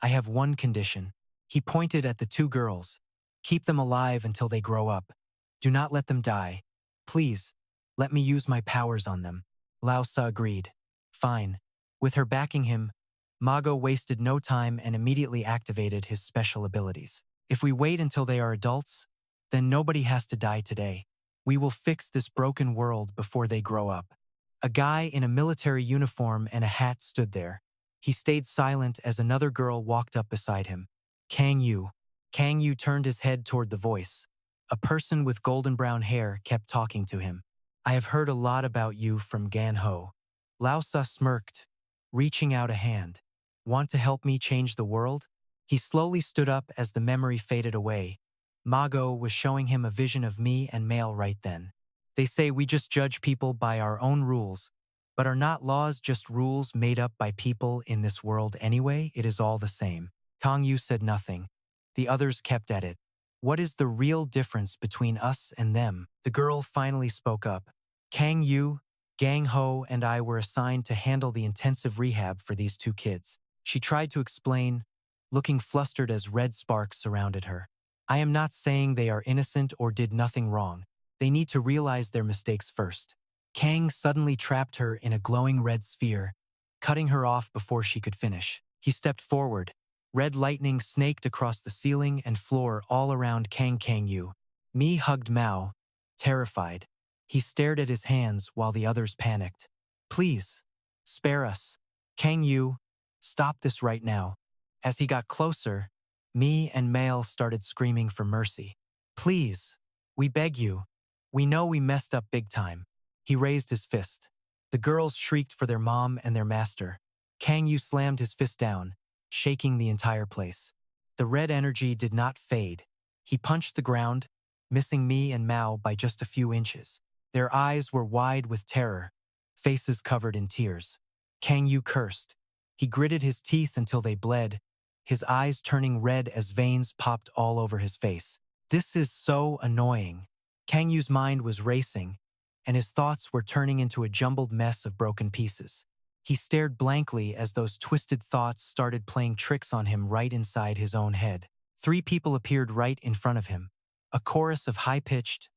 I have one condition. He pointed at the two girls. Keep them alive until they grow up. Do not let them die. Please, let me use my powers on them. Lao Sa agreed. Fine. With her backing him, Mago wasted no time and immediately activated his special abilities. If we wait until they are adults, then nobody has to die today. We will fix this broken world before they grow up. A guy in a military uniform and a hat stood there. He stayed silent as another girl walked up beside him. Cang Yu. Cang Yu turned his head toward the voice. A person with golden brown hair kept talking to him. I have heard a lot about you from Gan Ho. Lao Sa smirked, reaching out a hand. Want to help me change the world? He slowly stood up as the memory faded away. Mago was showing him a vision of me and Mail right then. They say we just judge people by our own rules, but are not laws just rules made up by people in this world anyway? It is all the same. Cang Yu said nothing. The others kept at it. What is the real difference between us and them? The girl finally spoke up. Cang Yu, Gang Ho, and I were assigned to handle the intensive rehab for these two kids. She tried to explain, looking flustered as red sparks surrounded her. I am not saying they are innocent or did nothing wrong. They need to realize their mistakes first. Kang suddenly trapped her in a glowing red sphere, cutting her off before she could finish. He stepped forward. Red lightning snaked across the ceiling and floor all around Cang Yu. Mi hugged Mao, terrified. He stared at his hands while the others panicked. Please, spare us. Cang Yu, stop this right now. As he got closer, Mi and Male started screaming for mercy. Please, we beg you. We know we messed up big time. He raised his fist. The girls shrieked for their mom and their master. Cang Yu slammed his fist down, shaking the entire place. The red energy did not fade. He punched the ground, missing Mi and Mao by just a few inches. Their eyes were wide with terror, faces covered in tears. Cang Yu cursed. He gritted his teeth until they bled, his eyes turning red as veins popped all over his face. This is so annoying. Cang Yu's mind was racing, and his thoughts were turning into a jumbled mess of broken pieces. He stared blankly as those twisted thoughts started playing tricks on him right inside his own head. 3 people appeared right in front of him. A chorus of high-pitched,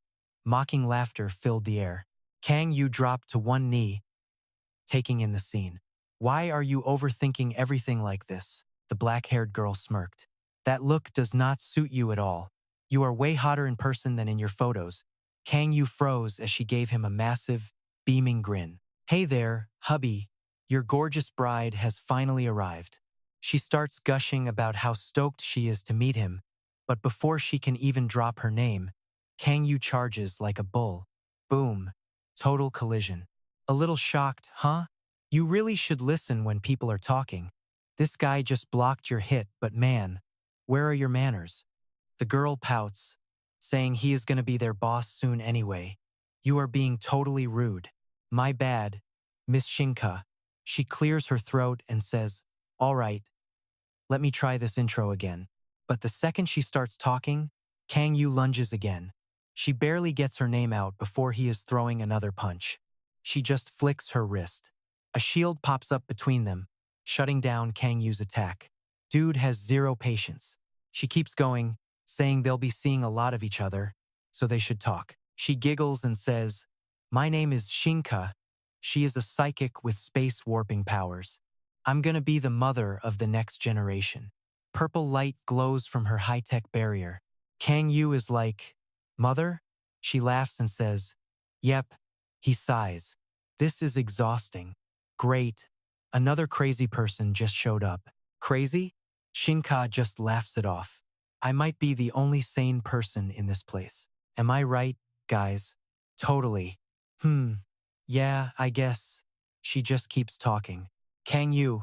mocking laughter filled the air. Cang Yu dropped to one knee, taking in the scene. Why are you overthinking everything like this? The black-haired girl smirked. That look does not suit you at all. You are way hotter in person than in your photos. Cang Yu froze as she gave him a massive, beaming grin. Hey there, hubby. Your gorgeous bride has finally arrived. She starts gushing about how stoked she is to meet him, but before she can even drop her name, Cang Yu charges like a bull. Boom. Total collision. A little shocked, huh? You really should listen when people are talking. This guy just blocked your hit, but man, where are your manners? The girl pouts, saying he is going to be their boss soon anyway. You are being totally rude. My bad, Miss Shinka. She clears her throat and says, all right, let me try this intro again. But the second she starts talking, Cang Yu lunges again. She barely gets her name out before he is throwing another punch. She just flicks her wrist. A shield pops up between them, shutting down Cang Yu's attack. Dude has zero patience. She keeps going, saying they'll be seeing a lot of each other, so they should talk. She giggles and says, my name is Shinka. She is a psychic with space warping powers. I'm gonna be the mother of the next generation. Purple light glows from her high-tech barrier. Cang Yu is like, mother? She laughs and says, yep. He sighs. This is exhausting. Great. Another crazy person just showed up. Crazy? Shinka just laughs it off. I might be the only sane person in this place. Am I right, guys? Totally. Yeah, I guess. She just keeps talking. Cang Yu,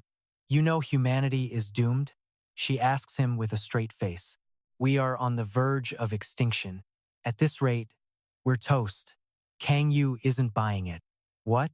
you know humanity is doomed? She asks him with a straight face. We are on the verge of extinction. At this rate, we're toast. Cang Yu isn't buying it. What?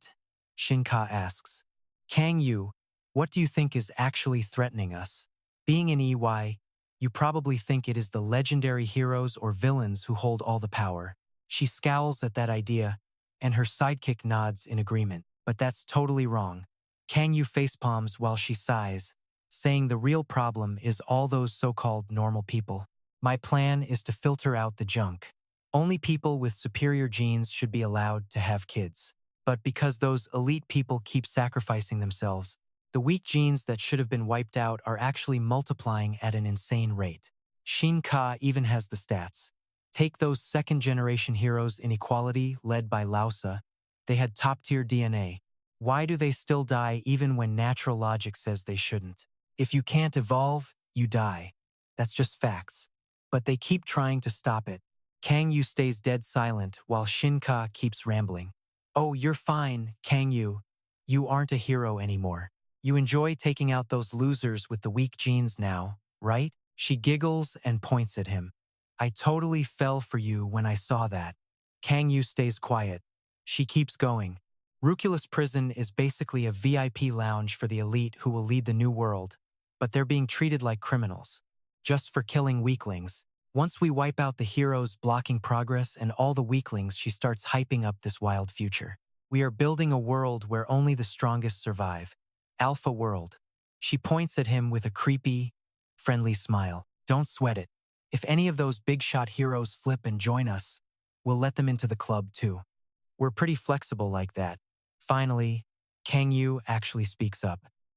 Shinka asks. Cang Yu, what do you think is actually threatening us? Being an EY, you probably think it is the legendary heroes or villains who hold all the power. She scowls at that idea, and her sidekick nods in agreement. But that's totally wrong. Cang Yu facepalms while she sighs, saying the real problem is all those so-called normal people. My plan is to filter out the junk. Only people with superior genes should be allowed to have kids. But because those elite people keep sacrificing themselves, the weak genes that should have been wiped out are actually multiplying at an insane rate. Shinka even has the stats. Take those second-generation heroes in equality led by Lausa. They had top-tier DNA. Why do they still die even when natural logic says they shouldn't? If you can't evolve, you die. That's just facts. But they keep trying to stop it. Cang Yu stays dead silent while Shinka keeps rambling. Oh, you're fine, Cang Yu. You aren't a hero anymore. You enjoy taking out those losers with the weak genes now, right? She giggles and points at him. I totally fell for you when I saw that. Cang Yu stays quiet. She keeps going. Lucillus Prison is basically a VIP lounge for the elite who will lead the new world, but they're being treated like criminals, just for killing weaklings. Once we wipe out the heroes blocking progress and all the weaklings, she starts hyping up this wild future. We are building a world where only the strongest survive. Alpha world. She points at him with a creepy, friendly smile. Don't sweat it. If any of those big shot heroes flip and join us, we'll let them into the club too. We're pretty flexible like that. Finally, Cang Yu actually speaks up.